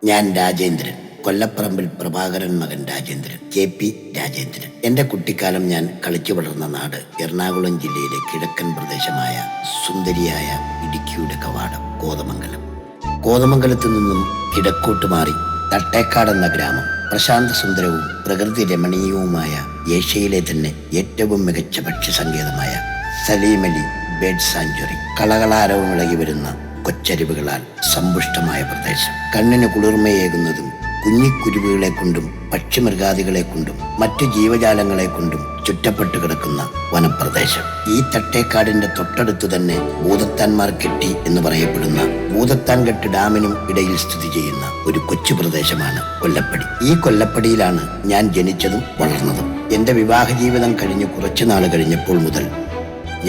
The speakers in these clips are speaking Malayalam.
ഞാൻ രാജേന്ദ്രൻ, കൊല്ലപ്പറമ്പിൽ പ്രഭാകരൻ മകൻ രാജേന്ദ്രൻ, KP രാജേന്ദ്രൻ. എൻ്റെ കുട്ടിക്കാലം ഞാൻ കളിച്ചു വളർന്ന നാട് എറണാകുളം ജില്ലയിലെ കിഴക്കൻ പ്രദേശമായ സുന്ദരിയായ ഇടുക്കിയുടെ കവാടം കോതമംഗലം. കോതമംഗലത്തു നിന്നും കിഴക്കോട്ട് മാറി തട്ടേക്കാട് എന്ന ഗ്രാമം പ്രശാന്ത സുന്ദരവും പ്രകൃതി രമണീയവുമായ ഏഷ്യയിലെ തന്നെ ഏറ്റവും മികച്ച പക്ഷി സങ്കേതമായ സലീമലി ബേർഡ് സാങ്ച്വറി, കളകളാരവം ഇളകി വരുന്ന കൊച്ചരുവികളാൽ സമ്പുഷ്ടമായ പ്രദേശം, കണ്ണിന് കുളിർമയേകുന്നതും കുഞ്ഞിക്കുരുവികളെ കൊണ്ടും പക്ഷിമൃഗാദികളെ കൊണ്ടും മറ്റു ജീവജാലങ്ങളെ കൊണ്ടും ചുറ്റപ്പെട്ടു കിടക്കുന്ന വനപ്രദേശം. ഈ തട്ടേക്കാടിന്റെ തൊട്ടടുത്ത് തന്നെ ഭൂതത്താൻമാർ കെട്ടി എന്ന് പറയപ്പെടുന്ന ഭൂതത്താൻകെട്ട് ഡാമിനും ഇടയിൽ സ്ഥിതി ചെയ്യുന്ന ഒരു കൊച്ചു പ്രദേശമാണ് കൊല്ലപ്പടി. ഈ കൊല്ലപ്പടിയിലാണ് ഞാൻ ജനിച്ചതും വളർന്നതും. എന്റെ വിവാഹ ജീവിതം കഴിഞ്ഞ് കുറച്ചുനാൾ കഴിഞ്ഞപ്പോൾ മുതൽ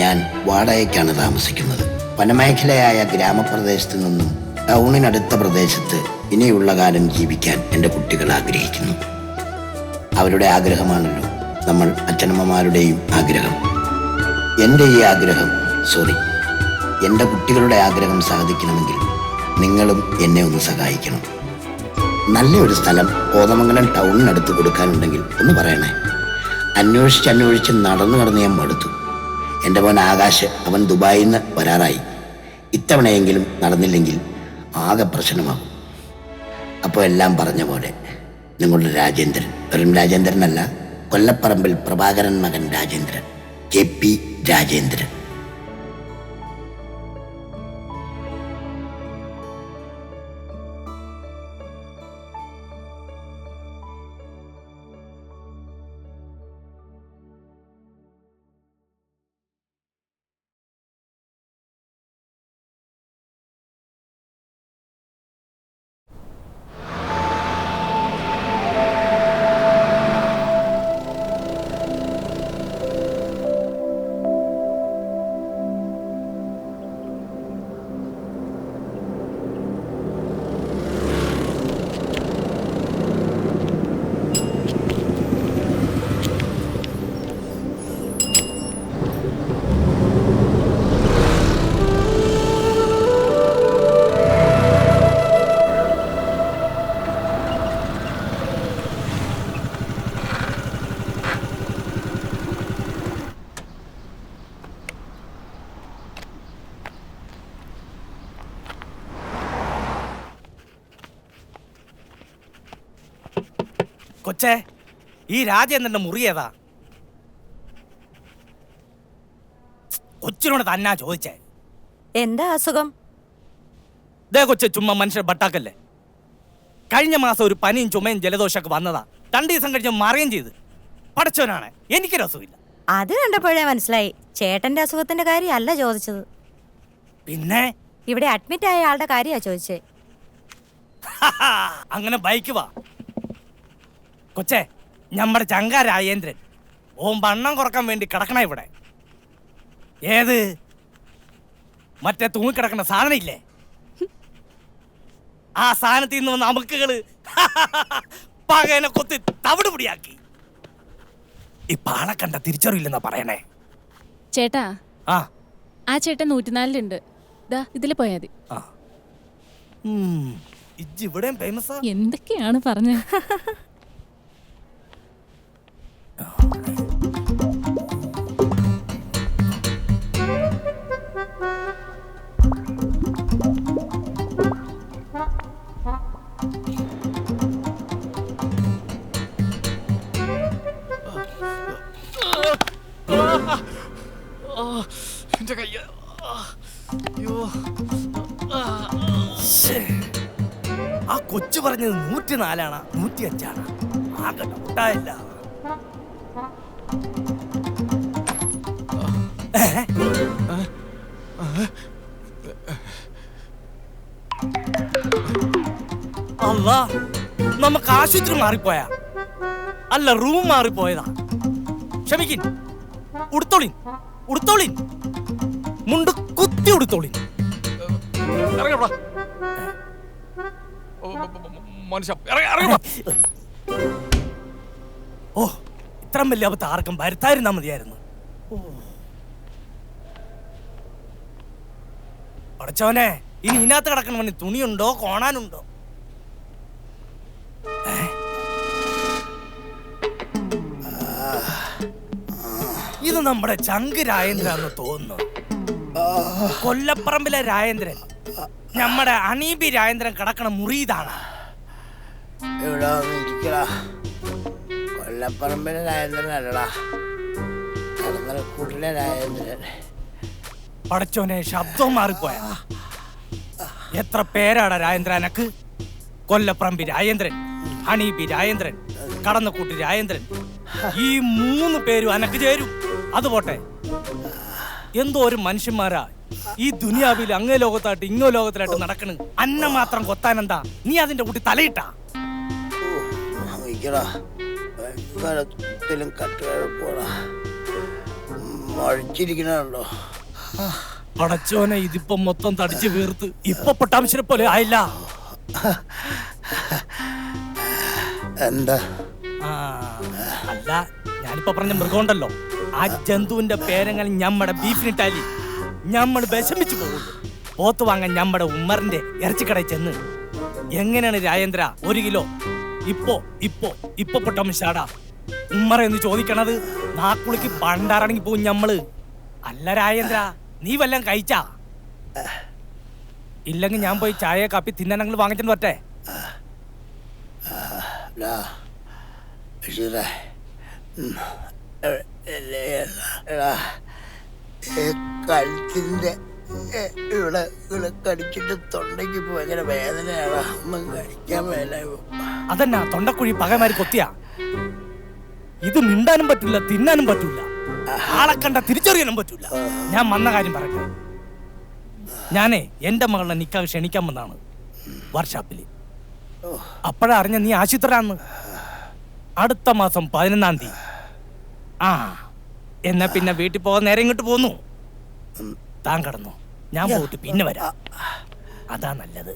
ഞാൻ വാടകയ്ക്കാണ് താമസിക്കുന്നത്. വനമേഖലയായ ഗ്രാമപ്രദേശത്ത് നിന്നും ടൗണിനടുത്ത പ്രദേശത്ത് ഇനിയുള്ള കാലം ജീവിക്കാൻ എൻ്റെ കുട്ടികൾ ആഗ്രഹിക്കുന്നു. അവരുടെ ആഗ്രഹമാണല്ലോ നമ്മൾ അച്ഛനമ്മമാരുടെയും ആഗ്രഹം. എൻ്റെ ഈ ആഗ്രഹം എൻ്റെ കുട്ടികളുടെ ആഗ്രഹം സാധിക്കണമെങ്കിൽ നിങ്ങളും എന്നെ ഒന്ന് സഹായിക്കണം. നല്ലൊരു സ്ഥലം കോതമംഗലം ടൗണിനടുത്ത് കൊടുക്കാനുണ്ടെങ്കിൽ ഒന്ന് പറയണേ. അന്വേഷിച്ച് നടന്ന് ഞാൻ മടുത്തു. എൻ്റെ മോൻ ആകാശ്, അവൻ ദുബായിൽ നിന്ന് വരാറായി. ഇത്തവണയെങ്കിലും നടന്നില്ലെങ്കിൽ ആകെ പ്രശ്നമാകും. അപ്പോൾ എല്ലാം പറഞ്ഞ പോലെ നിങ്ങളുടെ രാജേന്ദ്രൻ, വെറും രാജേന്ദ്രനല്ല, കൊല്ലപ്പറമ്പിൽ പ്രഭാകരൻ മകൻ രാജേന്ദ്രൻ, KP രാജേന്ദ്രൻ. കൊച്ചേ, ഈ രാജേന്ദ്രന്റെ മുറി ഏതാ? കൊച്ചിനോട് തന്നാ ചോദിച്ചേ. എന്താ അസുഖം? ദേ കൊച്ചെ, ചുമ്മാ മനുഷ്യർ ബട്ടാക്കല്ലേ. കഴിഞ്ഞ മാസം ഒരു പനിയും ചുമയും ജലദോഷമൊക്കെ വന്നതാ. 2 ദിവസം കഴിഞ്ഞ് മാറുകയും ചെയ്ത്. പഠിച്ചവനാണ്, എനിക്കൊരു അസുഖമില്ല. അത് കണ്ടപ്പോഴേ മനസ്സിലായി ചേട്ടന്റെ അസുഖത്തിന്റെ കാര്യമല്ല ചോദിച്ചത്. പിന്നെ ഇവിടെ അഡ്മിറ്റ് ആയ ആളുടെ കാര്യമാ ചോദിച്ചേ. അങ്ങനെ ബൈക്ക് വാ കൊച്ചേ. നമ്മുടെ ചങ്ക രാജേന്ദ്രൻ ഓം വണ്ണം കുറക്കാൻ വേണ്ടി കിടക്കണ ഇവിടെ. ഏത് മറ്റേ തൂങ്ങിക്കിടക്കണ സാധനം ഇല്ലേ, ആ സാധനത്തിൽ നിന്ന് വന്ന അമുക്കുകള് പകനെ കൊത്തി തവിട് പൊടിയാക്കി. ഇപ്പൊ ആളെ കണ്ട തിരിച്ചറിയില്ലെന്നാ പറയണേ. ചേട്ടാ, ആ ചേട്ടൻ 104-ലുണ്ട്. ഇതില് പോയാ മതി. ഇവിടെയും ഫേമസാ. എന്തൊക്കെയാണ് പറഞ്ഞ? ആ കൊച്ചു പറഞ്ഞത് 104 105 ആകെ ഡൗട്ടായില്ല. അല്ലാ, നമുക്ക് ആശുപത്രി മാറിപ്പോയാ? അല്ല, റൂം മാറിപ്പോയതാ. ക്ഷമിക്കിൻ, ഉടുത്തോളിൻ, മുണ്ട് കുത്തി ഉടുത്തോളിൻ. ഓ, ഇത്ര വലിയ അബദ്ധം ആർക്കും വരുത്തായിരുന്നാ മതിയായിരുന്നു. പഠിച്ചവനെ, ഇനി ഇതിനകത്ത് കിടക്കണമെന്ന് തുണിയുണ്ടോ കോണാനുണ്ടോ? ഇത് നമ്മുടെ ചങ്ക് രാജേന്ദ്രന്ന് തോന്നുന്നു. കൊല്ലപ്പറമ്പിലെ രാജേന്ദ്രൻ നമ്മുടെ അണീബി രാജേന്ദ്രൻ കിടക്കണ മുറി ഇതാണ്. ഇവിടെ ഇരിക്കടാ. കൊല്ലപ്പറമ്പിലെ രാജേന്ദ്രൻ അല്ലടാ, കടന്നൽക്കൂട്ടിലെ രാജേന്ദ്രൻ. പടച്ചോനെ, ശബ്ദം മാറിപ്പോയ. എത്ര പേരാടാ രാജേന്ദ്ര എനക്ക്? കൊല്ലപ്പറമ്പി രാജേന്ദ്രൻ, ഹണീബി രാജേന്ദ്രൻ, കടന്നക്കൂട്ടി രാജേന്ദ്രൻ. ഈ 3 പേരും എനക്ക് ചേരും. അതുപോട്ടെ, എന്തോ ഒരു മനുഷ്യന്മാരാ ഈ ദുനിയാവിൽ അങ്ങേ ലോകത്തായിട്ട് ഇങ്ങോ ലോകത്തിലായിട്ട് നടക്കണ്. അന്ന മാത്രം കൊത്താനെന്താ നീ അതിന്റെ കൂട്ടി തലയിട്ടാ? മഴിച്ചിരിക്കണോ? പടച്ചോനെ, ഇതിപ്പോ മൊത്തം തടിച്ചു വീർത്ത് ഇപ്പൊ പൊട്ടാംശിനെ പോലെ ആയില്ല. എന്താ? അല്ല, ഞാനിപ്പോ പറഞ്ഞ മൃഗമുണ്ടല്ലോ, ആ ജന്തുവിന്റെ പേരങ്ങൾ ഞമ്മടെ ബീഫിനിട്ടാലി ഞമ്മള് വിഷമിച്ചു പോകും. പോത്ത് വാങ്ങാൻ ഞമ്മടെ ഉമ്മറിന്റെ ഇറച്ചിക്കടയിൽ ചെന്ന് എങ്ങനെയാണ് രാജേന്ദ്ര 1 കിലോ ഇപ്പൊ പൊട്ടാംശാടാ ഉമ്മറ എന്ന് ചോദിക്കണത്? നാക്കുളിക്ക് പണ്ടാറണങ്ങി പോവും ഞമ്മള്. അല്ല രാജേന്ദ്ര, നീ വല്ലതും കഴിച്ചാ? ഇല്ലെങ്കിൽ ഞാൻ പോയി ചായ കാപ്പി തിന്നാനങ്ങൾ വാങ്ങിച്ചിട്ട് വരട്ടെ. കഴുത്തിന്റെ ഇവിടെ കടിച്ചിട്ട് തൊണ്ടയ്ക്ക് ഭയങ്കര വേദനയാണ്. ഒന്നും കഴിക്കാൻ മേല. അതെന്നാ തൊണ്ടക്കുഴി പകമാരി കൊത്തിയാ? ഇത് മിണ്ടാനും പറ്റൂല, തിന്നാനും പറ്റൂല, ആളെ കണ്ട തിരിച്ചറിയാനും പറ്റൂല. ഞാൻ വന്ന കാര്യം പറയട്ടെ. ഞാനേ എന്റെ മകളെ നിക്കാൻ ക്ഷണിക്കാൻ വന്നാണ് വർക്ക്ഷോപ്പില്. അപ്പോഴാ അറിഞ്ഞ നീ ആശുപത്രിയാന്ന്. അടുത്ത മാസം 11-ാം തീയതി. എന്നാ പിന്നെ വീട്ടിൽ പോകാൻ നേരെ ഇങ്ങോട്ട് പോന്നു. താൻ കടന്നു, ഞാൻ പോയിട്ട് പിന്നെ വരാം. അതാ നല്ലത്.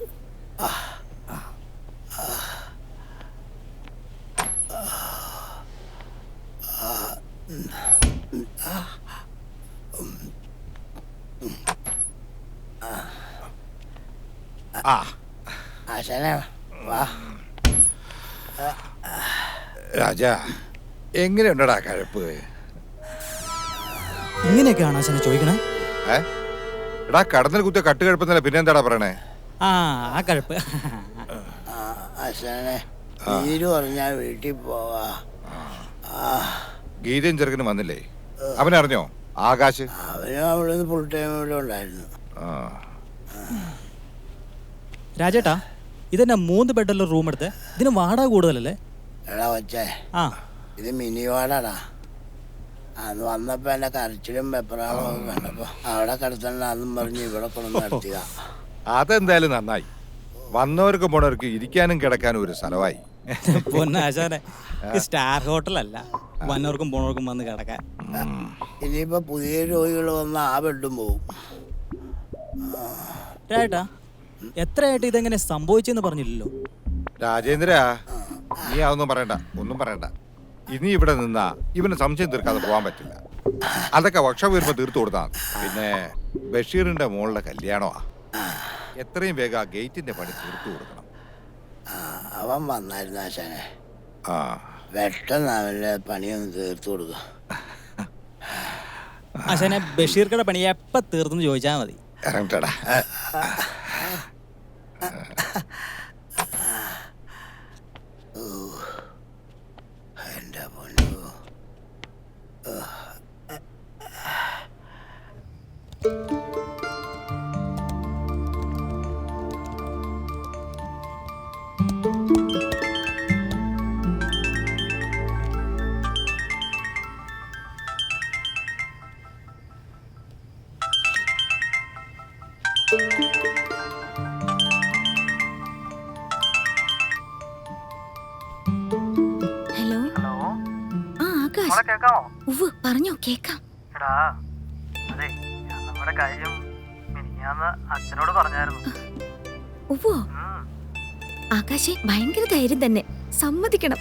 രാജ, എങ്ങനെയുണ്ടടാ കഴപ്പ്? ഇങ്ങനെയൊക്കെയാണ് ആശാനെ ചോദിക്കണേ? എടാ, കടന്നൽ കുത്തിയ കട്ടുകഴപ്പെന്നല്ല പിന്നെ എന്താടാ പറയണേ? ആ കഴപ്പ്. ആശാനെ, നീര് പറഞ്ഞാ വീട്ടിൽ പോവാ. ഗീതയും ചെറുക്കനും വന്നില്ലേ? അവനറിഞ്ഞോ ആകാശ്? അവനും അവിടെ ഫുൾ ടൈം ഇവിടെ ഉണ്ടായിരുന്നു. രാജേട്ടാ, ഇതെന്നാ 3 ബെഡുള്ള റൂം എടുത്ത്? ഇതിന് വാടക കൂടുതലല്ലേ? എടാ കൊച്ചേ, ഇത് മിനി വാടാടാ. അന്ന് വന്നപ്പോ എന്റെ കരച്ചിലും വെപ്പറാളും കണ്ടപ്പോ അവിടെ കിടത്തണ്ട അതും പറഞ്ഞ് ഇവിടെ കൊണ്ടു നടത്തിയ. അതെന്തായാലും നന്നായി. വന്നവർക്കും പോണവർക്ക് ഇരിക്കാനും കിടക്കാനും ഒരു സ്ഥലമായി. പൊന്നാശാനെ, സ്റ്റാർ ഹോട്ടലല്ല വന്നവർക്കും പോണവർക്കും വന്ന് കിടക്കാൻ. ഇനിയിപ്പോ പുതിയ രോഗികൾ വന്ന ആ ബെഡും പോവും. രാജേട്ടാ, എത്രയായിട്ട് ഇതെങ്ങനെ സംഭവിച്ചെന്ന് പറഞ്ഞില്ലല്ലോ? രാജേന്ദ്ര, നീ അതൊന്നും പറയണ്ട, ഒന്നും പറയണ്ട. ഇനി ഇവിടെ നിന്നാ ഇവന് സംശയം തീർക്കാതെ പോകാൻ പറ്റില്ല. അതൊക്കെ വർക്ക്ഷോപ്പ് വരുമ്പോ തീർത്തു കൊടുത്താ. പിന്നെ ബഷീറിന്റെ മോളുടെ കല്യാണമാ. എത്രയും വേഗം ആ ഗേറ്റിന്റെ പണി തീർത്തു കൊടുക്കണം. അവൻ വന്നായിരുന്നു ആശാനെ. പെട്ടെന്ന് അവന്റെ പണിയൊന്ന് തീർത്തു കൊടുക്കുക. ആശാനെ, ബഷീർക്കടെ പണി എപ്പ തീർന്നു ചോദിച്ചാ മതി. ഇറങ്ങട്ടടാ. എന്റെ പൊന്നു. ഹലോ. ആകാശ്. ഉവ്വ്, പറഞ്ഞോ, കേക്കാം. എടാ, അതെ, ഞാൻ നമ്മുടെ കാര്യം മിനിഞ്ഞാന്ന് അച്ഛനോട് പറഞ്ഞായിരുന്നു. ഉവ്വോ, ആകാശേ, ഭയങ്കര ധൈര്യം തന്നെ, സമ്മതിക്കണം.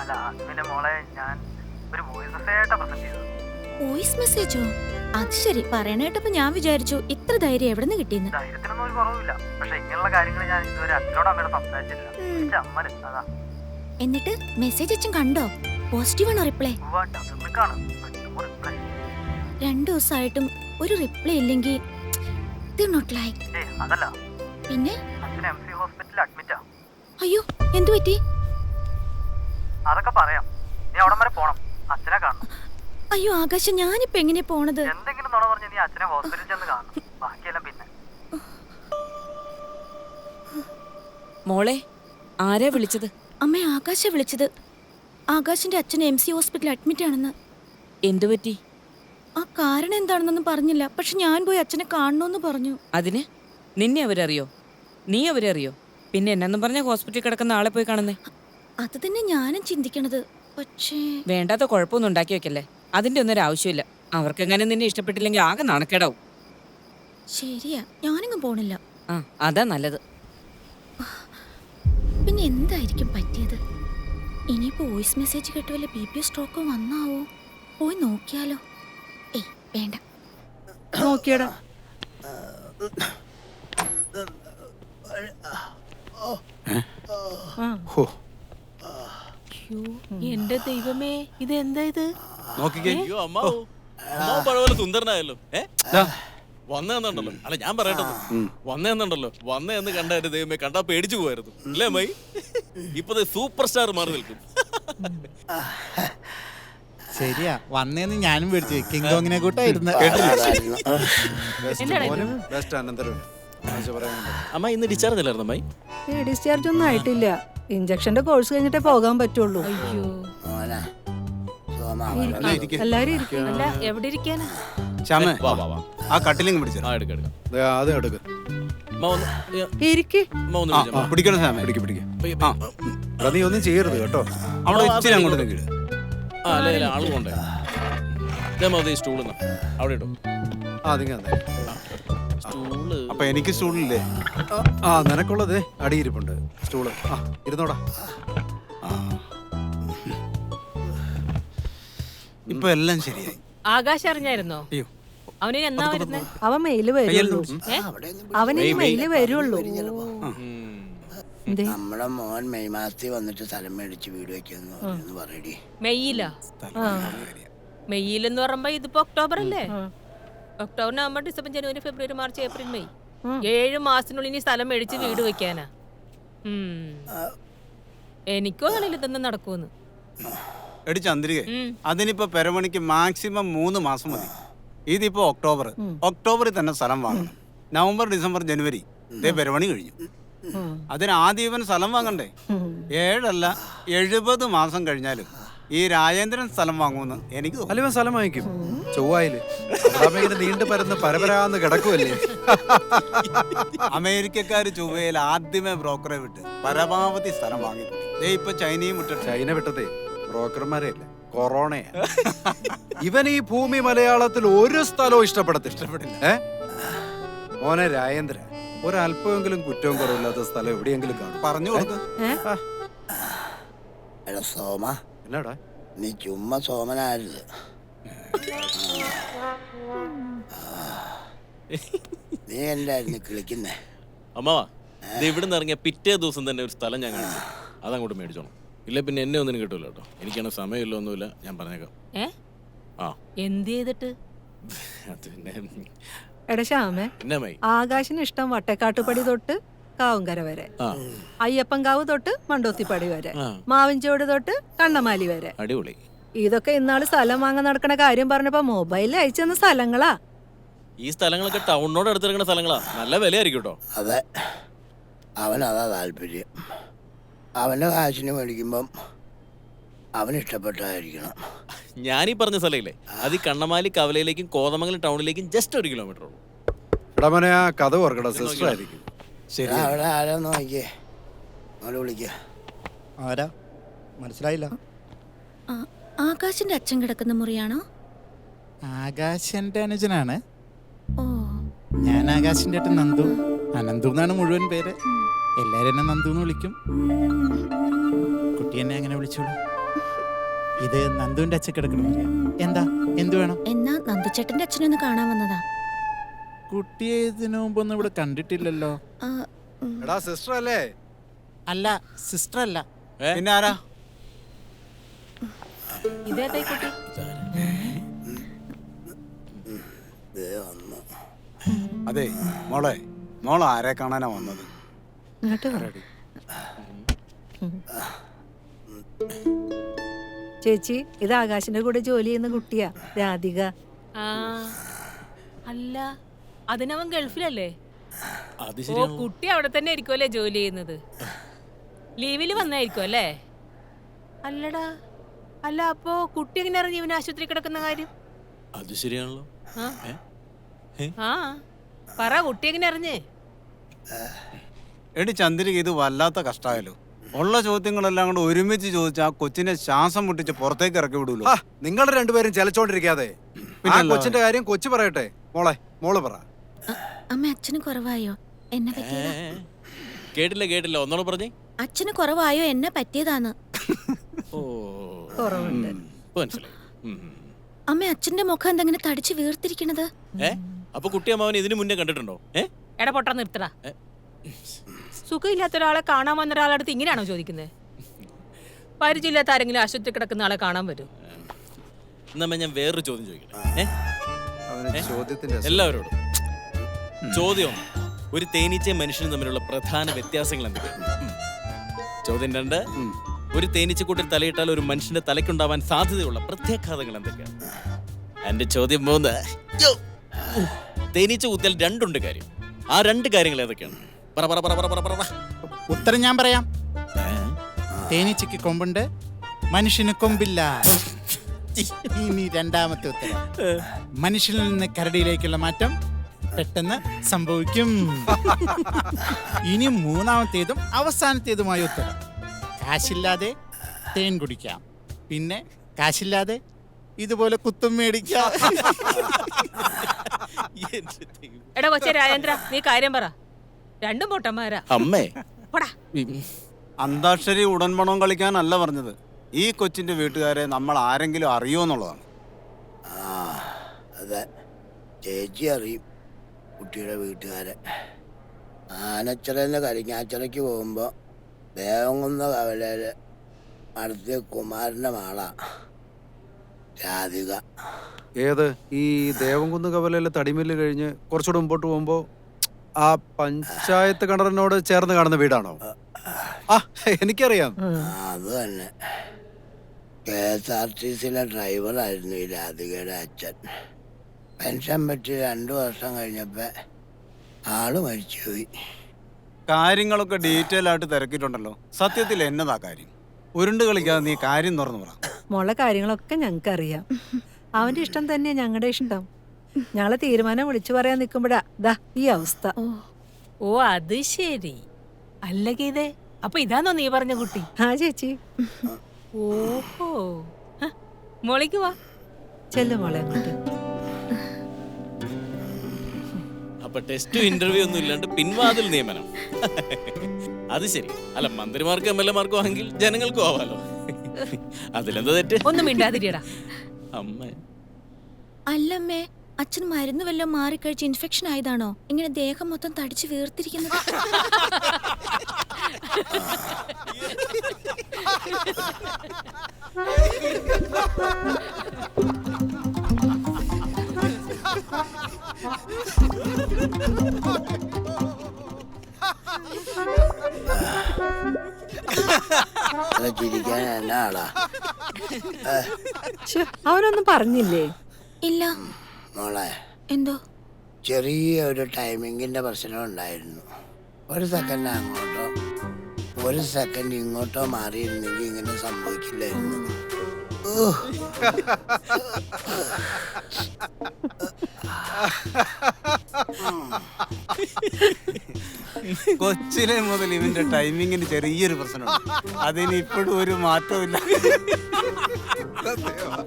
അല്ല, അതിന്റെ മോളെ ഞാൻ ഒരു വോയിസ് മെസ്സേജായിട്ടാ പ്രസന്റ് ചെയ്തത്. വോയിസ് മെസ്സേജോ? അത് ശരി. പറയണേട്ടപ്പോ ഞാൻ വിചാരിച്ചു ഇത്ര ധൈര്യം എവിടെ നിന്ന് കിട്ടിയെന്ന്. ധൈര്യത്തിനൊന്നും ഒരു കുറവില്ല. പക്ഷെ ഇങ്ങനെയുള്ള കാര്യങ്ങൾ ഞാൻ ഇതുവരെ അച്ഛനോട് അമ്മയോട് സംസാരിച്ചിട്ടില്ല. അമ്മ അതാ. എന്നിട്ട് മെസ്സേജ് അച്ഛൻ കണ്ടോ? പോസിറ്റീവ് ആണോ റിപ്ലൈ? ഡബിൾ ക്ലിക്കാണ്. റിപ്ലൈ 2 ദിവസമായിട്ടും ഒരു റിപ്ലൈ ഇല്ലെങ്കിൽ നോട്ട് ലൈക്ക്. അതല്ല, പിന്നെ അച്ഛൻ MC ഹോസ്പിറ്റലിൽ അഡ്മിറ്റാ. അയ്യോ എന്തു പറ്റി? അതൊക്കെ പറയാം, നീ അവിടം വരെ പോണം, അച്ഛനെ കാണണം. അയ്യോ ആകാശം, ഞാനിപ്പോ എങ്ങനെയാ പോണത്? എന്തെങ്കിലും നുണ പറഞ്ഞ് നീ അച്ഛനെ ഹോസ്പിറ്റലിൽ ചെന്ന് കാണണം, ബാക്കിയെല്ലാം പിന്നെ. മോളെ, ആരാ വിളിച്ചത്? അമ്മ ആകാശ വിളിച്ചത്. ആകാശിന്റെ അച്ഛൻ MC ഹോസ്പിറ്റലിൽ അഡ്മിറ്റ് ആണെന്ന്. എന്തു പറ്റി? ആ കാരണം എന്താണെന്നൊന്നും പറഞ്ഞില്ല, പക്ഷെ ഞാൻ പോയി അച്ഛനെ കാണണമെന്ന് പറഞ്ഞു. അതിന് നിന്നെ അവരറിയോ? നീ അവരെ അറിയോ? പിന്നെ എന്നെന്നും പറഞ്ഞ ഹോസ്പിറ്റലിൽ കിടക്കുന്ന ആളെ പോയി കാണുന്നേ? അത് തന്നെ ഞാനും ചിന്തിക്കണത്. പക്ഷേ വേണ്ടാത്ത കുഴപ്പമൊന്നും ഉണ്ടാക്കി വെക്കല്ലേ. അതിന്റെ ഒന്നും ഒരു ആവശ്യമില്ല. അവർക്കെങ്ങനെ നിന്നെ ഇഷ്ടപ്പെട്ടില്ലെങ്കിൽ ആകെ നാണക്കേടാവും. ശരിയാ, ഞാനിങ്ങും പോണില്ല. ആ, അതാ നല്ലത്. പിന്നെ എന്തായിരിക്കും പറ്റിയത്? ഇനിയിപ്പോ വോയിസ് മെസ്സേജ് കേട്ട് വല്ല BP സ്ട്രോക്കോ വന്നാവോ? പോയി നോക്കിയാലോ? ഏയ് വേണ്ട. നോക്കിയടാ. എന്റെ ദൈവമേ, ഇതെന്താ ഇത്? അയ്യോ അമ്മാവോ, അമ്മാവൻ പഴപോലെ സുന്ദരനായല്ലോ. വന്നേന്നുണ്ടല്ലോ. അല്ല ഞാൻ പറയട്ടെ, വന്നേന്നുണ്ടല്ലോ. വന്നേന്ന് കണ്ട എന്റെ ദൈവമേ, കണ്ടാ പേടിച്ചു പോയായിരുന്നു അല്ലേ അമ്മായി? ഇപ്പൊ സൂപ്പർ സ്റ്റാർ മാറി നിൽക്കും. ശരിയാ, വന്നേന്ന് ഞാനും പേടിച്ചു. കിങ് കോങ്ങിനെ കൂട്ടായിരുന്നു. അമ്മ ഇന്ന് ഡിസ്ചാർജ് അല്ലായിരുന്നു അമ്മായി? ഡിസ്ചാർജ് ഒന്നും ആയിട്ടില്ല. ഇഞ്ചക്ഷന്റെ കോഴ്സ് കഴിഞ്ഞിട്ടേ പോകാൻ പറ്റുള്ളൂ. എല്ലാരും ഇരിക്കും. എവിടെ ഇരിക്കാനാ? വാ വാ വാ, ആ കട്ടിലിങ് പിടിച്ചു. എടുക്ക അത് എടുക്ക്. അമ്മ ഒന്ന് ഇരിക്ക്. അമ്മ ഒന്ന് വിളിച്ചോ, അമ്മ. പിടിക്കണം സാമേ, പിടിക്ക്. നീ ഒന്നും ചെയ്യരുത് കേട്ടോ. അവിടെ ഇച്ചിരി അങ്ങോട്ട് നിൽക്കില്ല. ആ അല്ലേ ആള് പോണ്ടേ. ഇതേ സ്റ്റൂള് അവിടെ ഇടും. സ്റ്റൂള് അപ്പൊ എനിക്ക് സ്റ്റൂളില്ലേ? ആ നിനക്കുള്ളത് അടിയിരിപ്പുണ്ട്. സ്റ്റൂള് ഇരുന്നോടാ. ഇപ്പൊ എല്ലാം ശരിയായി. ആകാശം അറിഞ്ഞായിരുന്നോ? അയ്യോ, അവന് എന്നാ വരുന്നേ? അവൻ മെയില് വരുള്ളൂ. അവന് മെയില് വരുള്ളൂ. നമ്മളെ മോൻ മെയ് മാസത്തിൽ വന്നിട്ട് സ്ഥലം മേടിച്ച് വീട് വെക്കാന്ന് പറയടി. മെയ്യിലാ? മെയ്യിലെന്ന് പറയുമ്പോ ഇതിപ്പോ ഒക്ടോബർ അല്ലേ? ഒക്ടോബർ, നവംബർ, ഡിസംബർ, ജനുവരി, ഫെബ്രുവരി, മാർച്ച്, ഏപ്രിൽ, മെയ്. 7 മാസത്തിനുള്ളിൽ ഇനി സ്ഥലം മേടിച്ച് വീട് വെക്കാനാ. എനിക്കോ അറിയില്ല ഇതൊന്നും നടക്കുമെന്ന്. എടി ചന്ദ്രിക, അതിനിപ്പോ പെരമണിക്ക് മാക്സിമം 3 മാസം മതി. ഇതിപ്പോ ഒക്ടോബറിൽ തന്നെ സ്ഥലം വാങ്ങണം. നവംബർ, ഡിസംബർ, ജനുവരി പെരമണി കഴിഞ്ഞു. അതിന് ആദ്യം ഇവൻ സ്ഥലം വാങ്ങണ്ടേ? 7 അല്ല 70 മാസം കഴിഞ്ഞാലും ഈ രാജേന്ദ്രൻ സ്ഥലം വാങ്ങുമെന്ന് എനിക്ക് തോന്നുന്നു. അല്ല, സ്ഥലം വാങ്ങിക്കും. ചൊവ്വായില് നീണ്ടു പരന്ന് പരപരാന്ന് കിടക്കുമല്ലേ. അമേരിക്കക്കാര് ചൊവ്വയിൽ ആദ്യമേ ബ്രോക്കറെ വിട്ട് പരമാവധി സ്ഥലം വാങ്ങിക്കൂടി. ഇപ്പൊ ചൈനയും വിട്ടിട്ട്. ചൈന വിട്ടതേ ബ്രോക്കർമാരെയല്ല, കൊറോണയാ. ഇവൻ ഈ ഭൂമി മലയാളത്തിൽ ഒരു സ്ഥലവും ഇഷ്ടപ്പെടില്ല. മോനെ രാജേന്ദ്ര, ഒരല്പമെങ്കിലും കുറ്റവും കുറവില്ലാത്ത സ്ഥലം എവിടെയെങ്കിലും കാണും. പറഞ്ഞു കൊടുക്ക്. സോമ, എന്നാടാ നീ ചുമ്മാ സോമനായിരുന്നു. നീ എന്തായിരുന്നു കിളിക്കുന്നേ? അമ്മാവാ, ഇത് ഇവിടുന്ന് ഇറങ്ങിയ പിറ്റേ ദിവസം തന്നെ ഒരു സ്ഥലം ഞാൻ കാണിച്ചു. അതങ്ങോട്ട് മേടിച്ചോണം. ഇല്ല പിന്നെ എന്നെ ഒന്നിനും കിട്ടൂല കേട്ടോ. എനിക്കാണ് സമയമില്ല, ഒന്നുമില്ല. ഞാൻ പറഞ്ഞേക്കാം. എന്ത് ചെയ്തിട്ട്? എടാ ശ്യാമേ, ആകാശിന് ഇഷ്ടം വട്ടക്കാട്ടുപടി തൊട്ട് കാവുങ്കര വരെ, അയ്യപ്പൻകാവ് തൊട്ട് മണ്ടോത്തിപ്പടി വരെ, മാവിൻചോട് തൊട്ട് കണ്ണമാലി വരെ. അടിപൊളി. ഇതൊക്കെ ഇന്നാള് സ്ഥലം വാങ്ങാൻ നടക്കണ കാര്യം പറഞ്ഞപ്പോ മൊബൈലിൽ അയച്ചെന്ന സ്ഥലങ്ങളാ. ഈ സ്ഥലങ്ങളൊക്കെ ടൗണിനോട് അടുത്തിറങ്ങുന്ന സ്ഥലങ്ങളാ. നല്ല വിലയായിരിക്കും കേട്ടോ. അതെ, അവനതാ താല്പര്യം. അവന്റെ കാശിന് മേടിക്കുമ്പം അവനിഷ്ടപ്പെട്ടായിരിക്കണം. ഞാനീ പറഞ്ഞ സ്ഥലമില്ലേ, അത് ഈ കണ്ണമാലി കവലയിലേക്കും കോതമംഗലം ടൗണിലേക്കും ജസ്റ്റ് 1 കിലോമീറ്റർ ഉള്ളൂ. എടാ മോനെ, ആ കഥ ഓർക്കടാ, സിസ്റ്റർ ആയിരിക്കും. ശരി, അവിടെ ആരാന്ന് നോക്കിയേ, അവളെ വിളിക്ക. ആരാ? മനസ്സിലായില്ല. ആകാശിന്റെ അച്ഛൻ കിടക്കുന്ന മുറിയാണോ? ആകാശന്റെ അനുജനാണ്. ഓ, ഞാൻ ആകാശിന്റെ ഏട്ടൻ നന്ദു. അനന്തു എന്നാണ് മുഴുവൻ പേര്. എല്ലാരും എന്നെ നന്ദു എന്ന് വിളിക്കും. കുട്ടി എന്നെ അങ്ങനെ വിളിച്ചോളൂ. ഇത് നന്ദുവിന്റെ അച്ഛൻ കിടക്കണം. എന്താ, എന്തു വേണം? എന്നാ നന്ദുച്ചേട്ടന്റെ അച്ഛനൊന്ന് കാണാൻ വന്നതാ. കുട്ടിയെ ഇതിനു മുമ്പൊന്നും ഇവിടെ കണ്ടിട്ടില്ലല്ലോ. എടാ സിസ്റ്റർ അല്ലേ? അല്ല, സിസ്റ്റർ അല്ല. പിന്നെ ആരാ? ഇതേതായി കുട്ടി? അതെ മോളെ, മോൾ ആരെ കാണാനാ വന്നത്? ഇങ്ങോട്ട് വാ. ചേച്ചി, ഇത് ആകാശിന്റെ കൂടെ ജോലി ചെയ്യുന്ന കുട്ടിയാ, രാധിക. ആ അല്ല, അതിനവൻ ഗൾഫിലല്ലേ? അത് ഓ, ശരിയാണല്ലോ. കുട്ടി അവിടെ തന്നെ ആയിരിക്കുമല്ലേ ജോലി ചെയ്യുന്നത്? ലീവില് വന്നായിരിക്കും അല്ലേ? അല്ലടാ, അല്ല അപ്പോ കുട്ടി എങ്ങനെ അറിഞ്ഞു ഇവന് ആശുപത്രി കിടക്കുന്ന കാര്യം? അത് ശരിയാണല്ലോ. ആ? ഏ? ആ പറ, കുട്ടി എങ്ങനെ അറിഞ്ഞേ? എടി ചന്ദ്രിക, ഇത് വല്ലാത്ത കഷ്ടായാലോ. ഉള്ള ചോദ്യങ്ങളെല്ലാം കൂടെ ഒരുമിച്ച് ചോദിച്ചാൽ ആ കൊച്ചിനെ ശ്വാസം മുട്ടിച്ച് പുറത്തേക്ക് ഇറക്കി വിടൂലോ. നിങ്ങൾ രണ്ടുപേരും ചെലച്ചോണ്ടിരിക്കാതെ ആ കൊച്ചിന്റെ കാര്യം കൊച്ചു പറയട്ടെ. മോള് പറ. അമ്മ, അച്ഛന് കുറവായോ? എന്നെ പറ്റിയതാ. കേട്ടില്ല ഒന്നോട് പറഞ്ഞേ. അച്ഛന് കുറവായോ? എന്നെ പറ്റിയതാന്ന്. ഓ, കുറവുണ്ട്. മനസ്സിലായി. അമ്മ, അച്ഛന്റെ മുഖം എന്തെങ്ങനെ തടിച്ച് വീർത്തിരിക്കണത്? അപ്പൊ കുട്ടിയമ്മാവൻ ഇതിനു മുന്നേ കണ്ടിട്ടുണ്ടോ? എടാ പൊട്ടാ, നിർത്തടാ. സുഖമില്ലാത്ത ഒരാളെ കാണാൻ വന്ന ഒരാളുടെ അടുത്ത് ഇങ്ങനെയാണോ ചോദിക്കുന്നത്? പരിചയമില്ലാത്ത ആരെങ്കിലും ആശുപത്രി കിടക്കുന്ന ആളെ കാണാൻ വരും? എന്നാ ഞാൻ വേറൊരു ചോദ്യം ചോദിക്കട്ടെ. ചോദ്യത്തിന്റെ എല്ലാവരോടും ചോദ്യം ഒന്ന്. ഒരു തേനീച്ചയും മനുഷ്യനും തമ്മിലുള്ള പ്രധാന വ്യത്യാസങ്ങൾ എന്തൊക്കെയാണ്? ചോദ്യം 2. ഒരു തേനീച്ചക്കൂട്ടിൽ തലയിട്ടാൽ ഒരു മനുഷ്യന്റെ തലയ്ക്കുണ്ടാവാൻ സാധ്യതയുള്ള പ്രത്യാഘാതങ്ങൾ എന്തൊക്കെയാണ്? എന്റെ ചോദ്യം 3. തേനീച്ച കുത്തിയാൽ 2 ഉണ്ട് കാര്യം. ആ 2 കാര്യങ്ങൾ ഏതൊക്കെയാണ്? പറ പറ പറ പറ പറ പറ. ഉത്തരം ഞാൻ പറയാം. തേനീച്ചയ്ക്ക് കൊമ്പുണ്ട്, മനുഷ്യന് കൊമ്പില്ല. ഇനി രണ്ടാമത്തെ ഉത്തരം. മനുഷ്യനിൽ നിന്ന് കരടിയിലേക്കുള്ള മാറ്റം പെട്ടെന്ന് സംഭവിക്കും. ഇനി മൂന്നാമത്തേതും അവസാനത്തേതുമായ ഉത്തരം. കാശില്ലാതെ തേൻ കുടിക്കാം, പിന്നെ കാശില്ലാതെ ഇതുപോലെ കുത്തും മേടിക്കാം. എടാ കൊച്ചേ രാജേന്ദ്ര, നീ കാര്യം പറ. 2 പൊട്ടന്മാരാ. അമ്മേ, പോടാ. അന്താക്ഷരി ഉടൻപണം കളിക്കാനല്ല പറഞ്ഞത്. ഈ കൊച്ചിന്റെ വീട്ടുകാരെ നമ്മൾ ആരെങ്കിലും അറിയോന്നുള്ളതാണ്. അതെ, ചേച്ചി അറിയും കുട്ടിയുടെ വീട്ടുകാരെ. ആനച്ചിറന്ന് കരിങ്ങാച്ചിറയ്ക്ക് പോകുമ്പോൾ ദേവംകുന്ന കവലയിൽ അടുത്ത കുമാരൻ്റെ മാളാ രാധിക. ഏത് ഈ ദേവംകുന്ന് കവലയിലെ തടിമില്ല് കഴിഞ്ഞ് കുറച്ചുകൂടെ മുമ്പോട്ട് പോകുമ്പോ ആ പഞ്ചായത്ത് കിണറിനോട് ചേർന്ന് കാണുന്ന വീടാണോ? ആ, എനിക്കറിയാം. അത് തന്നെ. KSRTCയിലെ ഡ്രൈവറായിരുന്നു ഈ രാധികയുടെ അച്ഛൻ. പെൻഷൻ പറ്റി 2 വർഷം കഴിഞ്ഞപ്പോ ആള് മരിച്ചുപോയി. കാര്യങ്ങളൊക്കെ ഡീറ്റെയിൽ ആയിട്ട് തിരക്കിയിട്ടുണ്ടല്ലോ. സത്യത്തിൽ എന്നതാ കാര്യം? ഉരുണ്ട് കളിക്കാതെ നീ കാര്യം തുറന്നു പറ. മോളെ കാര്യങ്ങളൊക്കെ ഞങ്ങൾക്ക് അറിയാം. അവന്റെ ഇഷ്ടം തന്നെയാ ഞങ്ങളുടെ ഇഷ്ടം. ഞങ്ങളെ തീരുമാനം വിളിച്ചു പറയാൻ നിൽക്കുമ്പോഴാ ദാ ഈ അവസ്ഥ. ഓ, അത് ശരി. അല്ല ഗീതേ, അപ്പൊ ഇതാണോ നീ പറഞ്ഞ കുട്ടി? ആ ചേച്ചി. ഓഹോ, മോളിക്ക് വാ. ചെല്ലു മോളെ അങ്ങോട്ട്. അപ്പൊ ടെസ്റ്റും ഇന്റർവ്യൂ ഒന്നും ഇല്ലാണ്ട് പിൻവാതിൽ നിയമനം. അത് ശരി. അല്ല, മന്ത്രിമാർക്കും MLA-മാർക്കും ആണെങ്കിൽ ജനങ്ങൾക്കും ആവാലോ. അതിലെന്താ തെറ്റ്? ഒന്നും മിണ്ടാതിരിയടാ. അമ്മ, അല്ലമ്മേ, അച്ഛൻ മരുന്ന് വല്ലതും മാറിക്കഴിച്ച് ഇൻഫെക്ഷൻ ആയതാണോ ഇങ്ങനെ ദേഹം മൊത്തം തടിച്ച് വീർത്തിരിക്കുന്നത്? ചിരിക്കാൻ എന്നാ ആളാ? അവനൊന്നും പറഞ്ഞില്ലേ? ഇല്ല. മോളെ, എന്തോ ചെറിയ ഒരു ടൈമിങ്ങിന്റെ പ്രശ്നം ഉണ്ടായിരുന്നു. 1 സെക്കൻഡ് അങ്ങോട്ടോ 1 സെക്കൻഡ് ഇങ്ങോട്ടോ മാറിയിരുന്നെങ്കിൽ ഇങ്ങനെ സംഭവിക്കില്ലായിരുന്നു. കൊച്ചിലെ മുതൽ ഇവന്റെ ടൈമിങ്ങിന് ചെറിയൊരു പ്രശ്നമുണ്ട്. അതിന് ഇപ്പോഴും ഒരു മാറ്റമില്ല.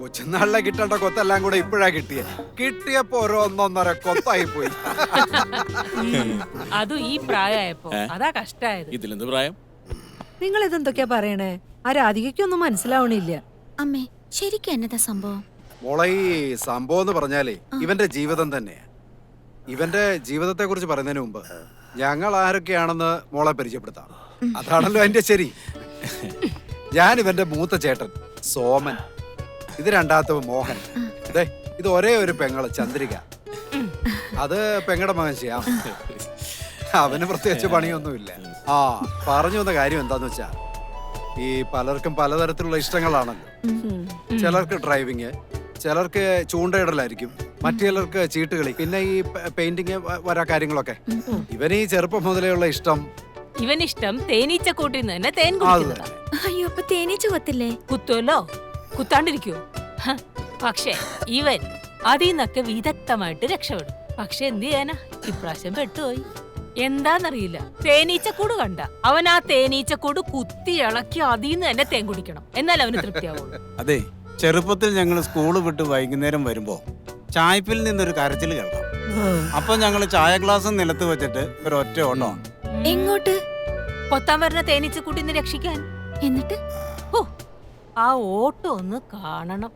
കൊച്ചുനാളിലെ കിട്ടേണ്ട കൊത്തെല്ലാം കൂടെ ഇപ്പോഴാ കിട്ടിയപ്പോ ഒരു 1.5 കൊത്തായി പോയി. അതും ഈ പ്രായമായപ്പോ അതാ കഷ്ടായത്. ഇതിലെന്ത് പ്രായം? നിങ്ങൾ ഇതെന്തൊക്കെയാ പറയണേ? ആ രാധികയ്ക്കൊന്നും മനസ്സിലാവണില്ല. അമ്മേ, ശരിക്കും എന്നതാ സംഭവം? മോളെ, ഈ സംഭവം എന്ന് പറഞ്ഞാലേ ഇവന്റെ ജീവിതം തന്നെയാ. ഇവന്റെ ജീവിതത്തെ കുറിച്ച് പറയുന്നതിന് മുമ്പ് ഞങ്ങൾ ആരൊക്കെയാണെന്ന് മോളെ പരിചയപ്പെടുത്താം. അതാണല്ലോ എന്റെ ശരി. ഞാൻ ഇവന്റെ മൂത്ത ചേട്ടൻ സോമൻ. ഇത് രണ്ടാമത്തെ മോഹൻ. ഇത് ഒരേ ഒരു പെങ്ങള് ചന്ദ്രിക. അത് പെങ്ങടെ മകൻ ചെയ്യാം. അവന് പ്രത്യേകിച്ച് പണിയൊന്നുമില്ല. ആ പറഞ്ഞു വന്ന കാര്യം എന്താന്ന് വെച്ചാ, ഈ പലർക്കും പലതരത്തിലുള്ള ഇഷ്ടങ്ങളാണല്ലോ. ചിലർക്ക് ഡ്രൈവിങ്, ചിലർക്ക് ചൂണ്ടയിടലായിരിക്കും, മറ്റു ചിലർക്ക് ചീട്ടുകളി, പിന്നെ ഈ പെയിന്റിങ് വരാ കാര്യങ്ങളൊക്കെ. ഇവന് ഈ ചെറുപ്പം മുതലെയുള്ള ഇഷ്ടം, ഇവനിഷ്ടം തേനീച്ച കൂട്ടിൽ തന്നെ തേൻ കുടിക്കുന്നതാ. അയ്യോ അപ്പൊ തേനീച്ച കൊത്തില്ലേ? കുത്തുമല്ലോ, കുത്താണ്ടിരിക്കുവോ? പക്ഷേ ഇവൻ അതിൽ നിന്നൊക്കെ വിദഗ്ധമായിട്ട് രക്ഷപ്പെടും. പക്ഷെ എന്ത് ചെയ്യാനാ, ഇപ്രാവശ്യം പെട്ടുപോയി. എന്താന്നറിയില്ല, തേനീച്ചക്കൂട് കണ്ട അവൻ ആ തേനീച്ചക്കൂട് കുത്തി ഇളക്കി അതിൽ നിന്ന് തന്നെ തേൻ കുടിക്കണം, എന്നാൽ അവന് തൃപ്തിയാവുള്ളൂ. അതെ, ചെറുപ്പത്തിൽ ഞങ്ങൾ സ്കൂൾ വിട്ട് വൈകുന്നേരം വരുമ്പോ ചായപ്പിൽ നിന്നൊരു കരച്ചിൽ കേൾക്കാം. അപ്പൊ ഞങ്ങൾ ചായ ഗ്ലാസ് നിലത്ത് വെച്ചിട്ട് ഒരു ഒറ്റ ഓട്ടമാണ്. എങ്ങോട്ട്? കൊത്താൻ വരുന്ന തേനീച്ചക്കൂട്ടിന്ന് രക്ഷിക്കാൻ. എന്നിട്ട് ഓ, ആ ഓട്ടം ഒന്ന് കാണണം.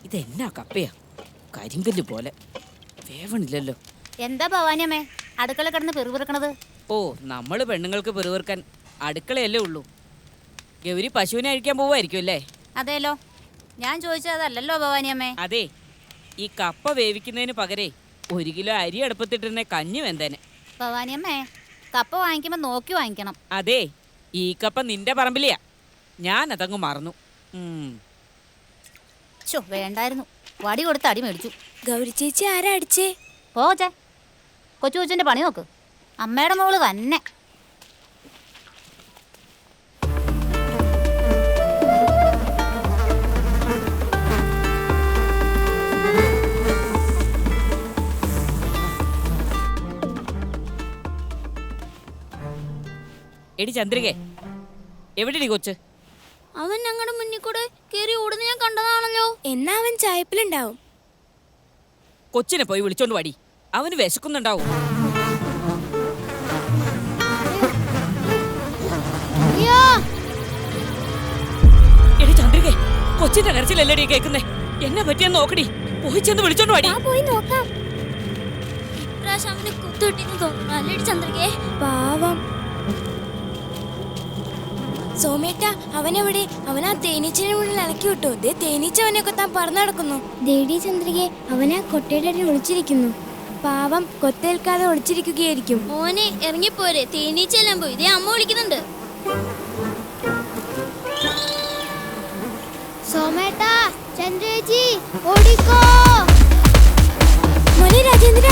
ഇതെന്നാ കപ്പയാ, കരിങ്കല്ല് പോലെ വേവണില്ലല്ലോ. എന്താ ഭവാനിയമ്മേ അടുക്കള കിടന്ന് പെറുപിറുക്കണത്? ഓ, നമ്മള് പെണ്ണുങ്ങൾക്ക് പെറുവിറുക്കാൻ അടുക്കളയല്ലേ ഉള്ളൂ. ഗൗരി പശുവിനെ അഴിക്കാൻ പോവായിരിക്കും അല്ലേ? അതേലോ, ഞാൻ ചോദിച്ചത് അതല്ലല്ലോ ഭവാനിയമ്മേ. അതെ, ഈ കപ്പ വേവിക്കുന്നതിന് പകരേ 1 കിലോ അരി അടുപ്പത്തിട്ടിരുന്ന കഞ്ഞി വെന്തേനെ. ഭവാനിയമ്മേ, കപ്പ വാങ്ങിക്കുമ്പോ നോക്കി വാങ്ങിക്കണം. അതെ, ഈ കപ്പ നിന്റെ പറമ്പിലെയാ, ഞാൻ അതങ്ങ് മറന്നു. വേണ്ടായിരുന്നു, വടി കൊടുത്ത് അടി മേടിച്ചു. ഗൗരി ചേച്ചി ആരാ അടിച്ചേ? പോച്ചേ, കൊച്ചു കൊച്ചിന്റെ പണി നോക്ക്. അമ്മയുടെ മോള് തന്നെ. എടി ചന്ദ്രികേ, എവിടെടി കൊച്ച്? അവൻ ഞങ്ങളുടെ മുന്നിൽ കൂടെ കേറി ഓടുന്ന ഞാൻ കണ്ടതാണല്ലോ. എന്നാ അവൻ ചായപ്പിലുണ്ടാവും. കൊച്ചിനെ പോയി വിളിച്ചോണ്ട് വാടി, അവന് വിശക്കുന്നുണ്ടാവും. എടി ചന്ദ്രികേ, കൊച്ചിന്റെ കരച്ചിലല്ലേടി കേൾക്കുന്നേ? എന്നെ പറ്റിയെന്ന് നോക്കടി, പോയി ചെന്ന് വിളിച്ചോണ്ട് വാടി. പോയി നോക്കാം. ഇപ്രാവശ്യം അവന് കുത്തുകിട്ടിന്ന് തോന്നുന്നു അല്ലേടി ചന്ദ്രികേ? പാവം സോമേട്ട, അവനെവിടെ? അവനാ തേനീച്ചയുടെ മുന്നിൽ ഇളക്കി വിട്ടു. ദേ തേനീച്ച അവനെ കൊത്താൻ പറന്നു നടക്കുന്നു. ദേടി ചന്ദ്രികെ, അവനാ കൊട്ടയുടെ അടി ഒളിച്ചിരിക്കുന്നു. പാവം, കൊത്തേൽക്കാതെ ഒളിച്ചിരിക്കുകയായിരിക്കും. മോനെ ഇറങ്ങിപ്പോരെ, തേനീച്ചെല്ലാം പോയി. ദേ അമ്മ വിളിക്കുന്നുണ്ട്. സോമേട്ട, ചന്ദ്രേച്ചി ഓടിക്കോ. മോനെ രാജേന്ദ്ര,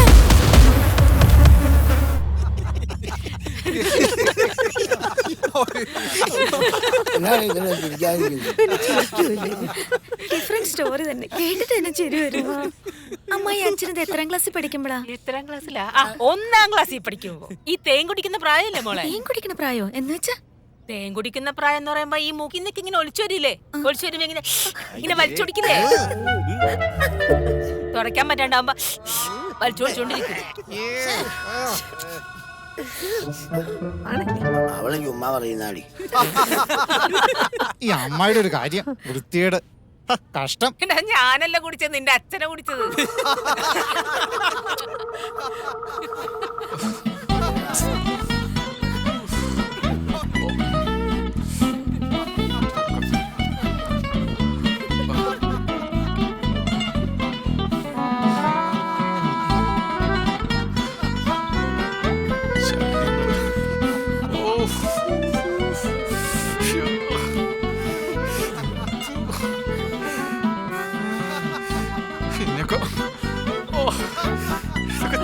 ഡിഫറെന്റ് സ്റ്റോറി തന്നെ കേട്ടിട്ട് തന്നെ ചിരി വരുമോ? അമ്മായി അച്ഛനത് എത്രാം ക്ലാസ്സിൽ പഠിക്കുമ്പോഴാ? എത്രാം ക്ലാസ്സിലാ? 1ാം ക്ലാസ്സിൽ പഠിക്കുമ്പോ. ഈ തേൻ കുടിക്കുന്ന പ്രായമല്ലേ മോളെ? തേൻ കുടിക്കുന്ന പ്രായോ എന്ന് വെച്ചാ? തേൻ കുടിക്കുന്ന പ്രായം എന്ന് പറയുമ്പോ ഈ മൂക്കിൽ നിന്നൊക്കെ ഇങ്ങനെ ഒളിച്ചു വരില്ലേ? ഒളിച്ചു വരുമ്പോ ഇങ്ങനെ വലിച്ചൊടിക്കില്ലേ? തുടയ്ക്കാൻ പറ്റാണ്ടാവുമ്പോ വലിച്ചോടിച്ചോണ്ടിരിക്കും. അവള് ചുമ്മാ പറയുന്നാടി. ഈ അമ്മായിയുടെ ഒരു കാര്യം, വൃത്തിയേട്. കഷ്ടം. ഞാനല്ല കുടിച്ചത്, നിന്റെ അച്ഛനെ കുടിച്ചത്.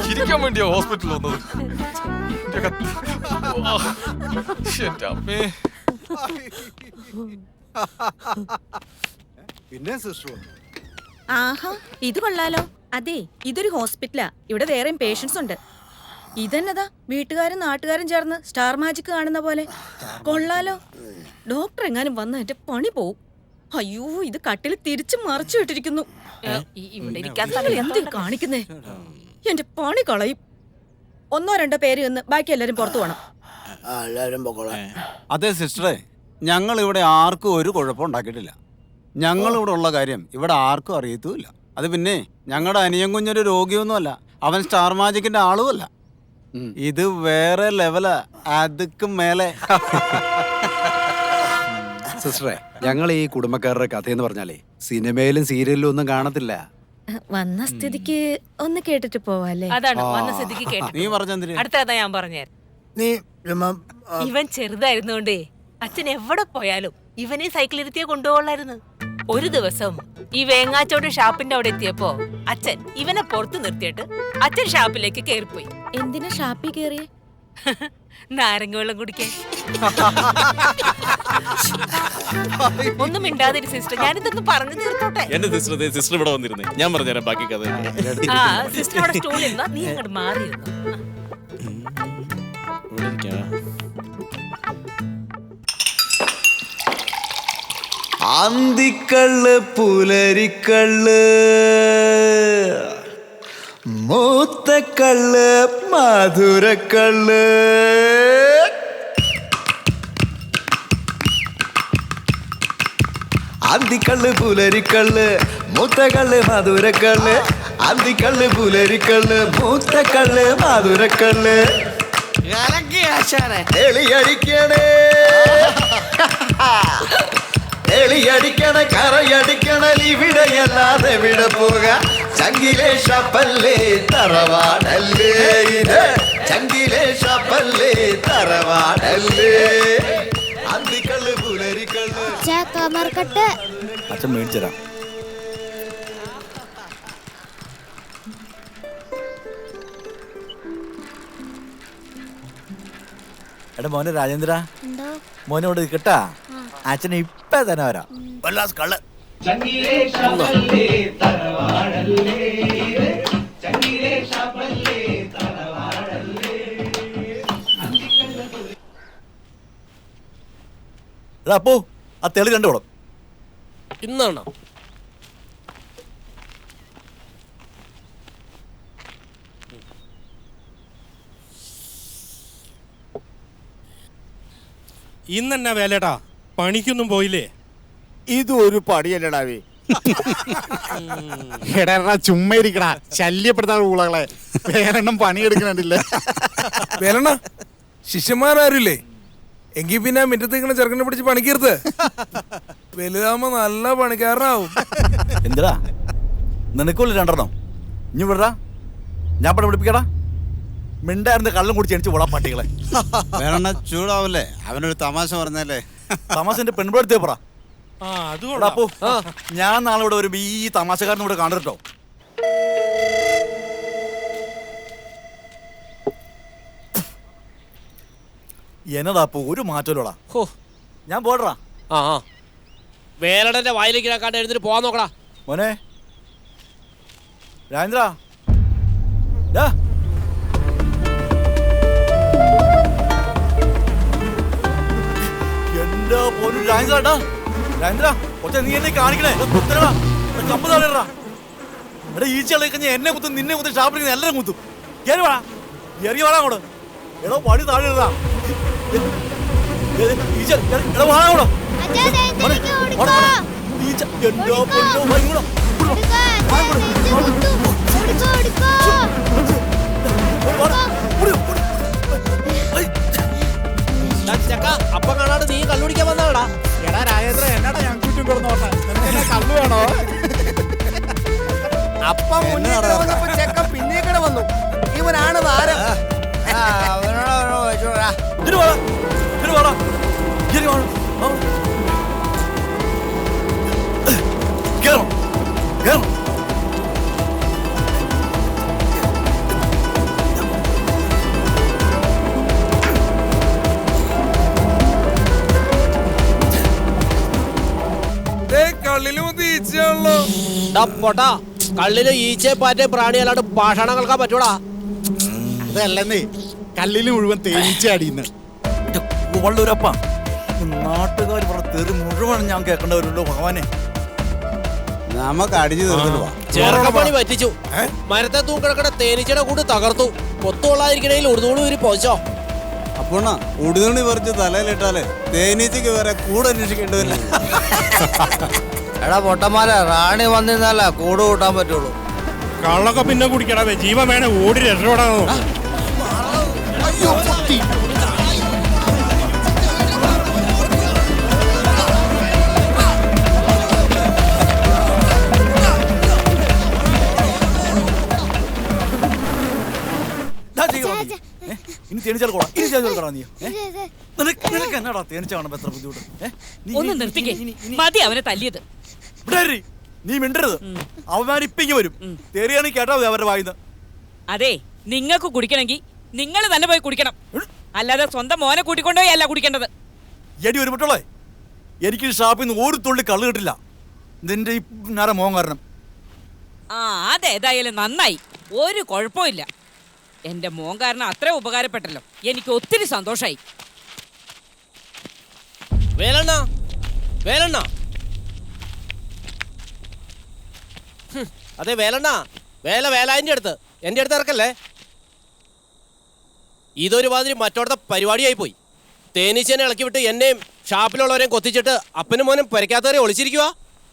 ചിരിക്കാൻ വേണ്ടിയാ ഹോസ്പിറ്റലിൽ വന്നത്. പിന്നെ സിസ്റ്റർ, ആഹാ, ഇത് കൊള്ളാലോ. അതെ, ഇതൊരു ഹോസ്പിറ്റലാ. ഇവിടെ വേറെയും പേഷ്യൻസ് ഉണ്ട്. ഇതെന്നതാ, വീട്ടുകാരും നാട്ടുകാരും ചേർന്ന് സ്റ്റാർ മാജിക് കാണുന്ന പോലെ. കൊള്ളാലോ. ഡോക്ടർ എങ്ങാനും വന്ന് എന്റെ പണി പോവും. അയ്യോ, ഇത് കട്ടിൽ തിരിച്ചു മറിച്ചു വിട്ടിരിക്കുന്നു. എന്ത് കാണിക്കുന്നേ? എന്റെ പണി കളയും. 1 2 പേര് നിന്ന് ബാക്കി എല്ലാരും പുറത്തു പോകണം. അതെ സിസ്റ്ററെ, ഞങ്ങൾ ഇവിടെ ആർക്കും ഒരു കുഴപ്പം ഉണ്ടാക്കിയിട്ടില്ല. ഞങ്ങളിവിടെ ഉള്ള കാര്യം ഇവിടെ ആർക്കും അറിയത്തുമില്ല. അത് പിന്നെ ഞങ്ങളുടെ അനിയൻ കുഞ്ഞൊരു രോഗിയൊന്നുമല്ല, അവൻ സ്റ്റാർ മാജിക്കിന്റെ ആളുമല്ല. ഇത് വേറെ ലെവലാ, അതുക്കും മേലെ. സിസ്റ്ററെ, ഞങ്ങൾ ഈ കുടുംബക്കാരുടെ കഥയെന്ന് പറഞ്ഞാലേ സിനിമയിലും സീരിയലിലും ഒന്നും കാണത്തില്ല. വന്ന സ്ഥിതിക്ക് ഒന്ന് കേട്ടിട്ട് പോവാല്ലേ? അതാണ് വന്ന സ്ഥിതിക്ക് കേട്ടു. നീ പറഞ്ഞെന്തിന്? അടുത്ത കഥ ഞാൻ പറഞ്ഞുതരാം. ഇവൻ ചെറുതായിരുന്നോണ്ടേ അച്ഛൻ എവിടെ പോയാലും ഇവനെ സൈക്കിളിരുത്തിയെ കൊണ്ടുപോകായിരുന്നു. ഒരു ദിവസം ഈ വേങ്ങാച്ചോട് ഷാപ്പിന്റെ അവിടെ എത്തിയപ്പോ അച്ഛൻ ഇവനെ പുറത്ത് നിർത്തിയിട്ട് അച്ഛൻ ഷാപ്പിലേക്ക് കയറിപ്പോയി. എന്തിനാ ഷാപ്പിൽ കയറിയേ? നാരങ്ങ വെള്ളം കുടിക്കാൻ. ഒന്നും മിണ്ടാതിരി സിസ്റ്റർ, ഞാനിതൊന്ന് പറഞ്ഞു തീർത്തോട്ടെ. എന്റെ സിസ്റ്റർ ഇവിടെ വന്നിരുന്നേ, ഞാൻ പറഞ്ഞുതരാം ബാക്കി കഥ. ആ സിസ്റ്റർ ഇവിടെ സ്റ്റൂളിൽ ഇരുന്നോ, നീ അങ്ങോട്ട് മാറിയിരുന്നു. അന്തിക്കള്ള് പുലരിക്കള്ള് മൂത്തക്കള്ള് മധുരക്കള്ള് അന്തിക്കള്ള് പുലരിക്കള്ള് മൂത്തക്കള്ള് മധുരക്കള്ള് അന്തിക്കള്ള് പുലരിക്കള്ള് മൂത്തക്കള്ള് മധുരക്കള്ള് എളിയടിക്കണേ എളിയടിക്കണ കറയടിക്കണ ഇവിടെയല്ലാതെ എവിടെ പോക ചങ്കിലെ ഷപ്പല്ലേ തറവാടല്ലേ ഇത് ചങ്കിലെ ഷപ്പല്ലേ തറവാടല്ലേ അന്തിക്കള്ള് പുലരിക്കള്ള് അച്ഛൻ മേടിച്ചരാം. എടാ മോനെ രാജേന്ദ്ര, മോനോട് കേട്ടാ, അച്ഛനെ ഇപ്പൊ തന്നെ വരാം. കള്ള് അപ്പോ ആ തെളി കണ്ടോളും. ഇന്നാണോ? ഇന്നെന്നാ വേലേട്ടാ, പണിക്കൊന്നും പോയില്ലേ? ഇതൊരു പണിയല്ലടാവേ. എടാ ചുമ്മാ ഇരിക്കടാ, ശല്യപ്പെടുത്താൻ ഊളകളെ. വേറെണ്ണം പണിയെടുക്കണില്ല. വേലണ്ണ ശിഷ്യന്മാരാരുല്ലേ? എങ്കിൽ പിന്നെ മുറ്റത്തേക്കണ ചെറുക്കനെ പിടിച്ച് പണിക്കരുത്. വലുതാകുമ്പോ നല്ല പണിക്കാരനാവും. എന്തിടാ നിനക്കുള്ള രണ്ടെണ്ണം ഇനി വിടടാ, ഞാൻ പണി പിടിപ്പിക്കടാ. മിണ്ടായിരുന്ന കള്ളും കുടിച്ച് എണിച്ച് പോടാ പട്ടികളെ. വേറെണ്ണ ചൂടാവല്ലേ, അവനൊരു തമാശ പറഞ്ഞല്ലേ. തമാശ എന്റെ പെൺപടുത്തേ പറ. അപ്പോ ഞാൻ നാളെ ഇവിടെ വരുമ്പോ ഈ തമാശക്കാരനും ഇവിടെ കാണരുട്ടോ. എന്നതാ അപ്പോ ഒരു മാറ്റലോടാ. ഞാൻ പോടാ. വേലടന്റെ വായിലേക്ക് കാണ്ട് എഴുന്നിട്ട് പോവാൻ നോക്കടാ മോനെ. രാജേന്ദ്ര, എന്റെ പോലും രാജേന്ദ്ര, രാജേന്ദ്ര കൊച്ചെ നീ എന്നെ കാണിക്കണേ. കമ്പ് താഴെടാ. എടാ ഈച്ചകളെ കഴിഞ്ഞ എന്നെ കുത്തും നിന്നെ കുത്തും ഷാപ്പിൽ എല്ലാവരും കുത്തും. കയറി വാ, എറിയ വാടാ അങ്ങോട്ട്. എടോ പടി താഴെ ഇടാ. ഈച്ച എടാ വാടാ അങ്ങോട്ട്. ഈച്ച എന്തോ പൊന്നോ വൈകൂടാ. അപ്പൊ കാണാണ്ട് നീ കള്ളുടിക്കാൻ വന്നാടാ. എടാ രാജേന്ദ്ര, എന്നാടാ ഞാൻ ചുറ്റും കിടന്നു പറഞ്ഞ കള്ളു വേണോ? അപ്പം വന്നപ്പോ ചെക്ക പിന്നെ കൂടെ വന്നു. ഇവനാണ് താരം. പൊട്ടാ കള്ളില് ഈച്ചയെ പാറ്റേ പ്രാണി അല്ലാണ്ട് പാഷാണം കേൾക്കാൻ പറ്റൂടാ. ഇതല്ലെന്നേ, കല്ലില് മുഴുവൻ തേനീച്ച അടിയുന്ന വള്ളൂരപ്പ. നാട്ടുകാർ പറഞ്ഞ തെറി മുഴുവൻ ഞാൻ കേൾക്കേണ്ടവരുണ്ടോ ഭഗവാനെ. നമുക്ക് അടിച്ചു തീർന്നിട്ട് ചെറുക്കപ്പണി പറ്റിച്ചു. മരത്തെ തൂക്കിടക്കണ തേനീച്ചയുടെ കൂട് തകർത്തു. കൊത്തുകൊള്ളാതിരിക്കണേൽ ഉടുതൂണ് വരി പോച്ചോ. അപ്പോണ ഉടുതുണി പറിച്ച് തലയിലിട്ടാല് തേനീച്ചക്ക് വേറെ കൂടെ അന്വേഷിക്കേണ്ടതില്ല. എടാ പൊട്ടന്മാരെ, റാണി വന്നിരുന്നല്ല കൂട് കൂട്ടാൻ പറ്റുള്ളൂ. കള്ളൊക്കെ പിന്നെ കുടിക്കടാ, ജീവൻ വേണേ ഓടി രക്ഷപ്പെടാൻ നോക്കും. ഇനി തേനീച്ചാൽ കൂടാ, ഇനി ചേർക്കടാ നീ. നിനക്ക് എന്നാടാ തേനീച്ച കാണുമ്പോ എത്ര ബുദ്ധിമുട്ട്? ഒന്ന് നിർത്തിക്കേ, മതി അവനെ തല്ലിയത്. നീ മിണ്ടരുത്, അവന്മാരിപ്പിങ്ങി വരും. തേറിയാണെങ്കിൽ കേട്ടാ മതി അവരുടെ വായിന്ന്. അതെ, നിങ്ങൾക്ക് കുടിക്കണമെങ്കിൽ നിങ്ങൾ തന്നെ പോയി കുടിക്കണം, അല്ലാതെ സ്വന്തം മോനെ കൂട്ടിക്കൊണ്ടുപോയി അല്ല കുടിക്കേണ്ടത്. എടി ഒരു മുട്ടോളെ, എനിക്ക് ഷാപ്പിൽ നിന്ന് ഒരു തുള്ളി കള്ളു കിട്ടില്ല നിന്റെ ഈ നേരെ മോൻ കാരണം. ആ, അതേതായാലും നന്നായി, ഒരു കുഴപ്പമില്ല. എന്റെ മോൻ കാരണം അത്ര ഉപകാരപ്പെട്ടല്ലോ, എനിക്ക് ഒത്തിരി സന്തോഷായി. വേലണ്ണ, വേലണ്ണ, അതെ വേലണ്ണ, വേലായിന്റെ അടുത്ത് എന്റെ അടുത്ത് ഇറക്കല്ലേ. ഇതൊരു മാതിരി മറ്റോടത്തെ പരിപാടിയായി പോയി. തേനീച്ചനെ ഇളക്കി വിട്ട് എന്നെയും ഷാപ്പിലുള്ളവരെയും കൊത്തിച്ചിട്ട് അപ്പനും മോനും പരിക്കാത്തവരെ ഒളിച്ചിരിക്കുക.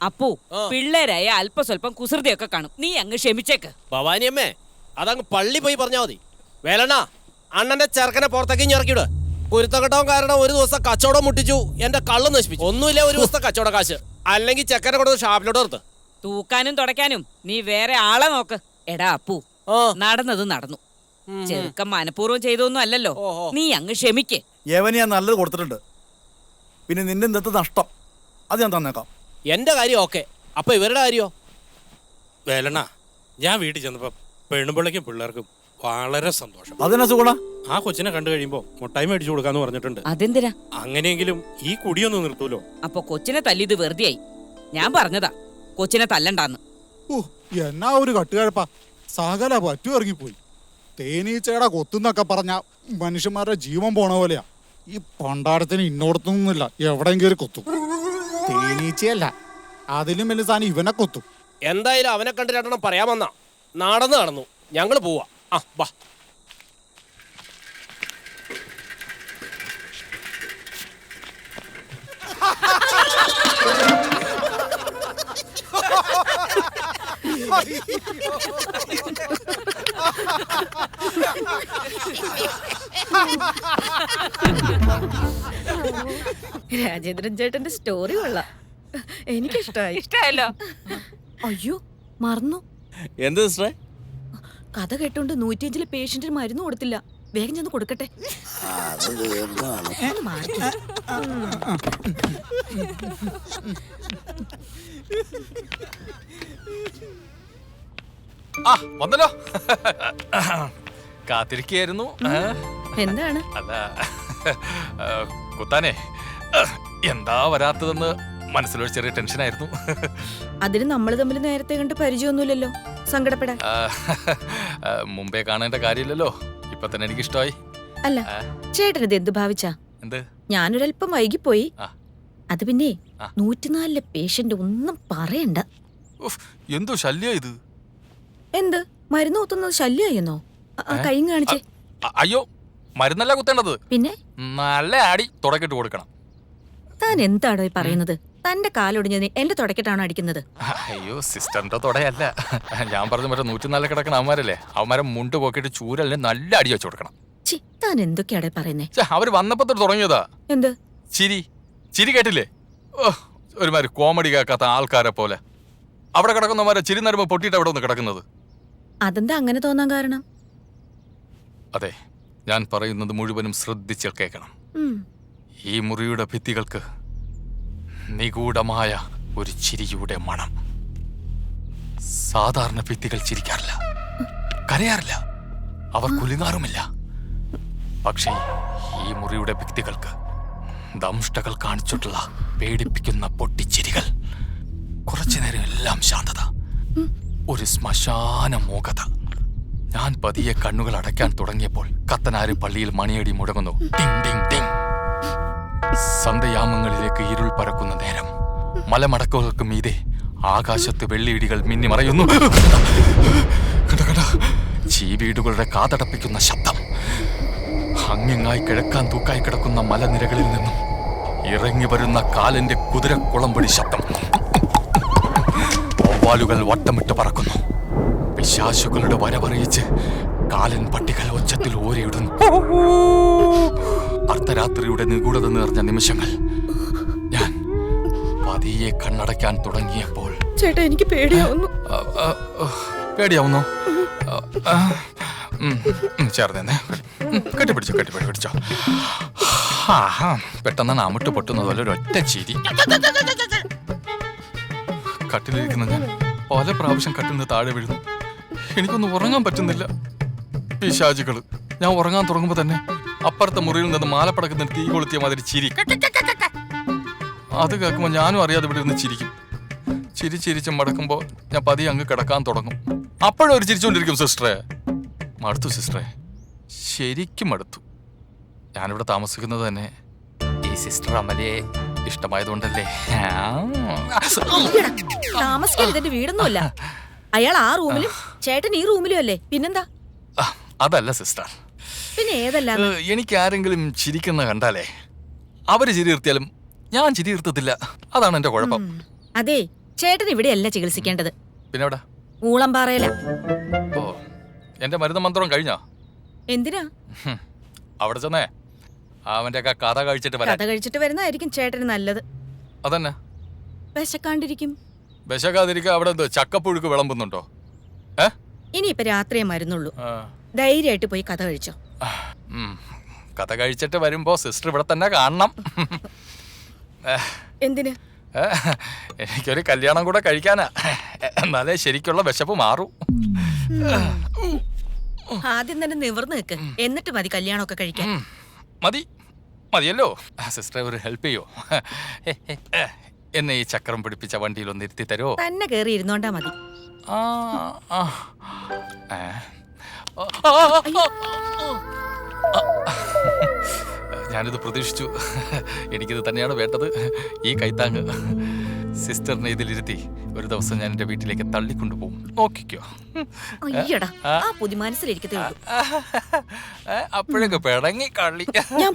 അപ്പു, പിള്ളേരായ അല്പസ്വല്പം കുസൃതിയൊക്കെ കാണും, നീ അങ്ങ് ക്ഷമിച്ചേക്ക്. ഭവാനിയമ്മേ, അതങ്ങ് പള്ളി പോയി പറഞ്ഞാൽ മതി. വേലണ്ണ, അണ്ണന്റെ ചെറുക്കനെ പുറത്തേക്ക് ഇറക്കിവിട്. കുരുത്തക്കെട്ടവും കാരണം ഒരു ദിവസം കച്ചവടം മുട്ടിച്ചു, എന്റെ കള്ള് നശിപ്പിച്ചു. ഒന്നുമില്ല ഒരു ദിവസത്തെ കച്ചവട കാശ്, അല്ലെങ്കിൽ ചെക്കനെ കൊടുത്ത് ഷാപ്പിലോട്ട് നിർത്ത്. തൂക്കാനും തുടയ്ക്കാനും നീ വേറെ ആളെ നോക്ക്. എടാ അപ്പു, നടന്നത് നടന്നു. ചെറുക്കം മനഃപൂർവ്വം ചെയ്തൊന്നും അല്ലല്ലോ, നീ അങ്ങ് ക്ഷമിക്കേ. യവന് ഞാൻ നല്ലത് കൊടുത്തിട്ടുണ്ട്, പിന്നെ നിന്റെ ഇന്നത്തെ നഷ്ടം അത് ഞാൻ തന്നേക്കാം. എന്റെ കാര്യം ഓക്കെ, അപ്പൊ ഇവരുടെ കാര്യോ? വേലണ്ണ, ഞാൻ വീട്ടിൽ ചെന്നപ്പോ പെണ്ണുപിള്ളയ്ക്കും പിള്ളേർക്കും വളരെ സന്തോഷം. അതെന്നാ സുഗുണ? ആ കൊച്ചിനെ കണ്ടു കഴിയുമ്പോ മുട്ടായി മേടിച്ചു കൊടുക്കാന്ന് പറഞ്ഞിട്ടുണ്ട്. അതെന്തിനാ? അങ്ങനെയെങ്കിലും ഈ കുടിയൊന്നും നിർത്തൂലോ. അപ്പൊ കൊച്ചിനെ തല്ലിയത് വെറുതെയായി. ഞാൻ പറഞ്ഞതാ കൊച്ചിനെ തല്ലണ്ടാന്ന്. എന്നാ ഒരു കട്ടുകഴപ്പാ, സകല പറ്റു ഇറങ്ങിപ്പോയി. തേനീച്ചയുടെ കൊത്തുന്നൊക്കെ പറഞ്ഞ മനുഷ്യന്മാരുടെ ജീവൻ പോണ പോലെയാ. ഈ പണ്ടാരത്തിന് ഇന്നോടത്തൊന്നുമില്ല, എവിടെയും കയറി കൊത്തും. തേനീച്ചയല്ല, അതിലും വലിയ സാധനം ഇവനെ കൊത്തും. എന്തായാലും അവനെ കണ്ട് രണ്ടെണ്ണം പറയാമെന്നാ. നടന്നു നടന്നു, ഞങ്ങള് പോവാ. ആ ബാ. രാജേന്ദ്രൻ ചേട്ടന്റെ സ്റ്റോറി കൊള്ളാം, എനിക്കിഷ്ടായി. ഇഷ്ടായല്ലോ. അയ്യോ മറന്നു, എന്ത് സിസ്റ്ററെ? കഥ കേട്ടോണ്ട് 105 പേഷ്യന്റിന് മരുന്ന് കൊടുത്തില്ല. വേഗം ചെന്ന് കൊടുക്കട്ടെ. ഒന്ന് മാറി. ആ വന്നല്ലോ, കാത്തിരിക്കായിരുന്നു. എന്താണ്? അല്ല, കുത്താനെ എന്താ വരാത്തതെന്ന് മനസ്സിലൊരു ചെറിയ ടെൻഷനായിരുന്നു. അതിന് നമ്മൾ തമ്മിൽ നേരത്തെ കണ്ട് പരിചയമൊന്നുമില്ലല്ലോ, സങ്കടപ്പെടാൻ. മുമ്പേ കാണേണ്ട കാര്യമില്ലല്ലോ, ഇപ്പൊ തന്നെ എനിക്ക് ഇഷ്ടമായി. അല്ല ചേട്ടനത് എന്ത് ഭാവിച്ചാ? എന്ത്? ഞാനൊരല്പം വൈകിപ്പോയി. അത് പിന്നെ 104 പേഷ്യന്റ് ഒന്നും പറയണ്ട. എന്തോ ശല്യ ഇത്. എന്ത് മരുന്ന് കുത്തുന്നത് ശല്യായെന്നോ? കൈയും കാണിച്ചേ. അയ്യോ, മരുന്നല്ല കുത്തേണ്ടത്, പിന്നെ നല്ല ആടി തുടക്കിട്ട് കൊടുക്കണം. താൻ എന്താടോ പറയുന്നത്? തന്റെ കാലൊടിഞ്ഞതിന് എന്റെ തുടക്കട്ടാണോ അടിക്കുന്നത്? അയ്യോ, സിസ്റ്ററിന്റെ തുടയല്ല ഞാൻ പറഞ്ഞ. മറ്റേ 104 കിടക്കണ അവന്മാരല്ലേ, അവന്മാരെ മുണ്ട് പോക്കിയിട്ട് ചൂരലിന് നല്ല അടി വെച്ച് കൊടുക്കണം. താൻ എന്തൊക്കെയാടേ പറയുന്നേ? അവര് വന്നപ്പോ തൊട്ട് തുടങ്ങിയതാ. എന്ത് ചിരി? ചിരി കേട്ടില്ലേ? ഒരുമാതിരി കോമഡി കേൾക്കാത്ത ആൾക്കാരെ പോലെ. അവിടെ കിടക്കുന്നവരെ ചിരി നരുമ്പോ പൊട്ടിയിട്ട് അവിടെ ഒന്ന് കിടക്കുന്നത്. അതെന്താ അങ്ങനെ തോന്നാൻ കാരണം? അതെ, ഞാൻ പറയുന്നത് മുഴുവനും ശ്രദ്ധിച്ച് കേൾക്കണം. ഈ മുറിയുടെ ഭിത്തികൾക്ക് നിഗൂഢമായ ഒരു ചിരിയുടെ മണം. സാധാരണ ഭിത്തികൾ ചിരിക്കാറില്ല, കരയാറില്ല, അവർ കുലുങ്ങാറുമില്ല. പക്ഷേ ഈ മുറിയുടെ ഭിത്തികൾക്ക് ദംഷ്ടകൾ കാണിച്ചിട്ടുള്ള പേടിപ്പിക്കുന്ന പൊട്ടിച്ചിരികൾ. കുറച്ചു നേരം എല്ലാം ശാന്തത, ഒരു ശ്മശാന മൂകത. ഞാൻ പതിയെ കണ്ണുകൾ അടയ്ക്കാൻ തുടങ്ങിയപ്പോൾ കത്തനാര് പള്ളിയിൽ മണിയടി മുടങ്ങുന്നു. ടിങ് ടിങ് ടിങ്. സന്ധ്യാമങ്ങളിലേക്ക് ഇരുൾ പരക്കുന്ന നേരം. മലമടക്കുകൾക്ക് മീതെ ആകാശത്ത് വെള്ളിയിടികൾ മിന്നി മറയുന്നു. ചീവീടുകളുടെ കാതടപ്പിക്കുന്ന ശബ്ദം. അങ്ങിങ്ങായി കിഴക്കാൻ തൂക്കായി കിടക്കുന്ന മലനിരകളിൽ നിന്നും ഇറങ്ങി വരുന്ന കാലിന്റെ കുതിരക്കുളമ്പടി ശബ്ദം. വവ്വാലുകൾ വട്ടമിട്ട് പറക്കുന്നു. പിശാചുക്കളുടെ വരവറിയിച്ച് കാലൻ പട്ടികൾ ഒച്ചത്തിൽ ഓരിയിടുന്നു. അർദ്ധരാത്രിയുടെ നിഗൂഢത നിറഞ്ഞ നിമിഷങ്ങൾ. ഞാൻ പതിയെ കണ്ണടയ്ക്കാൻ തുടങ്ങിയപ്പോൾ ചേട്ടാ എനിക്ക് പേടിയാവുന്നു. പേടിയാവുന്നു? ചേർന്നേ, കെട്ടിപ്പിടിച്ചോ. പെട്ടെന്ന് അമിട്ട് പൊട്ടുന്നത് പോലെ ഒരൊറ്റ ചിരി. കട്ടിലിരിക്കുന്ന ഞാൻ പല പ്രാവശ്യം കട്ടിൽ നിന്ന് താഴെ വീഴുന്നു. എനിക്കൊന്നും ഉറങ്ങാൻ പറ്റുന്നില്ല. പിശാചുകള് ഞാൻ ഉറങ്ങാൻ തുടങ്ങുമ്പോ തന്നെ അപ്പുറത്തെ മുറിയിൽ നിന്ന് മാലപ്പടക്കുന്ന തീ കൊളുത്തിയ മാതിരി ചിരി. അത് കേൾക്കുമ്പോൾ ഞാനും അറിയാതെ ഇവിടെ ഇരുന്ന് ചിരിക്കും. ചിരിച്ച് മടക്കുമ്പോൾ ഞാൻ പതിയെ അങ്ങ് കിടക്കാൻ തുടങ്ങും. അപ്പോഴും അവർ ചിരിച്ചുകൊണ്ടിരിക്കും. സിസ്റ്ററെ, മടുത്തു സിസ്റ്ററെ, ശരിക്കും മടുത്തു. ഞാനിവിടെ താമസിക്കുന്നത് തന്നെ ഈ സിസ്റ്റർ അമലയെ ഇഷ്ടമായതുകൊണ്ടല്ലേ. താമസിക്കാൻ ഇതിന്റെ വീടൊന്നുമല്ല. അയാൾ ആ റൂമിലും ചേട്ടൻ ഈ റൂമിലും അല്ലേ? പിന്നെന്താ? അതല്ല സിസ്റ്റർ, പിന്നെ ഏതല്ല? എനിക്ക് ആരെങ്കിലും ചിരിക്കുന്ന കണ്ടാലേ അവര് ചിരി നിർത്തിയാലും ഞാൻ ചിരി നിർത്തത്തില്ല. അതാണ് എന്റെ കുഴപ്പം. അതെ, ചേട്ടൻ ഇവിടെയല്ല ചികിത്സിക്കേണ്ടത്. പിന്നെ എവിടെ? ഊളംപാറയില. ഓ, എന്റെ മരുന്ന് മന്ത്രം കഴിഞ്ഞോ? എന്തിനാ? അവിടെ ചെന്നേ അവന്റെ ഒക്കെ കഥ കഴിച്ചിട്ട് വരാം. കഥ കഴിച്ചിട്ട് വരുന്നതായിരിക്കും ചേട്ടന് നല്ലത്. അതന്നെ, വിശക്കാണ്ടിരിക്കും. വിശക്കാതിരിക്കുക. അവിടെ എന്തോ ചക്കപ്പുഴുക്ക് വിളമ്പുന്നുണ്ടോ? ഇനിയിപ്പൊ രാത്രിയേ മരുന്നുള്ളൂ. ധൈര്യമായിട്ട് പോയി കഥ കഴിച്ചോ. കഥ കഴിച്ചിട്ട് വരുമ്പോ സിസ്റ്റർ ഇവിടെ തന്നെ കാണണം. എന്തിന്? എനിക്കൊരു കല്യാണം കൂടെ കഴിക്കാനാ. എന്നാലേ ശരിക്കുള്ള വിശപ്പ് മാറൂ. ആദ്യം തന്നെ നിവർന്ന് നിൽക്ക്, എന്നിട്ട് മതി കല്യാണമൊക്കെ കഴിക്കാൻ. മതിയല്ലോ. സിസ്റ്റർ ഒരു ഹെൽപ്പ് ചെയ്യോ? എന്നെ ഈ ചക്രം പിടിപ്പിച്ച വണ്ടിയിലൊന്ന് ഇരുത്തി തരുമോ? തന്നെ കേറി ഇരുന്നോണ്ടാ മതി. ഞാനിത് പ്രതീക്ഷിച്ചു. എനിക്കിത് തന്നെയാണ് വേണ്ടത്, ഈ കൈത്താങ്. സിസ്റ്ററിനെ ഇതിലിരുത്തി ഒരു ദിവസം ഞാൻ എന്റെ വീട്ടിലേക്ക് തള്ളിക്കൊണ്ടുപോകും. നോക്കിക്കോ. അപ്പോഴൊക്കെ പിടങ്ങി കള്ളി. ഞാൻ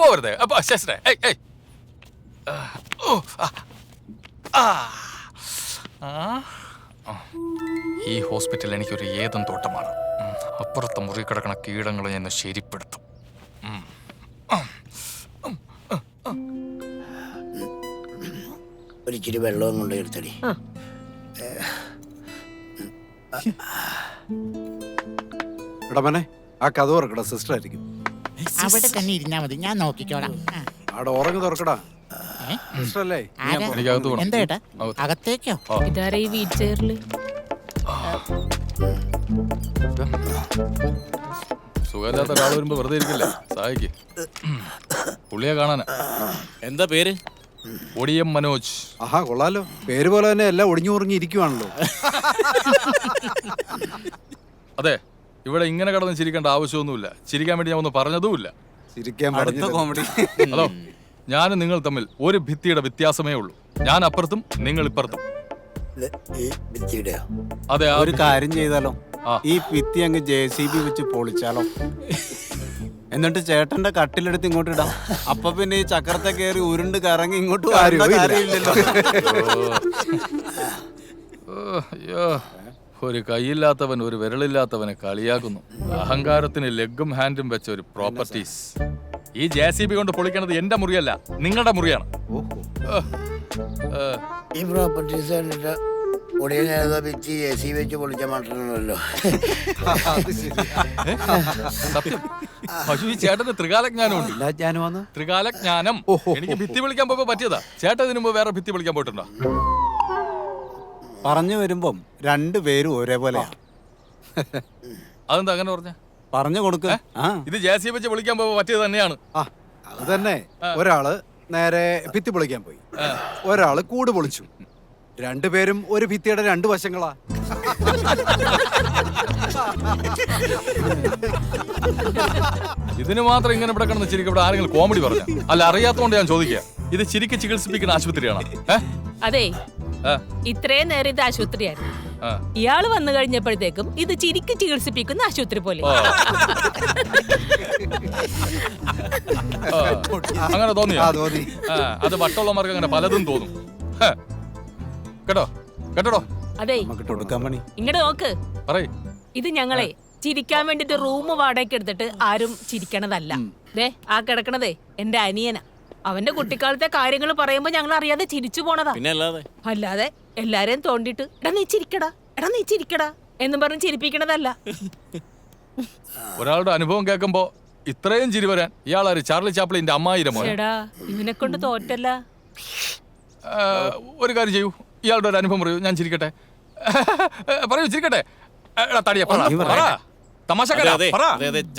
പോവരുതേ. സിസ്റ്ററെ, ഈ ഹോസ്പിറ്റൽ എനിക്കൊരു ഏതം തോട്ടമാണ്. അപ്പുറത്തെ മുറി കിടക്കണ കീടങ്ങളെ ഞാൻ ശരിപ്പെടുത്തും. ഒരിച്ചിരി വെള്ളവും കൊണ്ട് എടുത്തടി. എടമനെ, ആ കഥ തുറക്കടാ. സിസ്റ്റർ ആയിരിക്കും. അവിടെ തന്നെ ഇരുന്നാ മതി, ഞാൻ നോക്കിക്കോളാം. അവിടെ ഉറങ്ങി തുറക്കടാ. സിസ്റ്റർ അല്ലേ? എന്താ ഏട്ടാ, അകത്തേക്കോ? ഇതാരാ ഈ വീൽ ചെയറില്? സുഖമില്ലാത്ത ഒരാൾ വരുമ്പോ വെറുതെ ഇരിക്കില്ലേ, സഹായിക്ക്. പുള്ളിയെ കാണാനാ. എന്താ പേര്? ഒടിയം മനോജ്. ആഹാ, കൊള്ളാലോ. പേര് പോലെ തന്നെ എല്ലാം ഒടിഞ്ഞു മുറിഞ്ഞി ഇരിക്കുവാണല്ലോ. അതെ, ഇവിടെ ഇങ്ങനെ കടന്ന് ചിരിക്കേണ്ട ആവശ്യമൊന്നുമില്ല. ചിരിക്കാൻ വേണ്ടി ഞാൻ ഒന്ന് പറഞ്ഞതുമില്ല. ഹലോ, ഞാനും നിങ്ങൾ തമ്മിൽ ഒരു ഭിത്തിയുടെ വ്യത്യാസമേ ഉള്ളൂ. ഞാൻ അപ്പുറത്തും നിങ്ങൾ ഇപ്പുറത്തും. അതെ, ഒരു കാര്യം ചെയ്താലോ? ഈ ഭിത്തി അങ്ങ് JCB വെച്ച് പൊളിച്ചാലോ? എന്നിട്ട് ചേട്ടന്റെ കട്ടിലെടുത്ത് ഇങ്ങോട്ട് ഇടാം. അപ്പൊ പിന്നെ ഈ ചക്രത്തെ കയറി ഉരുണ്ട് കറങ്ങി ഇങ്ങോട്ട് കാര്യമില്ലല്ലോ. അയ്യോ, ഒരു കൈയില്ലാത്തവൻ ഒരു വിരലില്ലാത്തവനെ കളിയാക്കുന്നു. അഹങ്കാരത്തിന് ലെഗും ഹാൻഡും വെച്ച ഒരു പ്രോപ്പർട്ടീസ്. ഈ JCB കൊണ്ട് പൊളിക്കണത് എന്റെ മുറിയല്ല, നിങ്ങളുടെ മുറിയാണ്. ഈ പ്രോപ്പർട്ടീസ് വെച്ച് പൊളിച്ച മാത്രമല്ലോ. സത്യം, പക്ഷേ ഈ ചേട്ടന് ത്രികാലജ്ഞാനമുണ്ട്. ത്രികാലജ്ഞാനം. എനിക്ക് ഭിത്തി വിളിക്കാൻ പോയപ്പോ പറ്റിയതാ. ചേട്ടൻ ഇതിനു മുമ്പ് വേറെ ഭിത്തി വിളിക്കാൻ പോയിട്ടുണ്ടോ? പറഞ്ഞു വരുമ്പം രണ്ടുപേരും ഒരേപോലെ. അതെന്താ അങ്ങനെ പറഞ്ഞ? പറഞ്ഞു കൊടുക്ക. ഇത് JCB വെച്ച് വിളിക്കാൻ പോയപ്പോ പറ്റിയത് തന്നെയാണ്. അത് തന്നെ. ഒരാള് നേരെ ഭിത്തി പൊളിക്കാൻ പോയി, ഒരാള് കൂട് പൊളിച്ചു. രണ്ടുപേരും ഒരു ഭിത്തിയുടെ രണ്ടു വശങ്ങളാ. ഇതിന് മാത്രം ഇങ്ങനെ ഇവിടെ കിടന്ന് ചിരിക്കും. ഇവിടെ ആരെങ്കിലും കോമഡി പറഞ്ഞ? അല്ല, അറിയാത്തോണ്ട് ഞാൻ ചോദിക്കുക. ഇത് ചിരിക്ക് ചികിത്സിപ്പിക്കുന്ന ആശുപത്രിയാണ്? അതെ, ഇത്രയും നേരം ഇത് ആശുപത്രിയായിരുന്നു. ഇയാള് വന്നു കഴിഞ്ഞപ്പോഴത്തേക്കും ഇത് ചിരിക്ക് ചികിത്സിപ്പിക്കുന്ന ആശുപത്രി പോലെ. അങ്ങനെ തോന്നിയോ? അത് വട്ടമുള്ളമാർക്ക് അങ്ങനെ പലതും തോന്നും. കേട്ടോ കേട്ടോ. അതെ നമുക്ക് കൊടുക്കാൻ പണി. ഇങ്ങോട്ട് നോക്ക്. ഇത് ഞങ്ങളെ ചിരിക്കാൻ വേണ്ടിട്ട് റൂം വാടകയ്ക്ക് എടുത്തിട്ട് ആരും ചിരിക്കണതല്ല. ദേ ആ കിടക്കണതേ എന്റെ അനിയനാ. അവന്റെ കുട്ടിക്കാലത്തെ കാര്യങ്ങൾ പറയുമ്പോ ഞങ്ങൾ അറിയാതെ ചിരിച്ചു പോണതാ. അല്ലാതെ എല്ലാരെയും തോണ്ടിട്ട് എടാ നീ ചിരിക്കടാ, എടാ നീ ചിരിക്കടാ എന്ന് പറഞ്ഞ് ചിരിപ്പിക്കണതല്ല. ഒരാളുടെ അനുഭവം കേൾക്കുമ്പോ ഇത്രയും ചിരി വരാൻ ഇയാളാര്? ചാർലി ചാപ്ലിന്റെ അമ്മായിരം മോനെ. എടാ ഇവനെ കൊണ്ട് തോറ്റല്ല. ഒരു കാര്യം ചെയ്യൂ, ഇയാളുടെ ഒരു അനുഭവം പറയൂ, ഞാൻ ചിരിക്കട്ടെ. പറയൂ, ചിരിക്കട്ടെ.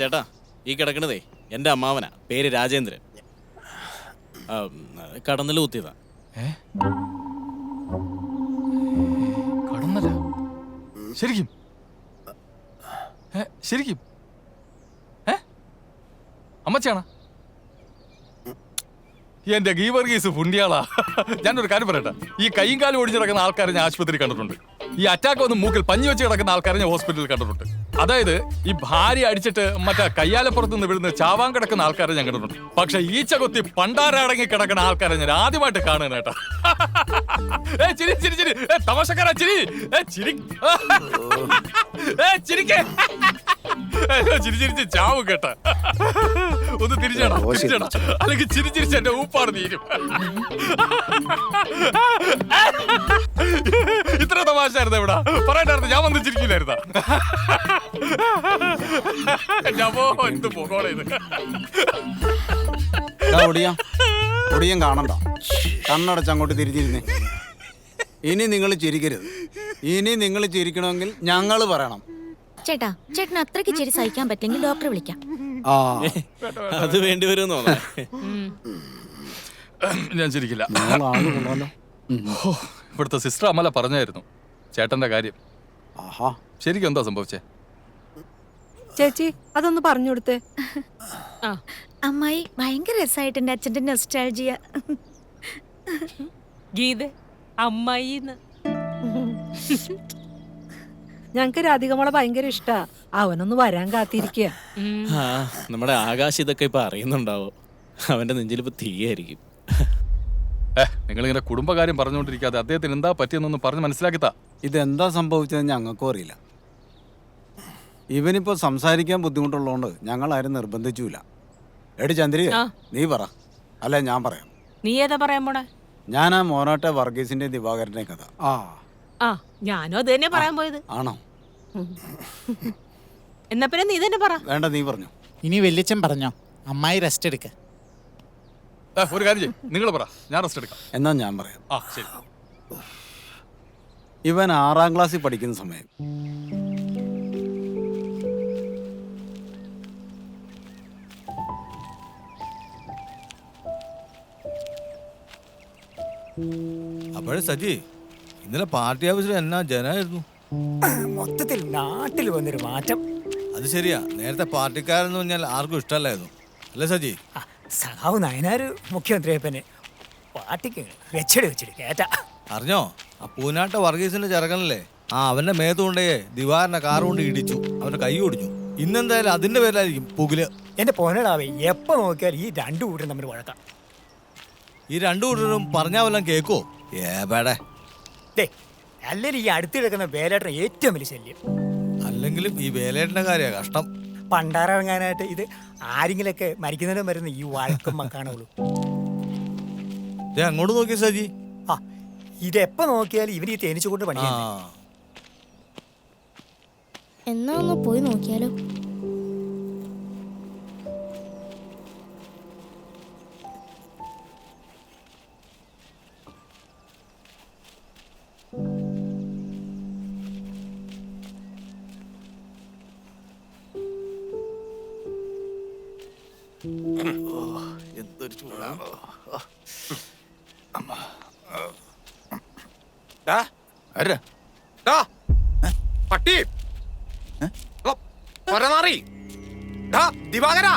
ചേട്ടാ, ഈ കിടക്കണതേ എന്റെ അമ്മാവനാ, പേര് രാജേന്ദ്രൻ. കടന്നല് കുത്തിയതാ. കടന്നല? ശരിക്കും? ശരിക്കും? അമ്മച്ചാണ? എന്റെ ഗീവർഗീസ് പുണ്യാളാ. ഞാനൊരു കാര്യം പറയട്ടെ, ഈ കൈയും കാലും ഒടിഞ്ഞു കിടക്കുന്ന ആൾക്കാരെ ഞാൻ ആശുപത്രി കണ്ടിട്ടുണ്ട്. ഈ അറ്റാക്ക് വന്ന് മൂക്കിൽ പഞ്ഞി വെച്ച് കിടക്കുന്ന ആൾക്കാരെ ഞാൻ ഹോസ്പിറ്റലിൽ കണ്ടിട്ടുണ്ട്. അതായത് ഈ ഭാര്യ അടിച്ചിട്ട് മറ്റേ കയ്യാലപ്പുറത്ത് നിന്ന് വിടുന്ന ചാവാൻ കിടക്കുന്ന ആൾക്കാരെ ഞാൻ കണ്ടിട്ടുണ്ട്. പക്ഷെ ഈച്ച കൊത്തി പണ്ടാരടങ്ങി കിടക്കുന്ന ആൾക്കാരെ ഞാൻ ആദ്യമായിട്ട് കാണാനേട്ടാ. ചിരി ചിരി ചിരി, തമാശക്കാരാ ചിരി, ചിരി ചിരിക്കേ, ചിരി ചിരിച്ച് ചാവും കേട്ട. ഒന്ന് തിരിച്ചേടാ, അല്ലെങ്കിൽ ചിരി ചിരിച്ച് എന്റെ ഊപ്പാട് തീരും. ഇത്ര തമാശായിരുന്നു ഇവിടെ പറയണ്ടായിരുന്നു, ഞാൻ വന്ന് ചിരിക്കില്ലായിരുന്ന. എന്ത് പോകോളെ ഇത്. ഒടിയൻ കാണണ്ട, കണ്ണടച്ച് അങ്ങോട്ട് തിരിഞ്ഞിരുന്നേ. ഇനി നിങ്ങൾ ചിരിക്കരുത്. ഇനി നിങ്ങൾ ചിരിക്കണമെങ്കിൽ ഞങ്ങൾ പറയണം. ചേട്ടാ, ചേട്ടന് അത്രയ്ക്ക് ചിരി സഹിക്കാൻ പറ്റില്ലെങ്കിൽ ഡോക്ടറെ വിളിക്കാം. അത് വേണ്ടി വരുമെന്നോ? ഞാൻ ചിരിക്കില്ല. ഇവിടുത്തെ സിസ്റ്റർ അമല പറഞ്ഞായിരുന്നു ചേട്ടന്റെ കാര്യം. ശരിക്കും എന്താ സംഭവിച്ചേ? ചേച്ചി അതൊന്ന് പറഞ്ഞു കൊടുത്തേ. അമ്മായി ഭയങ്കര രസമായിട്ട് എന്റെ അച്ഛന്റെ നൊസ്റ്റാൾജിയ. ഗീത അമ്മായി ഞങ്ങക്ക് രാധികമോളെ ഭയങ്കര ഇഷ്ടാ. അവനൊന്ന് വരാൻ കാത്തിരിക്കുക. നമ്മുടെ ആകാശ് ഇതൊക്കെ ഇപ്പൊ അറിയുന്നുണ്ടാവോ? അവന്റെ നെഞ്ചിൽ ഇപ്പൊ തീയായിരിക്കും. നിങ്ങളിങ്ങനെ കുടുംബകാര്യം പറഞ്ഞുകൊണ്ടിരിക്കാതെ അദ്ദേഹത്തിന് എന്താ പറ്റിയെന്നൊന്ന് പറഞ്ഞ് മനസ്സിലാക്കിത്താ. ഇതെന്താ സംഭവിച്ചതെന്ന് ഞങ്ങൾക്കും അറിയില്ല. ഇവനിപ്പോ സംസാരിക്കാൻ ബുദ്ധിമുട്ടുള്ളതുകൊണ്ട് ഞങ്ങൾ ആരും നിർബന്ധിച്ചില്ല. എടി ചന്ദ്രിക, നീ പറ. അല്ല ഞാൻ പറയാം. നീ ഏതാ പറയാൻ പോണേ? ഞാൻ ആ മോനാട്ടെ വർഗീസിന്റെ ദിവാകരന്റെ കഥ. ഞാനും അത് തന്നെ പറയാൻ പോയത്. ആണോ? എന്നാ പിന്നെ നീ തന്നെ പറ. വേണ്ട, നീ പറഞ്ഞു. ഇനി വല്യച്ഛൻ പറഞ്ഞോ, അമ്മായി റെസ്റ്റ് എടുക്ക. ഒരു കാര്യം ചെയ്യും, നിങ്ങൾ പറ, ഞാൻ റെസ്റ്റ് എടുക്കാം. എന്നാ ഞാൻ പറയാം. ശരി. ഇവൻ 6ാം ക്ലാസ്സിൽ പഠിക്കുന്ന സമയം അപ്പോഴേ സജി, ഇന്നലെ പാർട്ടി ഓഫീസിൽ എന്നാ ജനായിരുന്നു. മൊത്തത്തിൽ നാട്ടിൽ വന്നൊരു മാറ്റം. അത് ശരിയാ, നേരത്തെ പാർട്ടിക്കാരെന്ന് പറഞ്ഞാൽ ആർക്കും ഇഷ്ടമല്ലായിരുന്നു, അല്ലേ സജി? സഖാവ് നയനാര് മുഖ്യമന്ത്രിയപ്പനെ പാർട്ടിക്ക് വെച്ചിട്ട് കേറ്റ. അറിഞ്ഞോ, ആ പൂനാട്ട വർഗീസിന്റെ ചെറുക്കനല്ലേ, അവന്റെ മേത്തുകൊണ്ടേ ദിവാറിനെ കാർ കൊണ്ട് ഇടിച്ചു, അവന്റെ കൈ ഒടിഞ്ഞു. ഇന്നെന്തായാലും അതിന്റെ പേരിലായിരിക്കും പുകില്. എന്റെ പോനടാവേ, എപ്പോ നോക്കിയാൽ ഈ രണ്ടു കൂട്ടരും തമ്മിൽ വഴക്കാം. ഈ രണ്ടു കൂട്ടരും പറഞ്ഞാ വല്ലതും കേക്കോ? ഏബേടെ അല്ലെങ്കിൽ ഈ അടുത്ത് കിടക്കുന്ന വേലേട്ടൻ ഏറ്റവും വലിയ ശല്യം. അല്ലെങ്കിലും ഈ വേലേട്ടന്റെ കാര്യ കഷ്ടം. പണ്ടാറിറങ്ങാനായിട്ട് ഇത് ആരെങ്കിലൊക്കെ മരിക്കുന്നതിനും വരുന്ന ഈ വഴക്കും കാണുള്ളൂ. അങ്ങോട്ട് നോക്കിയ സജി, ഇതെപ്പോ നോക്കിയാലും ഇവര് ഈ തേനീച്ചുകൊണ്ട് പണിയാ. എന്നാ ഒന്ന് പോയി നോക്കിയാലോ? എന്തൊരു ചൂടാണോ. പട്ടി ദിവാകര,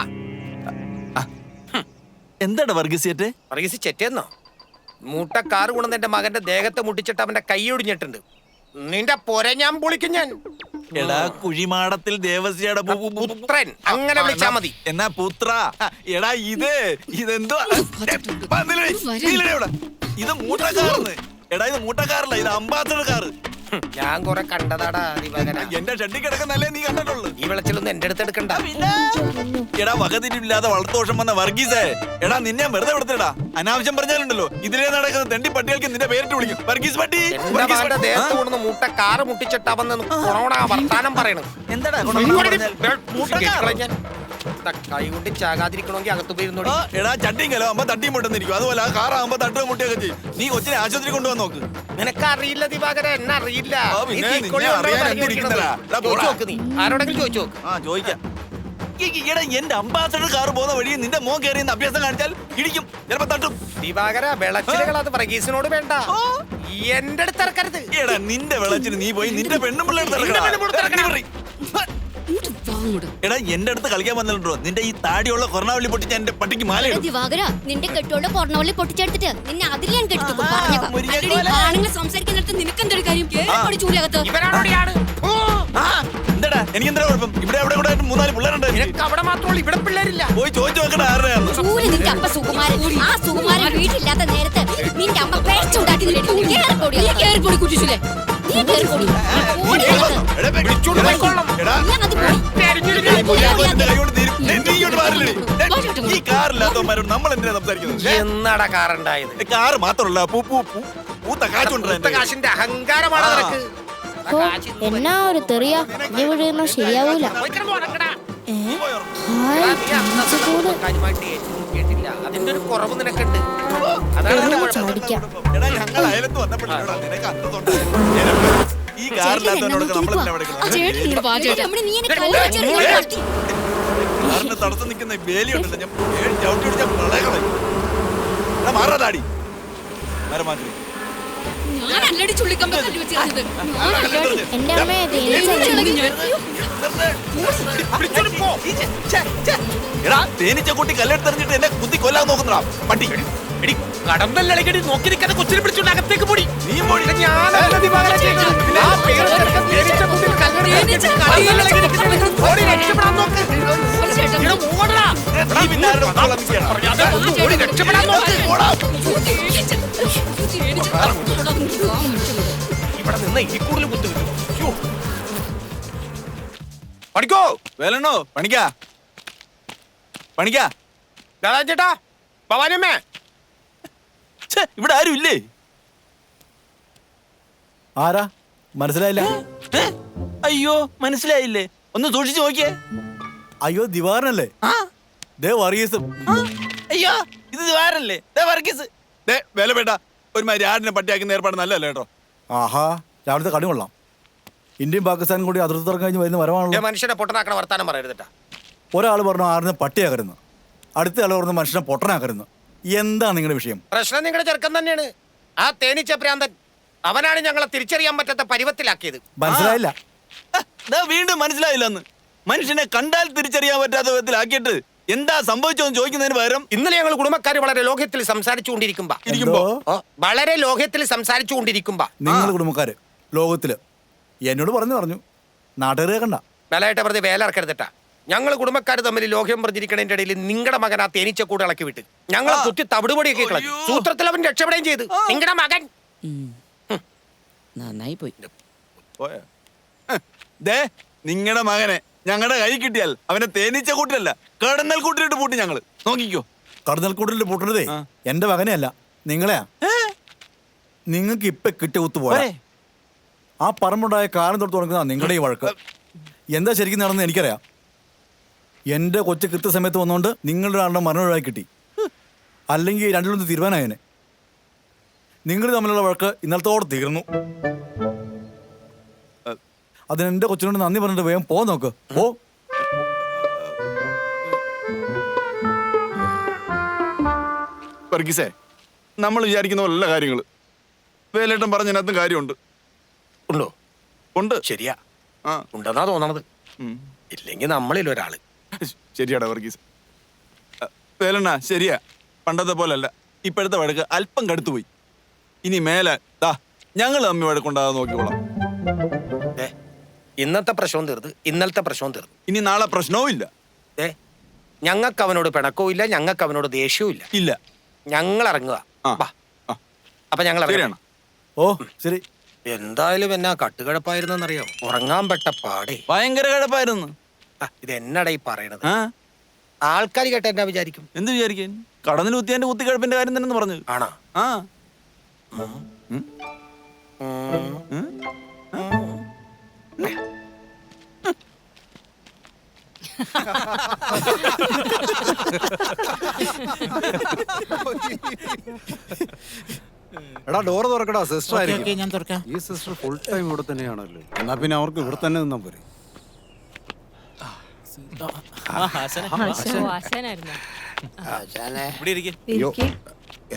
എന്താടാ വർഗീസിയേറ്റെ? വർഗീസ് ചെറ്റേന്നോ? മൂട്ടക്കാറ് കൊണ്ടുവന്ന് എന്റെ മകന്റെ ദേഹത്തെ മുട്ടിച്ചിട്ട് അവന്റെ കൈ ഒടിഞ്ഞിട്ടുണ്ട്. നിന്റെ പൊര ഞാൻ പൊളിക്കും ഞാൻ. എടാ കുഴിമാടത്തിൽ ദേവസ്യയുടെ പുത്രൻ അങ്ങനെ വിളിച്ചാ മതി. എന്നാ പുത്ര. എടാ ഇതെന്തോ ഇത് മൂട്ടക്കാർന്ന്. എടാ ഇത് മൂട്ടക്കാറല്ല, ഇത് അംബാസഡർ കാറ്. ഞാൻ കുറെ കണ്ടതാടാ ദിവാകര. എന്റെ ഷെഡിൽ കിടക്കുന്നല്ലേ നീ കണ്ടിട്ടുള്ളു. ഈ വെളച്ചിലൊന്നും എന്റെ അടുത്ത് എടുക്കണ്ട. എടാ വകതിരിവില്ലാതെ വളർത്തോഷം വന്ന വർഗീസേ, എടാ നിന്നെ വെറുതെ വിടത്തിടാ. അനാവശ്യം പറഞ്ഞാലുണ്ടല്ലോ ഇതിലേ നടക്കുന്ന തെണ്ടി പട്ടികൾക്ക് നിന്റെ പേരിട്ട് വിളിക്കും. വർഗീസ് പട്ടി. ദേഹത്ത് കൊണ്ടുവന്ന് മുട്ട കാറ് മുട്ടിച്ചിട്ടാവെന്ന് കൊറോണ വർത്താനം പറയണത്. എന്താടാ കൈ കൊണ്ട് ചാകാതിരിക്കണമെങ്കിൽ അകത്ത് പോയിരുന്നോടി. എടാ ചട്ടിയും കലോ അമ്മ തട്ടിയും പൊട്ടുന്നിരിക്കും. അതുപോലെ ആ കാറാകുമ്പോ തട്ടുക മുട്ടിയൊക്കെ ചെയ്യും. നീ കൊച്ചിനെ ആശുപത്രി കൊണ്ടുവന്ന് നോക്ക്. നിനക്കറിയില്ല ദിവാകര, എന്നെ അറിയില്ല. ആരോടെങ്കിലും ചോദിച്ചു നോക്ക്. ആ ചോദിക്കാം. എടാ എന്റെ അംബാസഡർ കാർ പോകുന്ന വഴി നിന്റെ മോൻ കയറി അഭ്യാസം കാണിച്ചാൽ ഇടിക്കും, ചിലപ്പോ തട്ടും. ദിവാകര വിളച്ചിലുകൾ അത് വർഗീസിനോട് വേണ്ട, എന്റെ അടുത്ത് ഇറക്കരുത്. എടാ നിന്റെ വിളച്ചിന് നീ പോയി നിന്റെ പെണ്ണും പിള്ളേർ. എടാ എന്റെ അടുത്ത് കളിക്കാൻ വന്നിട്ടുണ്ടോ? നിന്റെ ഈ താടിയുള്ള കൊറോണവള്ളി പൊട്ടിച്ച് എന്റെ പട്ടിക്ക് മാല ദിവാകര, നിന്റെ കെട്ടോടെ കൊറോണവള്ളി പൊട്ടിച്ചെടുത്തിട്ട് നിന്നെ അതിൽ ഞാൻ കെട്ടിട്ടു. ആണുങ്ങൾ സംസാരിക്കുന്നിടത്ത് നിനക്കെന്തൊരു കാര്യം? ചൂലകത്ത് എന്താടാ എനിക്ക് എന്താ കുഴപ്പം? ഇവിടെ അവിടെ കൂടെ 3-4 പിള്ളേരുണ്ട്. അവിടെ മാത്രമേ ഇവിടെ പിള്ളേരില്ല. പോയി ചോദിച്ചു നോക്കണ ആരുടെയാണ്? ചൂല് നിന്റെ അപ്പ സുകുമാരൻ. ആ സുകുമാരൻ വീട്ടിലില്ലാത്ത നേരത്ത് നിന്റെ അമ്മ പേച്ചുണ്ടാക്കി കുട്ടിച്ചില്ലേ? നീ കേറിപ്പോടി. ഈ കാറില്ലാത്തവന്മാരോട് നമ്മൾ എന്തിനാ സംസാരിക്കുന്നത്? എന്നാടാ കാറുണ്ടായത്? കാറ് മാത്രമല്ല പൂത്ത കാശുണ്ട്. കാശിന്റെ അഹങ്കാരമാണ് നിനക്ക്. എന്നാ ഒരു തെറിയാ നീ വിടുന്ന ശരിയാവൂല. കേട്ടില്ല, അതിന്റെ ഒരു കുറവ് നിനക്കുണ്ട്. അതാണ് ചാടിക്കാം. ഞങ്ങൾ അയലത്ത് വന്നപ്പോഴാണ് നിനക്ക് ഈ കാറില്ലാത്തവനോട് കാറിന് തടസ്സം നിൽക്കുന്ന വേലിയുണ്ടല്ലോ, ഞാൻ ചവിട്ടി പിടിച്ച പ്രളയങ്ങളെ മാറാ താടി മരം മാറ്റി. എന്റെ അമ്മയെ തേനീച്ച കൂട്ടി കല്ലെടുത്തെറിഞ്ഞിട്ട് എന്നെ കുത്തി കൊല്ലാൻ നോക്കുന്നതാ പട്ടി. കടമ്പല്ലടി നോക്കി നിൽക്കാതെ കൊച്ചിനെ പിടിച്ചോണ്ട് അകത്തേക്ക് പോടി. നീ പോടി. ഇവിടെ നിന്ന് ഇരിക്കൂടിൽ കുത്തു പഠിക്കോ വേലണ്ണോ പണിക്കാ പണിക്കാ ചേട്ടാ ഭവാനിയമ്മേ. ഇവിടെ ആരും ഇല്ലേ? ആരാ മനസ്സിലായില്ല? അയ്യോ മനസ്സിലായില്ലേ? ഒന്ന് സൂക്ഷിച്ചു നോക്കിയേ. അയ്യോ ദിവാരനല്ലേ? ദേ വർഗീസും. അയ്യോ ഇത് ദിവാരനല്ലേ? വർഗീസ് വേല വേണ്ട. ഒരുമാതിരി ആടിനെ പട്ടിയാക്കുന്ന ഏർപ്പാട് നല്ലല്ലേ കേട്ടോ. ആഹാ രാവിലത്തെ കടി കൊള്ളാം. ഇന്ത്യയും പാകിസ്ഥാനും കൂടി അതിർത്തി തുറക്കാൻ കഴിഞ്ഞ് വരുന്ന വരവാണല്ലോ. മനുഷ്യനെ പൊട്ടനാക്കണ വർത്താനം പറയരുതട്ടാ. ഒരാൾ പറഞ്ഞു ആടിനെ പട്ടിയാക്കരുന്ന്, അടുത്ത ആൾ പറഞ്ഞു മനുഷ്യനെ പൊട്ടനാക്കരുന്ന്. എന്താ നിങ്ങളുടെ വിഷയം? പ്രശ്നം നിങ്ങളുടെ ചെറുക്കൻ തന്നെയാണ്. ആ തേനീച്ച പ്രാന്തൻ അവനാണ് ഞങ്ങളെ തിരിച്ചറിയാൻ പറ്റാത്ത പരുവത്തിലാക്കിയത്. മനസ്സിലായില്ല? വീണ്ടും മനസ്സിലായില്ലെന്ന്. മനുഷ്യനെ കണ്ടാൽ തിരിച്ചറിയാൻ പറ്റാത്ത വിധത്തിലാക്കിയിട്ട് എന്താ സംഭവിച്ചോന്ന് ചോദിക്കുന്നതിന് പകരം ഇന്നലെ ഞങ്ങൾ കുടുംബക്കാർ വളരെ ലോഹ്യത്തിൽ സംസാരിച്ചുകൊണ്ടിരിക്കുമ്പോ വളരെ ലോഹ്യത്തിൽ സംസാരിച്ചുകൊണ്ടിരിക്കുമ്പോ നിങ്ങൾ കുടുംബക്കാര് ലോകത്തില് എന്നോട് പറഞ്ഞു നാട്ടുകാരെ കണ്ട വിലയായിട്ട് വെറുതെ വേല ഇറക്കരുതട്ടാ. ഞങ്ങൾ കുടുംബക്കാർ തമ്മിൽ ലോഹ്യം പറഞ്ഞിരിക്കണതിന്റെ ഇടയിൽ നിങ്ങളുടെ മകൻ ആ തേനീച്ചക്കൂട് ഇളക്കി വിട്ട് ഞങ്ങളെ കുത്തി തവിടുപൊടിയൊക്കെ കളഞ്ഞു. സൂത്രത്തിൽ അവൻ രക്ഷപ്പെടുകയും ചെയ്തു. നിങ്ങളുടെ മകൻ നന്നായി പോയി. നിങ്ങളുടെ മകനെ ഞങ്ങളുടെ കൈ കിട്ടിയാൽ അവനെ തേനീച്ച കൂട്ടിലല്ല കടന്നൽ കൂട്ടിലിട്ട് പൂട്ടി ഞങ്ങള് നോക്കിക്കോ. കടന്നൽ കൂട്ടിലിട്ട് പൂട്ടുന്നതേ എന്റെ മകനെ അല്ല നിങ്ങളെയാ. നിങ്ങൾക്ക് ഇപ്പൊ കിട്ടിയ കുത്തുപോലെ ആ പറമ്പുണ്ടായ കാലം തൊട്ട് തുടങ്ങുന്ന നിങ്ങളുടെ ഈ വഴക്ക് എന്താ ശരിക്കും നടന്നത് എനിക്കറിയാം. എന്റെ കൊച്ചു കൃത്യസമയത്ത് വന്നുകൊണ്ട് നിങ്ങളുടെ ആളുടെ മരണം ഒഴിവാക്കി കിട്ടി. അല്ലെങ്കിൽ രണ്ടിലൊന്ന് തീരുമാനമായനെ. നിങ്ങൾ തമ്മിലുള്ള വഴക്ക് ഇന്നലത്തോടെ തീർന്നു. അതിന് എന്റെ കൊച്ചിനോട് നന്ദി പറഞ്ഞിട്ട് വേഗം പോ നോക്ക്. പോ. വർഗീസേ നമ്മൾ വിചാരിക്കുന്ന പോലുള്ള കാര്യങ്ങള് വേലേട്ടൻ പറഞ്ഞതിനകത്തും കാര്യമുണ്ട്. ഉണ്ടോ? ഉണ്ട്. ശരിയാ, ഉണ്ടെന്നാ തോന്നണത്. ഇല്ലെങ്കിൽ നമ്മളിൽ ഒരാള്. ശരിയാടാ വർഗീസ്. വേലണ്ണ ശരിയാ, പണ്ടത്തെ പോലല്ല. ഇപ്പോഴത്തെ വഴക്ക് അല്പം കടുത്തുപോയി. ഇനി മേലെ ഞങ്ങൾ തമ്മി വഴക്കുണ്ടാകാതെ നോക്കിക്കോളാം. ഇന്നത്തെ പ്രശ്നവും തീർന്ന്, ഇന്നലത്തെ പ്രശ്നവും തീർന്നു. ഇനി നാളെ പ്രശ്നവും ഇല്ല. ഞങ്ങൾക്ക് അവനോട് പിണക്കവും ഇല്ല, ഞങ്ങൾക്ക് അവനോട് ദേഷ്യവും ഇല്ല. ഞങ്ങൾ ഇറങ്ങുക. അപ്പൊ ഞങ്ങൾ ഓ ശരി. എന്തായാലും എന്നാ കട്ടുകിടപ്പായിരുന്നറിയാം. ഉറങ്ങാൻ പെട്ട പാടേ. ഭയങ്കര കിടപ്പായിരുന്നു. ഇത് എന്നടാ ഈ പറയണത്? ആൾക്കാർ കേട്ട എന്നാ വിചാരിക്കും? എന്ത് വിചാരിക്കാൻ? കടന്നിൽ കുത്തിയാന്റെ കുത്തിക്കിഴപ്പിന്റെ കാര്യം തന്നെ പറഞ്ഞു. ആണോ? ആ എടാ ഡോറ് തുറക്കടാ, സിസ്റ്റർ ഓക്കേ, ആയിരിക്കും. ഞാൻ തുറക്കാം. ഈ സിസ്റ്റർ ഫുൾ ടൈം ഇവിടെ തന്നെയാണല്ലോ. എന്നാ പിന്നെ അവർക്ക് ഇവിടെ തന്നെ നിന്നാ പോരെ. അയ്യോ,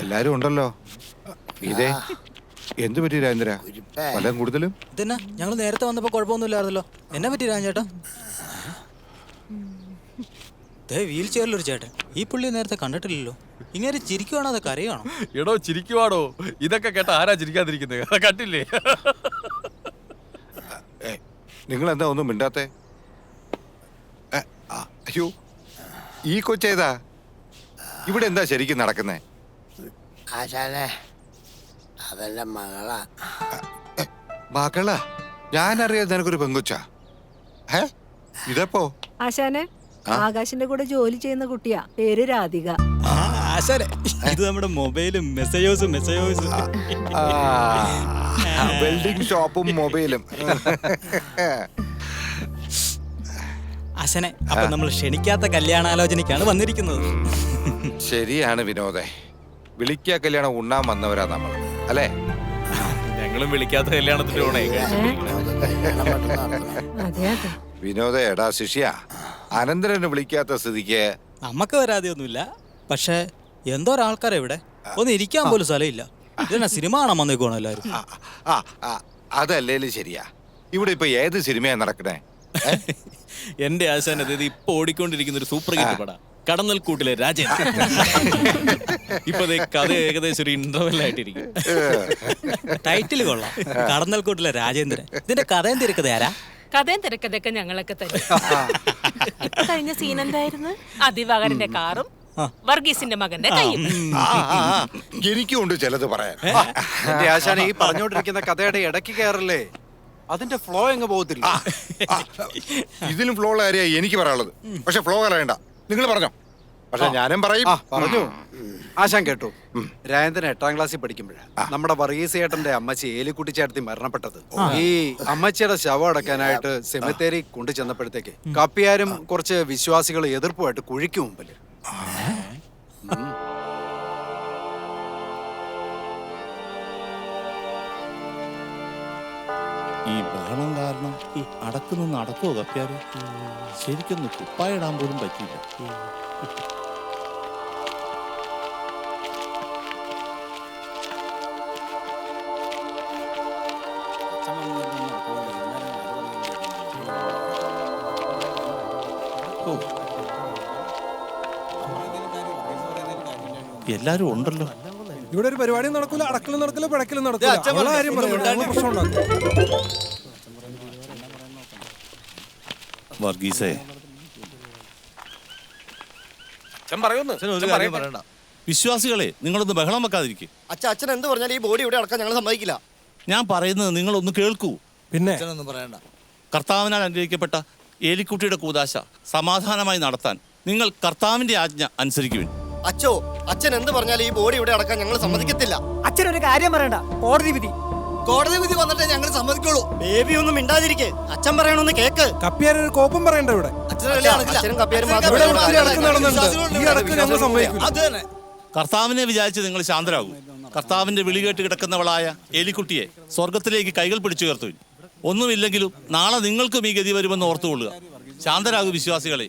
എല്ലാരും ഉണ്ടല്ലോ. ഇതേ എന്ത് പറ്റി രാജേന്ദ്ര? വല്ലതും കൂടുതലും? ഇതെന്നാ ഞങ്ങൾ നേരത്തെ വന്നപ്പോ കുഴപ്പമൊന്നുമില്ലായിരുന്നല്ലോ. എന്നാ പറ്റി രാജേട്ടാ? വീൽ ചെയറിലൊരു ചേട്ടൻ. ഈ പുള്ളി നേരത്തെ കണ്ടിട്ടില്ലല്ലോ. ഇങ്ങനെ ചിരിക്കുവാണോ അതോ കരയാണോ? എടോ ചിരിക്കുവാടോ. ഇതൊക്കെ കേട്ട ആരാ ചിരിക്കാതിരിക്കുന്നത്? കണ്ടില്ലേ? നിങ്ങൾ എന്താ ഒന്നും മിണ്ടാത്തെ? അയ്യോ, ഈ കൊച്ചേതാ? ഇവിടെ എന്താ ശരിക്കും നടക്കുന്നേ? ആശാനെ, അതെന്റെ മകളാ. മകളാ? ഞാനറിയാം നിനക്കൊരു പെങ്കൊച്ചാ. ഇതെപ്പോ? ആശാനെ, ആകാശിന്റെ കൂടെ ജോലി ചെയ്യുന്ന കുട്ടിയാ. പേര് രാധിക. ആശാനെ, ഇത് നമ്മുടെ മൊബൈലും മെസ്സേജോസും വെൽഡിംഗ് ഷോപ്പും മൊബൈലും. ആശാനെ, അപ്പൊ നമ്മൾ ക്ഷണിക്കാത്ത കല്യാണാലോചനയ്ക്കാണ് വന്നിരിക്കുന്നത്. ശരിയാണ് വിനോദേ. വിളിക്കാ കല്യാണം ഉണ്ണാൻ വന്നവരാ നമ്മൾ, അല്ലേ? ഞങ്ങളും വിളിക്കാത്ത കല്യാണത്തിന്റെ ഊണേ വിനോദ, എടാ ശിഷ്യ, അനന്തരനെ വിളിക്കാത്ത സ്ഥിതിക്ക് നമുക്ക് വരാതെയൊന്നുമില്ല. പക്ഷെ എന്തോ ഒരാൾക്കാരെ ഇവിടെ ഒന്ന് ഇരിക്കാൻ പോലും സ്ഥലമില്ല. ഇതെന്നാ സിനിമ കാണാൻ വന്നേക്കോണോ എല്ലാരും? അതല്ലേലും ശരിയാ. ഇവിടെ ഇപ്പൊ ഏത് സിനിമയാ നടക്കണേ? എന്റെ ആശാൻ അതായത് ഇപ്പൊ ഓടിക്കൊണ്ടിരിക്കുന്ന ഒരു സൂപ്പർ ഹിറ്റ് പട കടന്നൽക്കൂട്ടിലെ രാജേന്ദ്രൻ. ഇപ്പൊ കഥ ഏകദേശം ഒരു ഇന്റർവെൽ ആയിട്ടിരിക്കും. ടൈറ്റിൽ കൊള്ളാം, കടന്നൽക്കൂട്ടിലെ രാജേന്ദ്രൻ. ഇതിന്റെ കഥയും തിരക്കഥ ആരാ? കഥയും തിരക്കഥയൊക്കെ ഞങ്ങളൊക്കെ തന്നെ. കഴിഞ്ഞ സീൻ എന്തായിരുന്നു? അതിവാകരന്റെ കാറും വർഗീസിന്റെ മകന്റെ കൈയും. എനിക്കുണ്ട് ചിലത് പറയാൻ. എന്റെ ആശാനെ, ഈ പറഞ്ഞോണ്ടിരിക്കുന്ന കഥയുടെ ഇടയ്ക്ക് കയറല്ലേ? അതിന്റെ ഫ്ലോ എങ്ങ് പോകത്തില്ല. ഇതിലും ഫ്ലോ ഉള്ള കാര്യമായി എനിക്ക് പറയാനുള്ളത്. പക്ഷെ ഫ്ലോ കളയണ്ട, നിങ്ങൾ പറഞ്ഞോ. പക്ഷെ ഞാനും പറയും. പറഞ്ഞു. ആശാൻ കേട്ടു. രാജേന്ദ്രൻ 8ാം ക്ലാസ്സിൽ പഠിക്കുമ്പോഴാണ് നമ്മുടെ വർഗീസ് ചേട്ടന്റെ അമ്മച്ചി ഏലിക്കുട്ടി ചേട്ടത്തി മരണപ്പെട്ടത്. ഈ അമ്മച്ചിയുടെ ശവം അടക്കാനായിട്ട് സെമിത്തേരി കൊണ്ടു ചെന്നപ്പോഴത്തേക്ക് കപ്പിയാരും കുറച്ച് വിശ്വാസികൾ എതിർപ്പുമായിട്ട് കുഴിക്ക് മുമ്പില്. ഈ ബഹളം കാരണം ഈ അടക്കുന്നു നടക്കുമോ കപ്പ്യാര്? ശരിക്കൊന്ന് കുപ്പായിടാൻ പോലും പറ്റിയില്ല. എല്ലാരും ഉണ്ടല്ലോ. ഇവിടെ ഒരു പരിപാടിയും നടക്കൂല, അടക്കലും നടക്കില്ല, പിടക്കലും നടക്കില്ല. വർഗീസേ, വിശ്വാസികളെ നിങ്ങളൊന്ന് ബഹളം വെക്കാതിരിക്കും. അച്ഛൻ എന്ത് പറഞ്ഞാൽ ഈ ബോഡി ഇവിടെ അടക്കാൻ ഞങ്ങൾ സമ്മതിക്കില്ല. ഞാൻ പറയുന്നത് നിങ്ങളൊന്ന് കേൾക്കൂ. പിന്നെ പറയണ്ട. കർത്താവിനാൽ അനുഗ്രഹിക്കപ്പെട്ട ഏലിക്കുട്ടിയുടെ കൂദാശ സമാധാനമായി നടത്താൻ നിങ്ങൾ കർത്താവിന്റെ ആജ്ഞ അനുസരിക്കുവിൻ. അച്ഛൻ എന്ത് പറഞ്ഞാൽ ഈ ബോഡി ഇവിടെ അടക്കാൻ ഞങ്ങൾ സമ്മതിക്കത്തില്ല. അച്ഛനൊരു കാര്യം പറയണ്ട, കോടതി വിധി. കോടതി വിധി വന്നിട്ടേ ഞങ്ങൾ സമ്മതിക്കുള്ളൂ. ബേബി ഒന്നും മിണ്ടാതിരിക്കെ, അച്ഛൻ പറയണമെന്ന് കേക്ക്. കപ്പിയാരൊരു കോപ്പം പറയണ്ട. ഇവിടെ കർത്താവിനെ വിചാരിച്ച് നിങ്ങൾ ശാന്തരാകും. കർത്താവിന്റെ വിളി കേട്ട് കിടക്കുന്നവളായ ഏലിക്കുട്ടിയെ സ്വർഗത്തിലേക്ക് കൈകൾ പിടിച്ചു ഉയർത്തുവിൻ. ഒന്നുമില്ലെങ്കിലും നാളെ നിങ്ങൾക്കും ഈ ഗതി വരുമെന്ന് ഓർത്തുകൊള്ളുക. ശാന്തരാകൂ വിശ്വാസികളെ.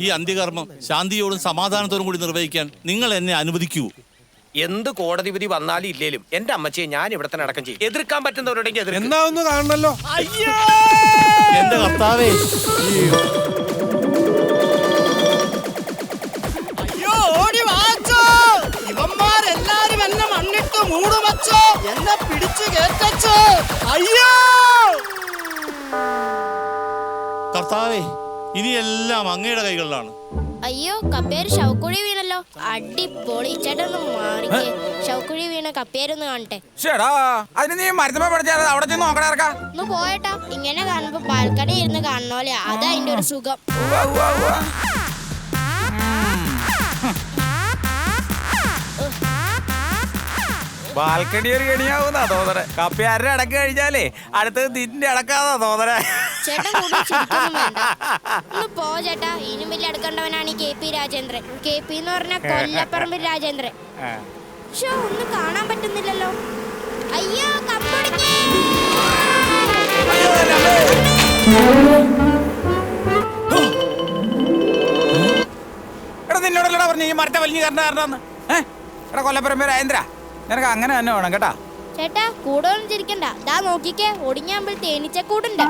ഈ അന്ത്യകർമ്മം ശാന്തിയോടും സമാധാനത്തോടും കൂടി നിർവഹിക്കാൻ നിങ്ങൾ എന്നെ അനുവദിക്കൂ. എന്ത് കോടതി വിധി വന്നാലും ഇല്ലേലും എന്റെ അമ്മച്ചിയെ ഞാൻ ഇവിടെ തന്നെ അടക്കം ചെയ്യും. എതിർക്കാൻ പറ്റുന്നവരുണ്ടെങ്കിൽ എന്നാ ഒന്ന് കാണണല്ലോ. എന്റെ കർത്താവേ, ഇവന്മാരെല്ലാരും എന്നെ മണ്ണിട്ട് മൂടുമച്ചോ, എന്നെ പിടിച്ചു കേറ്റച്ചോ. അയ്യോ കർത്താവേ, ഇനിയെല്ലാം അങ്ങയുടെ കൈകളിലാണ്. അയ്യോ കപ്പേര് ശവക്കുഴി വീണല്ലോ. അടിപൊളി. ചേട്ടൻ ഒന്ന് മാറിക്കേ. ശവക്കുഴി വീണ കപ്പേരൊന്ന് കാണട്ടെ. അതിന് നീ മരുന്ന് പഠിച്ചാൽ അവിടെ ചെന്ന് നോക്കണ. ഒന്ന് പോയേട്ടാ. ഇങ്ങനെ കാണുമ്പോ ബാൽക്കണി ഇരുന്ന് കാണണോലെ. അതാ അതിന്റെ ഒരു സുഖം. ബാൽക്കണി ഒരു കണിയാവുന്നാ തോന്നണേ. കപ്പയാരുടെ അടക്ക് കഴിഞ്ഞാലേ അടുത്തത് നിന്റെ അടക്കാതാ തോന്നണേ. ചേട്ടൻ കൂടുതൽ ചിരിക്കൊന്നും വേണ്ട. ഒന്ന് പോ ചേട്ടാ. ഇനിയും വലിയ അടുക്കണ്ടവനാണ് ഈ KP രാജേന്ദ്രൻ. KP എന്ന് പറഞ്ഞ കൊല്ലപ്പറമ്പിൽ രാജേന്ദ്രൻ. പക്ഷെ ഒന്നും കാണാൻ പറ്റുന്നില്ലല്ലോ. അയ്യോ കമ്പൊടിഞ്ഞേ. എടാ നിന്നോടല്ലടാ പറഞ്ഞു ഈ മരത്തെ വലിഞ്ഞു കയറണ്ടാന്ന്. എടാ കൊല്ലപ്പുറം രാജേന്ദ്ര, നിനക്ക് അങ്ങനെ തന്നെ വേണം കേട്ടാ. ചേട്ടാ കൂടെ ഒന്നും ചിരിക്കണ്ട. ദാ നോക്കിക്കേ, ഒടിഞ്ഞാമ്പിൽ തേനീച്ചക്കൂടുണ്ട്.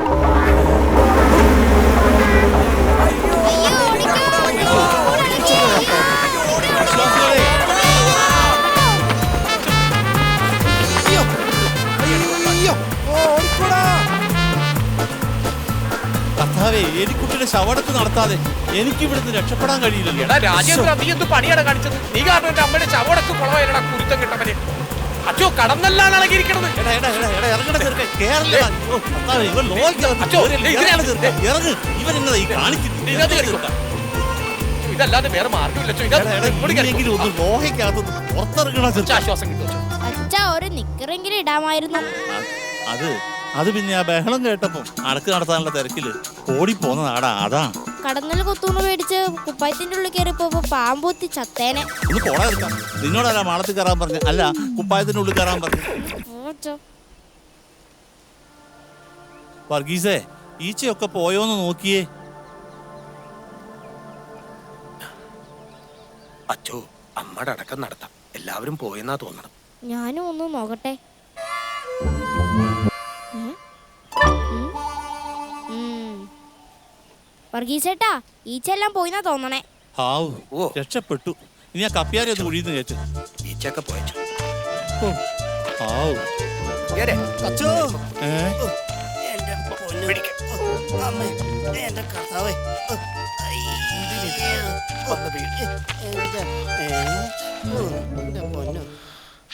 കർത്താവേ, എലിക്കുട്ടിയുടെ ശവടക്ക് നടത്താതെ എനിക്ക് ഇവിടുന്ന് രക്ഷപ്പെടാൻ കഴിയില്ലല്ലോ. രാജേന്ദ്ര, നീ എന്ത് പണിയാണ് കാണിച്ചത്? നീ കാരണം എന്റെ അമ്മയുടെ ശവടക്ക് കുളമായിരടാ കുരുത്തം കിട്ടവന്. അച്ഛോ കടന്നല്ലാണ് ഇളകിയിരിക്കണത്. ഇതല്ലാതെ വേറെ മാർഗമില്ല. ആശ്വാസം കിട്ടും. അച്ഛാ ഒരു നിക്കറെങ്കിലും ഇടാമായിരുന്നു. അത് പിന്നെ ആ ബഹളം കേട്ടപ്പോ അടക്ക് നടത്താനുള്ള തിരക്കില് ഓടിപ്പോന്ന നാടാ. അതാ കടന്നൽ കൊത്തൂന്ന് മേടിച്ച് കുപ്പായത്തിന്റെ ഉള്ളിൽ കയറിപ്പോ പാമ്പൂത്തി ചത്തേനെ. ഒന്ന് പോടാ എടുക്കാം. നിന്നോടല്ല മാളത്തിൽ കയറാൻ പറഞ്ഞു, അല്ല കുപ്പായത്തിന്റെ ഉള്ളിൽ കയറാൻ പറഞ്ഞു. വർഗീസേ, ഈച്ചയൊക്കെ പോയോന്ന് നോക്കിയേ. അച്ഛോ അമ്മയുടെ അടക്കം നടത്താം. എല്ലാവരും പോയെന്നാ തോന്നണം. ഞാനും ഒന്ന് നോക്കട്ടെ. വർഗീസേട്ടാ, ഈച്ചെല്ലാം പോയിന്നാ തോന്നണേ. ഹാവൂ, രക്ഷപ്പെട്ടു. ഇനി ആ കപ്പ്യാരെ ഒന്ന് കുഴിയുന്ന കേട്ട്. ഈച്ചയൊക്കെ പോയച്ചു.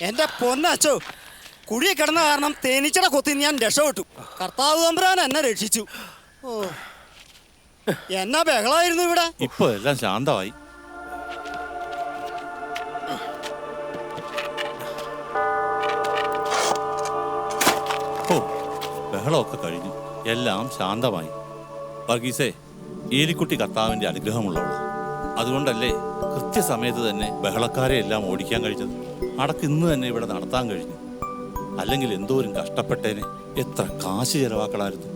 എന്റെ പൊന്നച്ചോ, കുഴി കിടന്ന കാരണം തേനീച്ചയുടെ കൊത്തി ഞാൻ രക്ഷപ്പെട്ടു. കർത്താവ് തമ്പുരാൻ എന്നെ രക്ഷിച്ചു. എന്നാ ബഹളായിരുന്നു ഇവിടെ. ഇപ്പൊ എല്ലാം ശാന്തമായി. ബഹളമൊക്കെ കഴിഞ്ഞു, എല്ലാം ശാന്തമായി. വർഗീസേ, ഏലിക്കുട്ടി കർത്താവിന്റെ അനുഗ്രഹമുള്ളവളാ. അതുകൊണ്ടല്ലേ കൃത്യസമയത്ത് തന്നെ ബഹളക്കാരെ എല്ലാം ഓടിക്കാൻ കഴിഞ്ഞത്. അടക്ക് ഇന്ന് തന്നെ ഇവിടെ നടത്താൻ കഴിഞ്ഞു. അല്ലെങ്കിൽ എന്തോരം കഷ്ടപ്പെട്ടേനെ. എത്ര കാശ് ചെലവാക്കണമായിരുന്നു.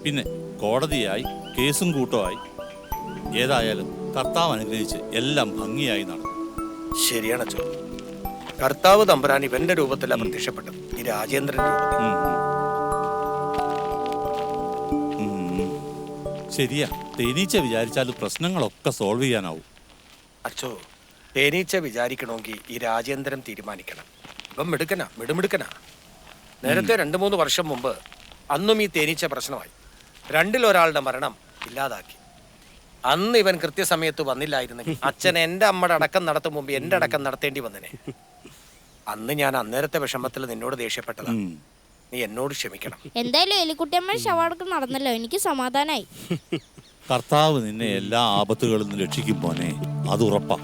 പിന്നെ കോടതിയായി, കേസും കൂട്ടമായി. ഏതായാലും കർത്താവ് അനുഗ്രഹിച്ച് എല്ലാം ഭംഗിയായി നടന്നു. ശരിയാണ് അച്ഛോ. കർത്താവ് തമ്പുരാൻ ഇവന്റെ രൂപത്തിലാണ് പ്രത്യക്ഷപ്പെട്ടത്. ഈ രാജേന്ദ്രന്റെ ശരിയാ. തേനീച്ച വിചാരിച്ചാൽ പ്രശ്നങ്ങളൊക്കെ സോൾവ് ചെയ്യാനാവും. അച്ഛോ, തേനീച്ച വിചാരിക്കണമെങ്കിൽ ഈ രാജേന്ദ്രൻ തീരുമാനിക്കണം. ഇവൻ മിടുമിടുക്കനാ. നേരത്തെ 2-3 വർഷം മുമ്പ് അന്നും ഈ തേനീച്ച പ്രശ്നമായി. 2-ൽ-1 മരണം ഇല്ലാതാക്കി. അന്ന് ഇവൻ കൃത്യസമയത്ത് വന്നില്ലായിരുന്നെങ്കിൽ അച്ഛൻ എൻ്റെ അമ്മയുടെ അടക്കം നടത്തും മുമ്പ് എൻ്റെ അടക്കം നടത്തേണ്ടി വന്നനെ. അന്ന് ഞാൻ അന്നേരത്തെ വിഷമത്തിൽ നിന്നോട് ദേഷ്യപ്പെട്ടതാ. നീ എന്നോട് ക്ഷമിക്കണം. എന്തായാലും എലിക്കുട്ടിയമ്മ ശവടക്ക് നടന്നല്ലോ, എനിക്ക് സമാധാനായി. കർത്താവ് നിന്നെ എല്ലാ ആപത്തുകളിൽ നിന്ന് രക്ഷിക്കും പോനെ, അത് ഉറപ്പാ.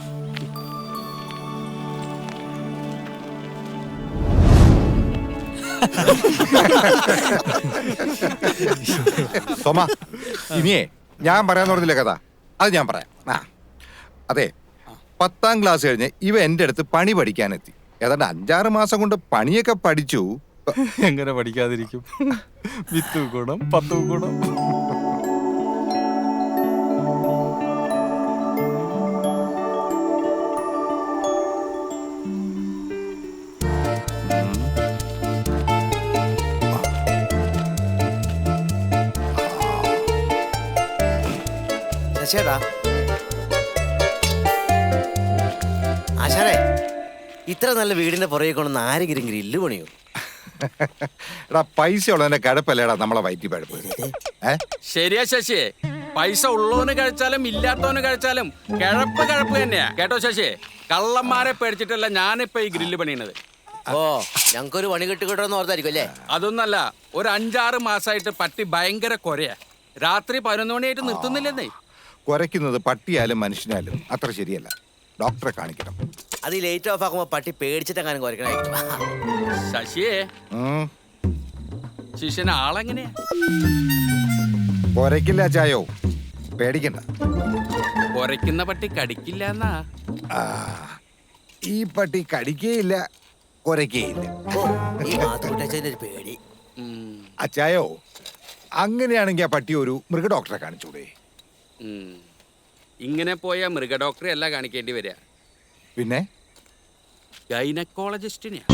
സോമ, ഇനിയേ ഞാൻ പറയാൻ തുടങ്ങില്ല കഥ, അത് ഞാൻ പറയാം. അതെ, 10ാം ക്ലാസ് കഴിഞ്ഞ് ഇവ എൻ്റെ അടുത്ത് പണി പഠിക്കാനെത്തി. ഏതാണ്ട് 5-6 മാസം കൊണ്ട് പണിയൊക്കെ പഠിച്ചു. എങ്ങനെ പഠിക്കാതിരിക്കും? വിത്ത് ഗുണം 10 ഗുണം. ആശാനെ, ഇത്ര നല്ല വീടിന്റെ പുറകെ കൊണ്ടു ആരെങ്കിലും ഗ്രില്ല് പണിയോ? എടാ, പൈസ ഉള്ളതിന്റെ കടപ്പല്ലേടാ നമ്മളെ വയറ്റി പഴപ്പ്. ശരിയാ ശശിയെ, പൈസ ഉള്ളവന് കഴിച്ചാലും ഇല്ലാത്തവന് കഴിച്ചാലും കിഴപ്പ് തന്നെയാ. കേട്ടോ ശശിയെ, കള്ളന്മാരെ പേടിച്ചിട്ടല്ല ഞാനിപ്പോ ഈ ഗ്രില്ല് പണിയണത്. ഓ, ഞങ്ങൾക്കൊരു പണി കിട്ടുകിട്ടോന്ന് ഓർത്തായിരിക്കും അല്ലേ? അതൊന്നല്ല, ഒരു 5-6 മാസമായിട്ട് പട്ടി ഭയങ്കര കൊരയാ. രാത്രി 11 മണിയായിട്ട് നിർത്തുന്നില്ലെന്നേ. കുരയ്ക്കുന്നത് പട്ടിയാലും മനുഷ്യനാലും അത്ര ശരിയല്ല. ഡോക്ടറെ കാണിക്കണം. അത് ഈ ലൈറ്റ് ഓഫ് ആക്കുമ്പോ പട്ടി പേടിച്ചിട്ടെങ്ങാനും കുരക്കണായിരിക്കും. ശശിയെ, ശിഷ്യന് ആളെങ്ങനെയാ? കുരയ്ക്കില്ല ചായോ, പേടിക്കണ്ട. കുരയ്ക്കുന്ന പട്ടി കടിക്കില്ല എന്നാ? ഈ പട്ടി കടിക്കേയില്ല, കുരയ്ക്കേയില്ല. പേടി. അച്ചായോ, അങ്ങനെയാണെങ്കിൽ ആ പട്ടി ഒരു മൃഗ ഡോക്ടറെ കാണിച്ചൂടെ? ഇങ്ങനെ പോയാ മൃഗ ഡോക്ടറെ അല്ല കാണിക്കേണ്ടി വരിക. പിന്നെ ഗൈനക്കോളജിസ്റ്റിനെയാ.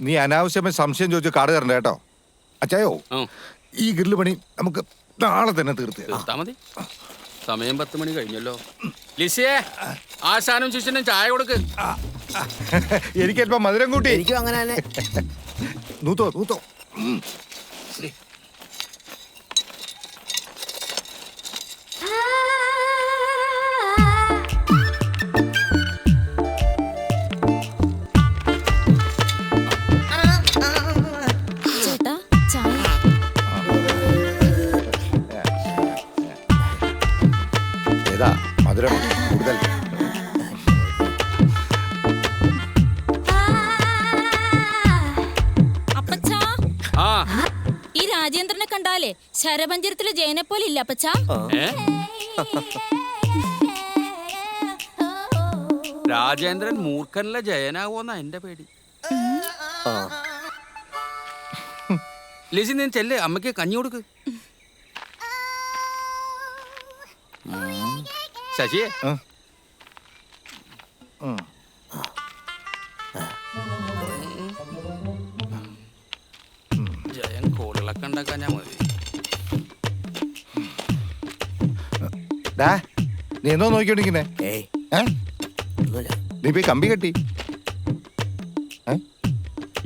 നീ അനാവശ്യമായി സംശയം ചോദിച്ച് കാട് തരണ്ട കേട്ടോ. അച്ചായോ, ഈ ഗ്രില്ല് പണി നമുക്ക് നാളെ തന്നെ തീർത്താ മതി. സമയം 10 മണി കഴിഞ്ഞല്ലോ. ലിസിയെ, ആശാനും ശിഷ്യനും ചായ കൊടുക്ക്. എനിക്കല്പം മധുരം കൂട്ടി. എനിക്കും അങ്ങനെ തന്നെ. നൂത്തോ നൂത്തോ. ഏതാ മധുരം കൂടുതൽ? അപ്പച്ചാ, ഈ രാജേന്ദ്രനെ കണ്ടാലേ ശരപഞ്ചരത്തിലെ ജയനെ പോലെ ഇല്ല അപ്പച്ചാ? രാജേന്ദ്രൻ മൂർഖനിലെ ജയനാവോന്നാ എന്റെ പേടി. ലിസി, നീ ചെല്ല്, അമ്മയ്ക്ക് കഞ്ഞി കൊടുക്ക്. ശശിയെ, ജയൻ കോളുകളൊക്കെ ഉണ്ടാക്കാൻ ഞാൻ മതി. നീ എന്തോ നോക്കിയോണ്ടിരിക്കുന്നേ? നീ പോയി കമ്പി കെട്ടി.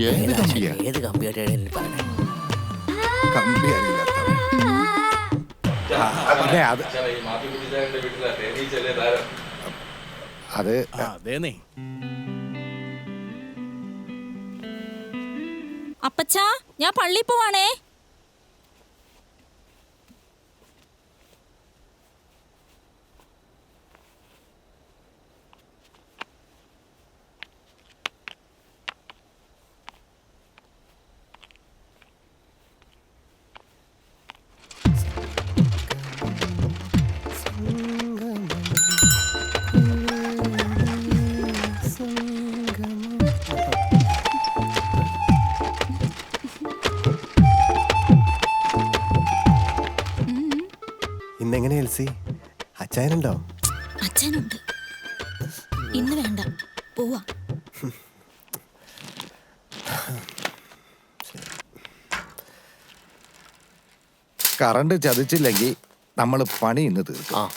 ഏത് കമ്പിയാ? ഏത് കമ്പിയായിട്ടാണ് പറഞ്ഞത്? കമ്പി അറിയില്ലാത്ത അത് അതേന്നേ. അപ്പച്ചാ, ഞാൻ പള്ളി പോവാണേ. ഇന്നെങ്ങനെ എൽസി? അച്ചായനുണ്ടോ? അച്ഛനുണ്ട്. ഇന്ന് വേണ്ട, പോവാ. കറണ്ട് ചതിച്ചില്ലെങ്കിൽ നമ്മൾ പണി ഇന്ന് തീർക്കാം.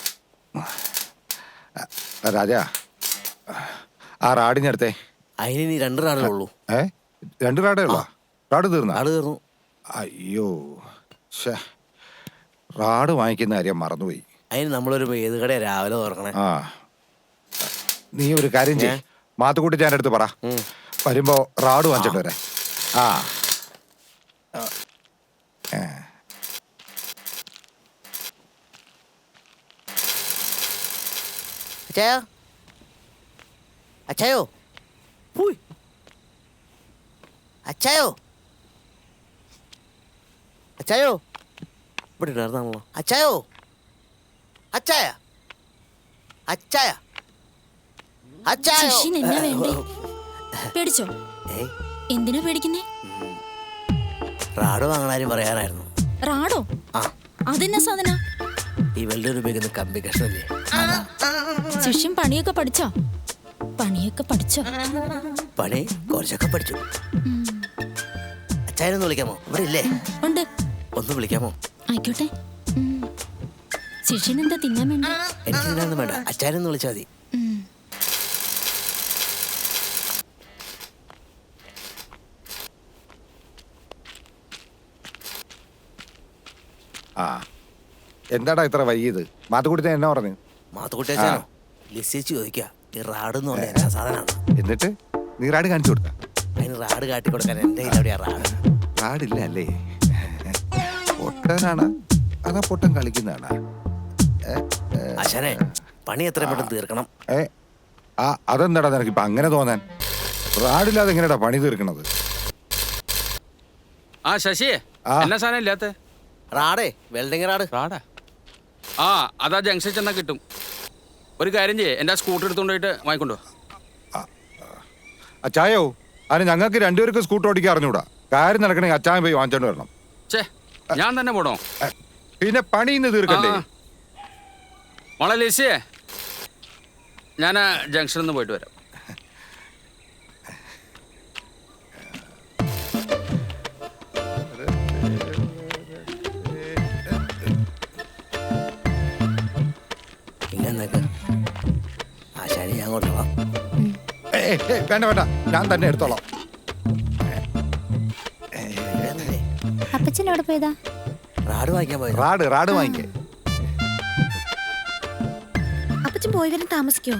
രാജാ, ആ റാഡിനടുത്തേ. അതിന് 2 റാഡേ ഉള്ളൂ. 2 റാഡേ ഉള്ളൂ? റാഡ് തീർന്നു? അയ്യോ, റാഡ് വാങ്ങിക്കുന്ന കാര്യം മറന്നുപോയി. അതിന് നമ്മളൊരു ഏത് കടയാ രാവിലെ തുറക്കണേ? നീ ഒരു കാര്യം ചെയ്യ്, മാത്തുക്കുട്ടി ഞാൻ അടുത്ത് പറ, വരുമ്പോ റാഡ് വാങ്ങിച്ചിട്ട് വരാം. അച്ചായോ, അച്ചായോ, അച്ചായോ, അച്ചായോ, ഇവിടെ ഇടാർന്നാണല്ലോ. അച്ചായോ, അച്ചായ, അച്ചായ, അച്ചായോ. ശശിന് എന്നാ വേണ്ടേ? പേടിച്ചോ? എന്തിനാ പേടിക്കുന്നേ? റാഡ് വാങ്ങാനും പറയാനായിരുന്നു. റാഡോ? അതെന്നാ സാധന? ഈ വെള്ളിയൊരു ഉപയോഗിക്കുന്ന കമ്പി കഷ്ണല്ലേ. ശിഷ്യം പണിയൊക്കെ പഠിച്ചോ? പണിയൊക്കെ പഠിച്ചോ? പണി കുറച്ചൊക്കെ പഠിച്ചു. അച്ചായനൊന്ന് വിളിക്കാമോ? ഇവിടെ ഇല്ലേ? ഉണ്ട്. ഒന്ന് വിളിക്കാമോ? ആയിക്കോട്ടെ. ശിഷ്യൻ എന്താ തിന്നാൻ വേണ്ട? എനിക്ക് തിന്നാനൊന്നും വേണ്ട, അച്ചായനൊന്ന് വിളിച്ചാൽ മതി. ആ എന്താടാ ഇത്ര വൈകിയത്? മാത്തുക്കുട്ടി എന്നാ പറഞ്ഞു? മാത്തുക്കുട്ടിയാച്ചാനോ ലിസിച്ച് ചോദിക്കുക ഈ റാഡ് എന്ന് പറഞ്ഞ എന്നാ സാധനമാണ്. എന്നിട്ട് നീ റാഡ് കാണിച്ചു കൊടുത്ത? അതിന് റാഡ് കാട്ടി കൊടുക്കാൻ എൻ്റെ കയ്യിൽ എവിടെയാ റാഡ്? റാഡില്ല അല്ലേ? പൊട്ടനാണ് അതാ പൊട്ടൻ കളിക്കുന്നതാണ്. ആശാനെ പണി എത്ര പെട്ടെന്ന് തീർക്കണം. അതെന്താടാ നിനക്ക് ഇപ്പൊ അങ്ങനെ തോന്നാൻ? റാഡില്ലാതെ എങ്ങനെയാടാ പണി തീർക്കണത്? ആ ശശിയെ എന്നാ സാധനം ഇല്ലാത്ത റാഡേ വെൽഡിങ് റാഡ്. റാഡാ? ആ അതാ ജംഗ്ഷൻ ചെന്നാ കിട്ടും. ഒരു കാര്യം ചെയ്യേ എൻ്റെ സ്കൂട്ടർ എടുത്തുകൊണ്ട് പോയിട്ട് വാങ്ങിക്കൊണ്ടു. അച്ചായോ അതിന് ഞങ്ങൾക്ക് രണ്ടുപേർക്ക് സ്കൂട്ടർ ഓടിക്കാൻ അറിഞ്ഞൂടാ. കാര്യം നടക്കണമെങ്കിൽ അച്ചായൻ പോയി വാങ്ങിച്ചോണ്ട് വരണം. ഞാൻ തന്നെ പോണോ? പിന്നെ പണി ഇന്ന് തീർക്കണ്ടേ? മോളെ ലിസിയെ ഞാൻ ജംഗ്ഷനിൽ നിന്ന് പോയിട്ട് വരാം. ആശാനെ ഞാൻ കൊണ്ടുപോകാം. വേണ്ട വേണ്ട ഞാൻ തന്നെ എടുത്തോളാം. അപ്പച്ചൻ എവിടെ പോയതാ? റാഡ് വാങ്ങിക്കാൻ പോയി. റാഡ് വാങ്ങിക്കേ. അപ്പച്ചൻ പോയി വരാൻ താമസിക്കോ?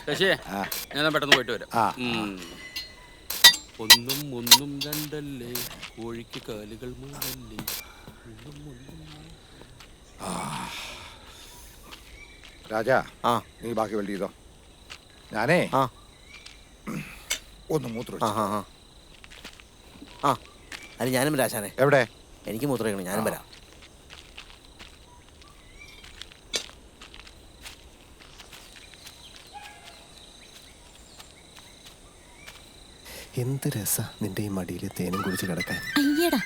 ശശിയെ ഞാൻ പെട്ടെന്ന് പോയിട്ട് വരാം. ഒന്നും രണ്ടല്ലേ കോഴിക്ക് കാലുകൾ മൂന്നല്ലേ. രാജാ നീ ബാക്കി വെൽഡ് ചെയ്തോ. ഞാനേ ഒന്ന് മൂത്രം അത് ഞാനും വരാം ആശാനെ. എവിടെ? എനിക്ക് മൂത്രം ഒഴിക്കണം, ഞാനും വരാം. എന്ത് രസാ നിന്റെ ഈ മടിയിൽ തേനും കുടിച്ച് കിടക്കാൻ. അയ്യടാ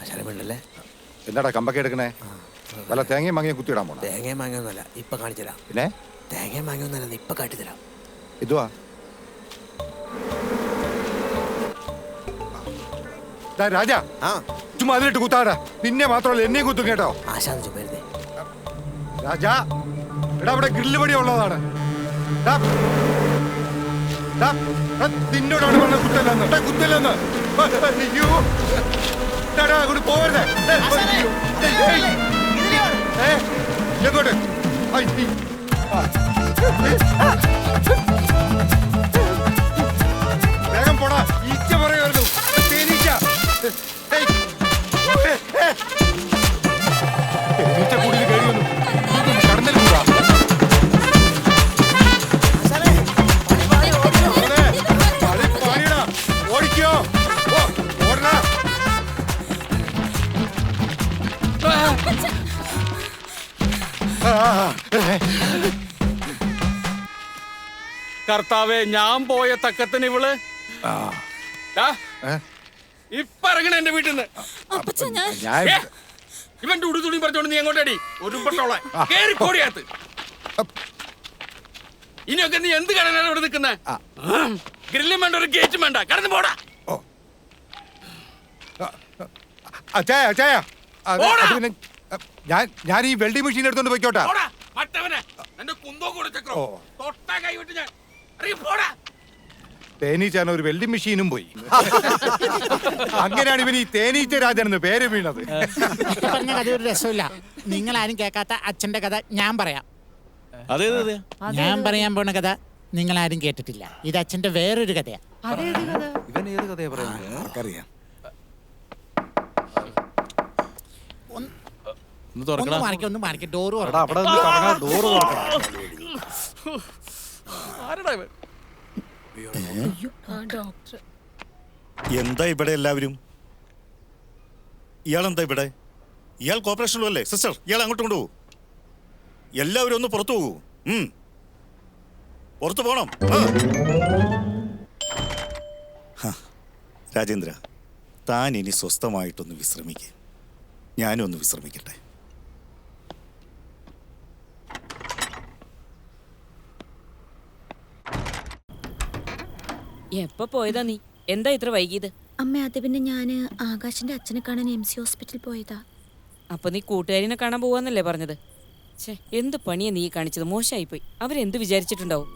ആശാനെ വേണ്ടല്ലേ? എന്താടാ കമ്പൊക്കെ എടുക്കണേ? വല്ല തേങ്ങയും മാങ്ങയും കുത്തിയിടാൻ പോണോ? തേങ്ങയും മാങ്ങയൊന്നുമല്ല, ഇപ്പൊ കാണിച്ചു തരാം. പിന്നെ തേങ്ങയും മാങ്ങയൊന്നുമല്ല, ഇപ്പൊ കാട്ടിത്തരാം. ഇതുവാ രാജാ ചുമ്മാ അതിലിട്ട് കുത്താടാ. നിന്നെ മാത്രമല്ല എന്നെയും കുത്തും കേട്ടോ. ആശാൻ ചുമരുതേ രാജാ. എടാ അവിടെ ഗ്രില്ല് പടി ഉള്ളതാണ്. നിന്നോടാണ് പറഞ്ഞ കുത്തല്ലെന്ന്. കുത്തല്ലെന്ന് അങ്ങോട്ട് പോവരുതേ. എങ്ങോട്ട്? വേഗം പോടാ. ഈച്ച പറയുമായിരുന്നു. തേനീച്ച തേനീച്ച കൂടുതൽ കയറി വന്നു. കടന്നൽ കൂടാ. ഓടിക്കോ ഓടണ. കർത്താവേ ഞാൻ പോയ തക്കത്തിന് ഇവള് ഇപ്പൊ ഇറങ്ങണ എന്റെ വീട്ടിൽ നിന്ന്. ഇവന്റെ ഉടുതുണി പറഞ്ഞോണ്ട് നീ എങ്ങോട്ടടി ഒരു പെട്ടോളെ കേറി പോടിയാത്ത്. ഇനിയൊക്കെ നീ എന്ത് കാണാനാണ് ഇവിടെ നിൽക്കുന്നത്? ഗ്രില്ലും വേണ്ട, ഒരു ഗേറ്റും വേണ്ട, കടന്നു പോടാ. ഞാൻ ഈ വെൽഡിംഗ് മെഷീൻ എടുത്തോണ്ട് പോയിക്കോട്ടെ. തേനീച്ചാണ് ഒരു വെൽഡിംഗ് മെഷീനും പോയി. അങ്ങനെയാണ് ഇവൻ ഈ തേനീച്ച രാജനെന്ന് പേര് വീണത്. പറഞ്ഞ കഥ ഒരു രസമില്ല. നിങ്ങൾ ആരും കേൾക്കാത്ത അച്ഛന്റെ കഥ ഞാൻ പറയാം. ഞാൻ പറയാൻ പോണ കഥ നിങ്ങൾ ആരും കേട്ടിട്ടില്ല. ഇത് അച്ഛന്റെ വേറൊരു കഥയാ. ഇവൻ ഏത് കഥയാ പറയുന്നത്? ആർക്കറിയാം. ഒന്ന് മാറിക്ക ഡോറ് എന്താ ഇവിടെ എല്ലാവരും? ഇയാളെന്താ ഇവിടെ? ഇയാൾ കോർപ്പറേഷനിലല്ലേ? സിസ്റ്റർ ഇയാൾ അങ്ങോട്ട് കൊണ്ടുപോകൂ. എല്ലാവരും ഒന്ന് പുറത്തു പോകൂ. പുറത്തു പോകണം. രാജേന്ദ്ര, താൻ ഇനി സ്വസ്ഥമായിട്ടൊന്ന് വിശ്രമിക്കുക. ഞാനും ഒന്ന് വിശ്രമിക്കട്ടെ. എപ്പോ പോയതാ നീ? എന്താ ഇത്ര വൈകിയത്? അമ്മ അത് പിന്നെ ഞാൻ ആകാശിന്റെ അച്ഛനെ കാണാൻ MC ഹോസ്പിറ്റലിൽ പോയതാ. അപ്പൊ നീ കൂട്ടുകാരിനെ കാണാൻ പോവാന്നല്ലേ പറഞ്ഞത്? എന്ത് പണിയാ നീ കാണിച്ചത്? മോശമായിപ്പോയി. അവരെന്ത് വിചാരിച്ചിട്ടുണ്ടാവും?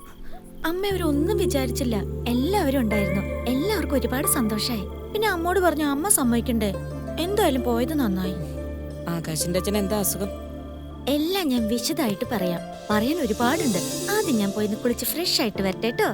അമ്മ അവരൊന്നും വിചാരിച്ചില്ല, എല്ലാവരും ഉണ്ടായിരുന്നു. എല്ലാവർക്കും ഒരുപാട് സന്തോഷായി. പിന്നെ അമ്മോട് പറഞ്ഞു അമ്മ സമ്മതിക്കണ്ടേ. എന്തായാലും പോയത് നന്നായി. ആകാശിന്റെ അച്ഛൻ എന്താ അസുഖം? എല്ലാം ഞാൻ വിശദമായിട്ട് പറയാം. പറയാൻ ഒരുപാടുണ്ട്. ആദ്യം ഞാൻ പോയി കുളിച്ച് ഫ്രഷ് ആയിട്ട് വരട്ടെ കേട്ടോ.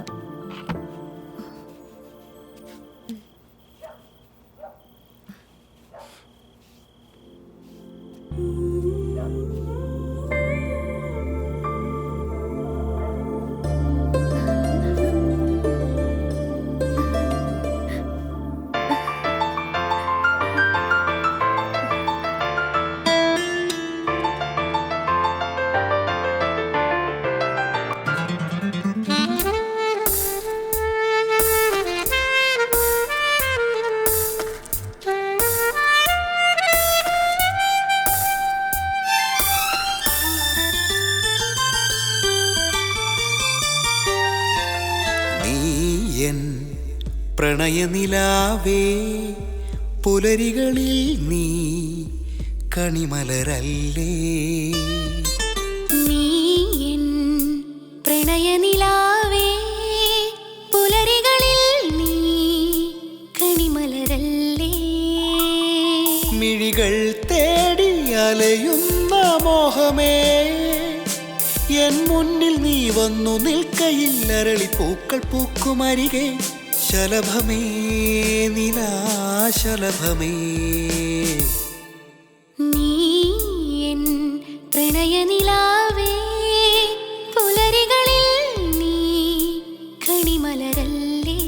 പ്രണയനിലാവേ പുലരികളിൽ നീ കണിമലരല്ലേ. നീ എൻ പ്രണയനിലാവേ പുലരികളിൽ നീ കണിമലരല്ലേ. മിഴികൾ തേടി അലയുന്ന മോഹമേ, എൻ മുന്നിൽ നീ വന്നു നിൽക്കയിൽ അരളി പൂക്കൾ പൂക്കുമരികെ. ശലഭമേ നിലാശലഭമേ, നീ എൻ പ്രണയനിലാവേ പുലരികളിൽ നീ കണിമലരല്ലേ.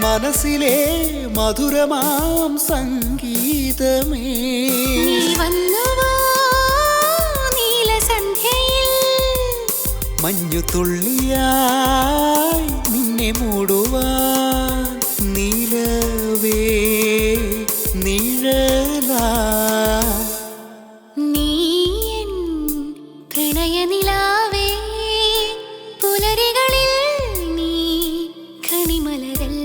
മനസ്സിലെ മധുരമാം സംഗീതമേ, നീ വന്നുവോ നീലസന്ധ്യയിൽ, മഞ്ഞു തുള്ളിയായി നിന്നെ മൂടുവാൻ നീലവേ നിഴലാ. നീ എൻ പ്രണയനിലാവേ പുലരികളിൽ നീ കണിമലരല്ലേ.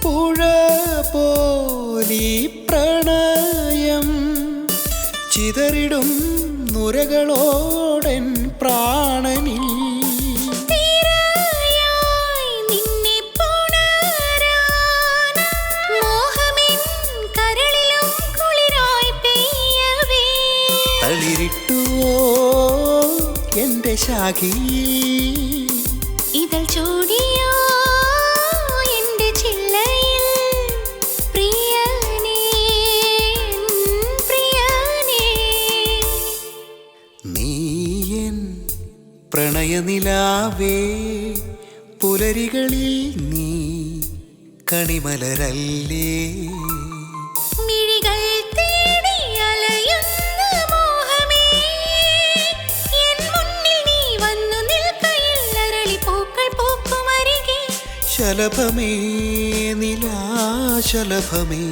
പുഴ പോലീ പ്രണയം ചിതറിടും നുരകളോടൻ പ്രാണനിൽ. നിന്നെ പുണരാൻ മോഹമെൻ കരളിലും കുളിരായി പെയ്യവേ. തളിരിട്ടുവോ എന്റെ ശാഖയിൽ, ഇതൾ ചൂടിയോ എന്റെ ചില്ലയിൽ. പ്രിയനേ പ്രിയനേ, നീ എൻ പ്രണയനിലാവേ പുലരികളിൽ നീ കണിമലരല്ലേ. മിഴികൾ തേടി അലയുന്ന മോഹമേ, എൻ മുന്നിൽ നീ വന്നു നിൽക്കയിൽ അരളി പൂക്കൾ പൂക്കുമരികെ. ശലഭമേ നിലാശലഭമേ.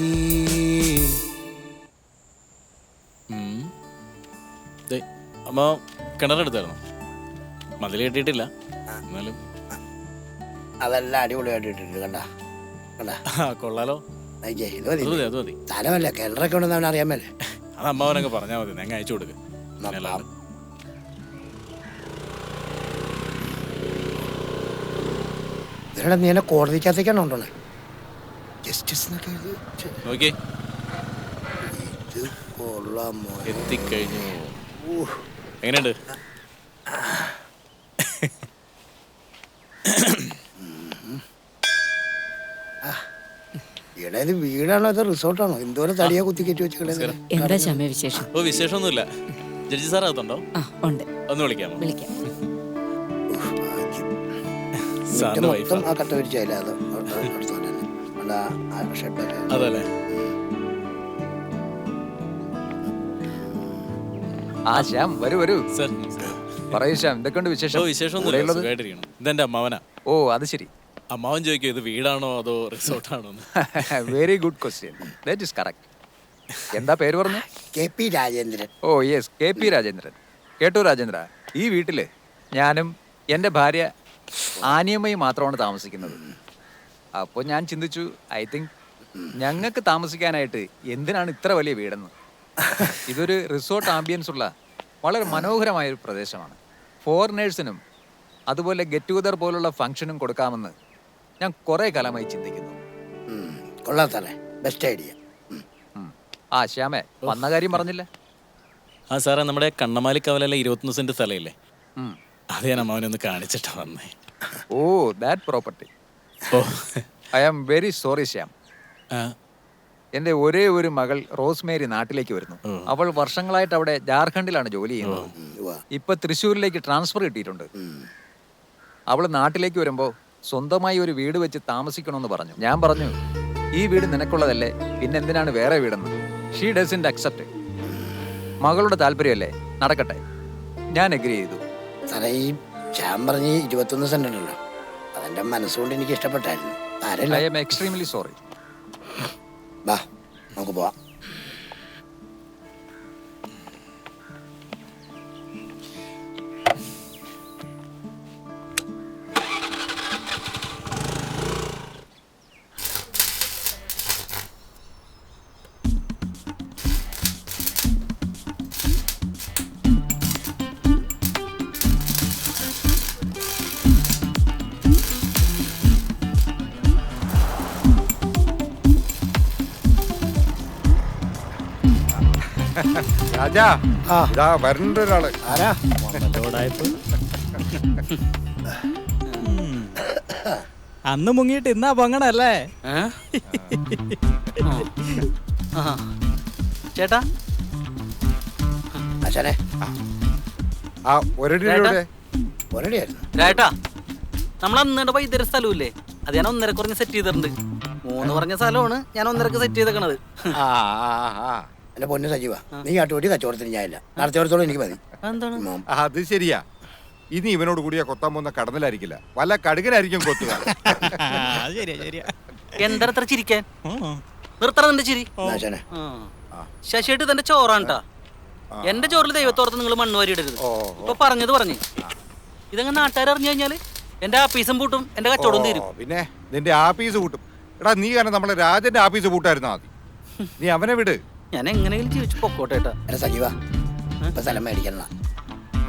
അമ്മ കിണറെടുത്തായിരുന്നു, മതിൽ കെട്ടിയിട്ടില്ല എന്നാലും. അതെല്ലാം അടിപൊളിയായിട്ട് ഇട്ടിട്ടുണ്ട് കണ്ട കണ്ട കൊള്ളാലോ. ഇത് മതി അത് മതി, അത് മതി. സ്ഥലമല്ലേ കിണറൊക്കെ ഉണ്ടെന്ന് അവൻ അറിയാൻ മേലെ. അത് അമ്മാവനങ്ങ് പറഞ്ഞാൽ മതി, ഞങ്ങൾ അയച്ചു കൊടുക്ക്. ഇവരുടെ നീ എന്നെ കോടതിക്കകത്തേക്കാണ് കൊണ്ടുപോണേ. ജസ്റ്റിസിനൊക്കെ നോക്കി ഇത് കൊള്ളാം മോനെ. എത്തിക്കഴിഞ്ഞു. എങ്ങനെയുണ്ട്? ഇവിടെ ഇത് വീടാണോ ഇത് റിസോർട്ടാണോ? എന്തോരം തടിയാ കുത്തിക്കയറ്റി വെച്ചിട്ടുള്ളത്. എന്താ ചമയ വിശേഷം? ഓ വിശേഷമൊന്നുമില്ല. ജഡ്ജി സാർ അകത്തുണ്ടോ? ഉണ്ട്. ഒന്ന് വിളിക്കാമോ? വിളിക്കാം. സാറിന്റെ വൈഫ് മൊത്തം ആ കട്ട വിരിച്ചല്ല അത് ഷെഡൊക്കെ. അതല്ലേ? ആ ശ്യാം വരൂ വരൂ. സർ പറയൂ ശ്യാം, എന്തൊക്കെയുണ്ട് വിശേഷം? ഓ വിശേഷമൊന്നുമില്ല, സുഖമായിട്ടിരിക്കണം. ഇതെന്റെ അമ്മാവനാ. ഓ അത് ശരി. അമ്മാവൻ ചോദിക്കും ഇത് വീടാണോ അതോ റിസോർട്ടാണോ? Very good question. That is correct. എന്താ പേര് പറഞ്ഞു? KP രാജേന്ദ്രൻ. ഓ യെസ്, KP രാജേന്ദ്രൻ. കേട്ടോ രാജേന്ദ്ര, ഈ വീട്ടില് ഞാനും എൻ്റെ ഭാര്യ ആനിയമ്മയും മാത്രമാണ് താമസിക്കുന്നത്. അപ്പോൾ ഞാൻ ചിന്തിച്ചു, ഐ തിങ്ക് ഞങ്ങൾക്ക് താമസിക്കാനായിട്ട് എന്തിനാണ് ഇത്ര വലിയ വീടെന്ന്. ഇതൊരു റിസോർട്ട് ആംബിയൻസ് ഉള്ള വളരെ മനോഹരമായൊരു പ്രദേശമാണ്. ഫോറിനേഴ്സിനും അതുപോലെ ഗെറ്റ് ടുഗദർ പോലുള്ള ഫംഗ്ഷനും കൊടുക്കാമെന്ന് ഞാൻ കുറേ കാലമായി ചിന്തിക്കുന്നു. കൊള്ളാത്തല്ലേ, ബെസ്റ്റ് ഐഡിയ. ആ ശ്യാമേ, വന്ന കാര്യം പറഞ്ഞില്ല. ആ സാറേ, നമ്മുടെ കണ്ണമാലി കവലയിലെ 21 സെന്റ് സ്ഥലമില്ലേ, അത് ഞാൻ അമ്മാവനൊന്ന് കാണിച്ചിട്ടാ വന്നേ. Oh that property. I am very sorry Shyam. എൻ്റെ ഒരേ ഒരു മകൾ റോസ്മേരി നാട്ടിലേക്ക് വരുന്നു. അവൾ വർഷങ്ങളായിട്ട് അവിടെ ജാർഖണ്ഡിലാണ് ജോലി ചെയ്യുന്നത്. ഇപ്പൊ തൃശ്ശൂരിലേക്ക് ട്രാൻസ്ഫർ കിട്ടിയിട്ടുണ്ട്. അവൾ നാട്ടിലേക്ക് വരുമ്പോൾ സ്വന്തമായി ഒരു വീട് വെച്ച് താമസിക്കണമെന്ന് പറഞ്ഞു. ഞാൻ പറഞ്ഞു, ഈ വീട് നിനക്കുള്ളതല്ലേ, പിന്നെ എന്തിനാണ് വേറെ വീടെന്ന്. She doesn't accept. മകളുടെ താല്പര്യമല്ലേ, നടക്കട്ടെ. ഞാൻ എഗ്രി ചെയ്തു. സാറേ, ഈ ശ്യാം പറഞ്ഞ് 21 സെന്റ് ഉണ്ടല്ലോ, അതെന്റെ മനസ്സുകൊണ്ട് എനിക്ക് ഇഷ്ടപ്പെട്ടായിരുന്നു. I am extremely sorry. വാ നമുക്ക് പോവാം. രാജാ, ഇതാ വരണ്ട ഒരാള്. ആരാ? അന്ന് മുങ്ങിയിട്ട് ഇന്നാ പൊങ്ങണല്ലേ ചേട്ടാ? അച്ഛനെ ആ ഒരടിയുടെ ചേട്ടാ, നമ്മൾ അന്ന് വൈദ്യുത സ്ഥലമില്ലേ, അത് ഞാൻ 1.5 കുറഞ്ഞ് സെറ്റ് ചെയ്തിട്ടുണ്ട്. 3 പറഞ്ഞ സ്ഥലമാണ് ഞാൻ 1.5 സെറ്റ് ചെയ്തേക്കണത്. എന്റെ പൊന്നു സജീവ, നീ കാട്ടുകൂടി കച്ചവടത്തിന് ഞാനില്ല, നടത്തിയോടത്തോളം എനിക്ക് മതി. അത് ശരിയാ. ഇനി ഇവനോട് കൂടിയാ കൊത്താൻ പോകുന്ന കടന്നിലായിരിക്കില്ല, വല്ല കടുകനായിരിക്കും കൊത്തുക. എന്താ അത്ര ചിരിക്കാൻ? നിർത്തണം നിന്റെ ചിരി. ശശിയായിട്ട് ഇതെന്റെ ചോറാണ് ട്ടാ. എന്റെ ചോറിൽ ദൈവത്തോർത്ത് നിങ്ങൾ മണ്ണ് വാരി ഇടരുത്. ഇപ്പൊ പറഞ്ഞത് പറഞ്ഞു. ഇതങ്ങനെ നാട്ടുകാർ അറിഞ്ഞു കഴിഞ്ഞാല് എന്റെ ആഫീസും പൂട്ടും, എന്റെ കച്ചവടം തീരും. പിന്നെ നിന്റെ ആഫീസ് പൂട്ടും. എടാ, നീ കാരണം നമ്മളെ രാജന്റെ ആഫീസ് പൂട്ടായിരുന്നാ മതി. നീ അവനെ വിട്. ഞാൻ എങ്ങനെയെങ്കിലും ജീവിച്ചു പൊക്കോട്ടെ. സജീവ, ഇപ്പൊ സ്ഥലം മേടിക്കണ,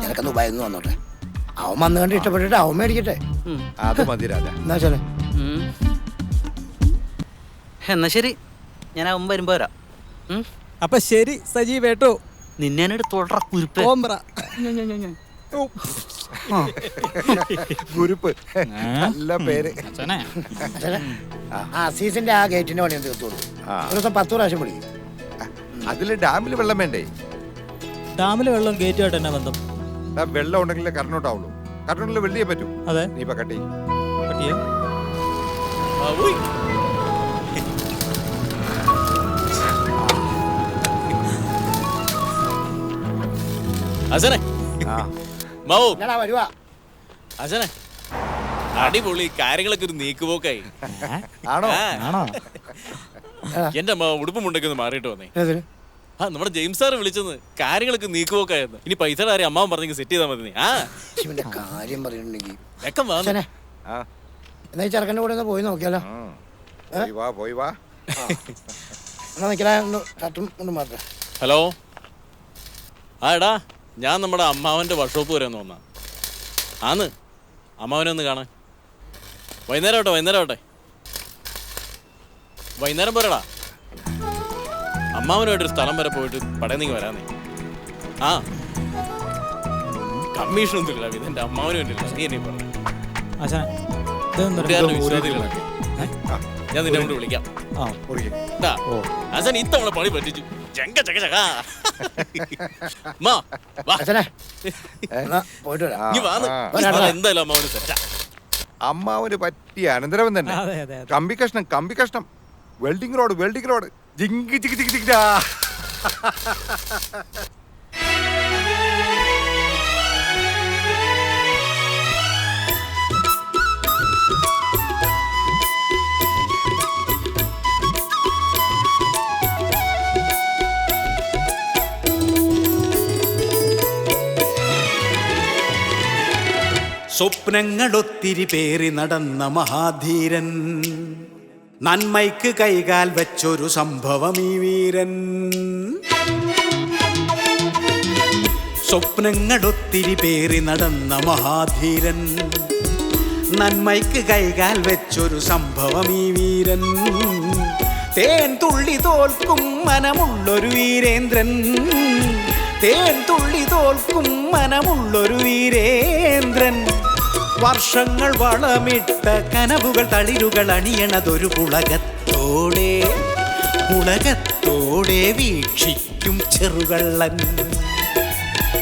നിനക്കൊന്ന് ഉപയോഗം വന്നോട്ടെ. അവൻ വന്നു കണ്ട് ഇഷ്ടപ്പെട്ടിട്ട് അവൻ മേടിക്കട്ടെ. അത് മതി രാജ. എന്നാ ശരി. എന്നാ ശരി, ഞാൻ അവൻ വരുമ്പോ വരാം. അപ്പൊ ശരി സജീവേട്ടോ. നിന്നെ എടുത്തോളാ കുരുപ്പ്. കുരുപ്പ് നല്ല പേര്. അസീസിന്റെ ആ ഗേറ്റിന്റെ പണി തീർത്തോളൂ. ഒരു ദിവസം 10 പ്രാവശ്യം വിളിക്കും. അതില് ഡാമില് വെള്ളം വേണ്ടേ? ഡാമിലെ വെള്ളം ഗേറ്റുമായിട്ട് എന്നാ ബന്ധം? വെള്ളം ഉണ്ടെങ്കിലേ കറണ്ട് ഉണ്ടാവുള്ളൂ. കറണ്ട് വെള്ളിയേ പറ്റൂ. അതെ, നീ ഇപ്പൊ കട്ടി അച്ഛനെ വരുവാ. അച്ഛനെ അടിപൊളി, കാര്യങ്ങളൊക്കെ ഒരു നീക്കുപോക്കായി. ആണോ? എന്റെ അമ്മ ഉടുപ്പും മുണ്ടൊക്കെ മാറിയിട്ട് വന്നേ. ആ നമ്മുടെ ജെയിംസ് സാറ് വിളിച്ചെന്ന്, കാര്യങ്ങളൊക്കെ നീക്കുപോക്കായിരുന്നു. ഇനി പൈസയുടെ കാര്യം അമ്മാവൻ പറഞ്ഞെങ്കിൽ സെറ്റ് ചെയ്താൽ മതി. ആ കാര്യം പറയുന്നുണ്ടെങ്കിൽ എന്നാ ഈ ചെറുക്കൻ്റെ കൂടെ ഒന്ന് പോയി നോക്കിയാലോ? പോയി വാ എന്നാ നിൽക്കണേ, ഷർട്ടും കൊണ്ട് മാറ്റാം. ഹലോ, ആ എടാ, ഞാൻ നമ്മുടെ അമ്മാവൻ്റെ വർക്ക്ഷോപ്പ് വരെ ഒന്ന് വന്നാ. ആന്ന് അമ്മാവനെ ഒന്ന് കാണാൻ. വൈകുന്നേരം ആവട്ടെ. വൈകുന്നേരം പോരടാ. അമ്മാവനുമായിട്ടൊരു സ്ഥലം വരെ പോയിട്ട് പടയെന്നെങ്കിൽ വരാന്നേ. ആ കമ്മീഷനൊന്നും ഇല്ല, ഇതെന്റെ അമ്മാവന് വേണ്ടിയില്ല. നീ എന്നെ പറഞ്ഞു ഞാൻ നിന്നെ കൊണ്ട് വിളിക്കാം. ആശാൻ ഇത്തവണ പണി പറ്റിച്ചു. എന്തായാലും അമ്മാവന് സെറ്റാ. അമ്മാവന് പറ്റിയ അനന്തരവൻ തന്നെ. കമ്പി കഷ്ണം വെൽഡിംഗ് റോഡ് ജിങ്കി ജിങ്കി ജിങ്കി ജിങ്കാ. സ്വപ്നങ്ങളൊത്തിരി പേറി നടന്ന മഹാധീരൻ, നന്മയ്ക്ക് കൈകാൽ വെച്ചൊരു സംഭവം ഈ വീരൻ. സ്വപ്നങ്ങളൊത്തിരി പേറി നടന്ന മഹാധീരൻ, നന്മയ്ക്ക് കൈകാൽ വെച്ചൊരു സംഭവം ഈ വീരൻ. തേൻ തുള്ളി തോൽക്കും മനമുള്ളൊരു വീരേന്ദ്രൻ, തേൻ തുള്ളി തോൽക്കും മനമുള്ളൊരു വീരേന്ദ്രൻ. വർഷങ്ങൾ വളമിട്ട കനവുകൾ തളിരുകൾ അണിയണതൊരു പുളകത്തോടെ വീക്ഷിക്കും ചെറുകള്ളൻ.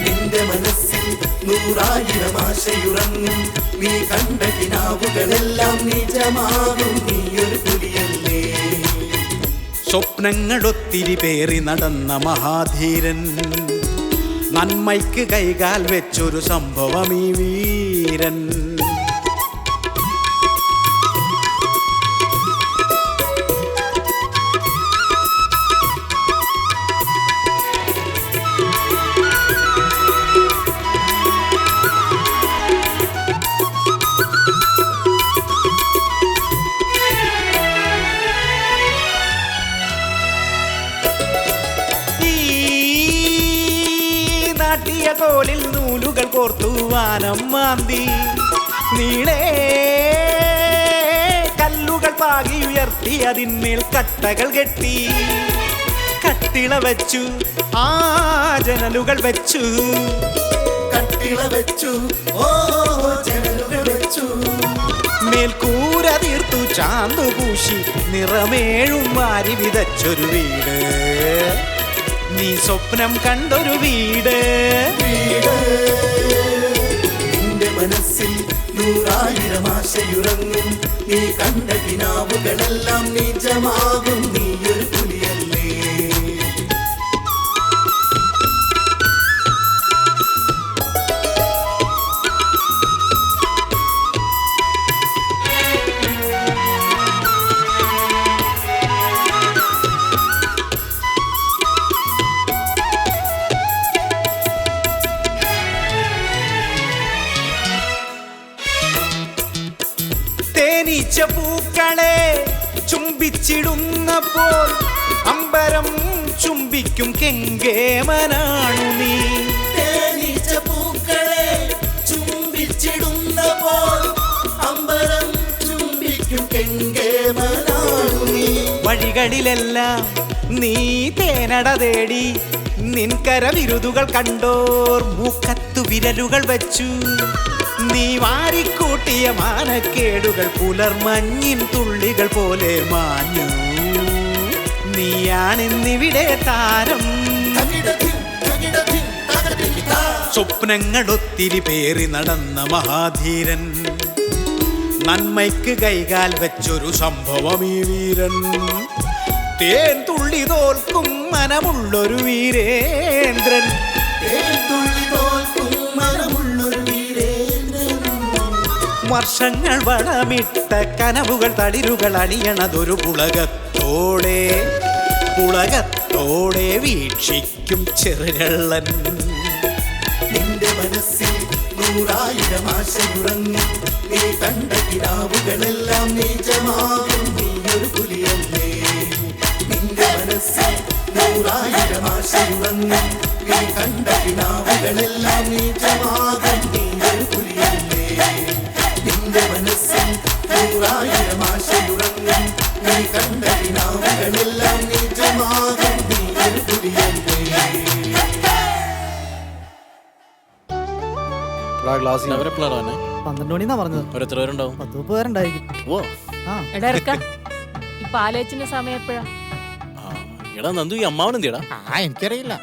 നിന്റെ മനസ്സിൽ 100,000 ആശയുറങ്ങും, നീ കണ്ട കിനാവുകളെല്ലാം നിജമാകും, നീയൊരു പുലിയല്ലേ. സ്വപ്നങ്ങളൊത്തിരി പേറി നടന്ന മഹാധീരൻ, നന്മയ്ക്ക് കൈകാൽ വെച്ചൊരു സംഭവം ഈ വീരൻ. കോലിൽ നൂലുകൾ കോർത്തു വാനം മാന്തി, നീളേ കല്ലുകൾ പാകി ഉയർത്തി അതിന്മേൽ കട്ടകൾ കെട്ടി, കട്ടിള വെച്ചു ആ ജനലുകൾ വെച്ചു, കട്ടിള വെച്ചു ഓ ജനലുകൾ വെച്ചു. മേൽക്കൂര തീർത്തു ചാന്തു പൂശി നിറമേഴും വാരി വിതച്ചൊരു വീട്, നീ സ്വപ്നം കണ്ടൊരു വീട്. നിന്റെ മനസ്സിൽ 100,000 ആശയുറങ്ങും, നീ കണ്ട കിനാവുകളെല്ലാം നിജമാകും, നീയൊരു പുലിയല്ലേ. പൂക്കളെ ചുംബിച്ചിടുന്നപ്പോൾ അമ്പരം ചുംബിക്കും കെങ്കേമനാണു നീ. തേനീച്ച പൂക്കളെ ചുംബിച്ചിടുന്നപ്പോൾ അമ്പരം ചുംബിക്കും കെങ്കേമനാണു നീ. വഴികളിലെല്ലാം നീ തേനട തേടി, നിൻകര വിരുതുകൾ കണ്ടോർ മൂക്കത്തു വിരലുകൾ വെച്ചു, നീ വാരിക്കൂട്ടിയ മാനക്കേടുകൾ പുലർമഞ്ഞിൻ തുള്ളികൾ പോലെ മാഞ്ഞു. നീയാണിന്നിവിടെ താരം. സ്വപ്നങ്ങളൊത്തിരി പേറി നടന്ന മഹാധീരൻ, നന്മയ്ക്ക് കൈകാൽ വെച്ചൊരു സംഭവം ഈ വീരൻ. തേൻ തുള്ളി തോൽക്കും മനമുള്ളൊരു വീരേന്ദ്രൻ, തേൻ തുള്ളി തോൽക്കും മനമുള്ളൊരു വീരേന്ദ്രൻ. വർഷങ്ങൾ വളമിട്ട കനവുകൾ തളിരുകൾ അണിയണതൊരു പുളകത്തോടെ വീക്ഷിക്കും ചെറുകള്ളൻ. നിന്റെ മനസ്സിൽ നൂറായിരം ആശയുറങ്ങി നീ കണ്ട കിടാവുകളെല്ലാം നിജമാകും നീയൊരു പുലിയല്ലേ നിന്റെ മനസ്സിൽ നൂറായിരം ആശയുറങ്ങി നീ കണ്ട കിടാവുകളെല്ലാം നിജമാകും നീയൊരു പുലിയല്ലേ നിന്റെ മനസ്സിൽ നൂറായിരം ആശയുറങ്ങി നീ കണ്ട കിടാവുകളെല്ലാം നിജമാകും നീയൊരു പുലിയല്ലേ. അവരെപ്പോഴാണ് വന്നെ? 12 മണിന്നാ പറഞ്ഞത്. അവരെത്ര പേരുണ്ടാവും? 10-30 പേരുണ്ടായിരിക്കും. ഓ എടാ ഇറക്ക ഈ പാലേച്ചിന്റെ സമയം എപ്പോഴാ? എടാ നന്ദു, ഈ അമ്മാവൻ എന്തിയടാ? എനിക്കറിയില്ല.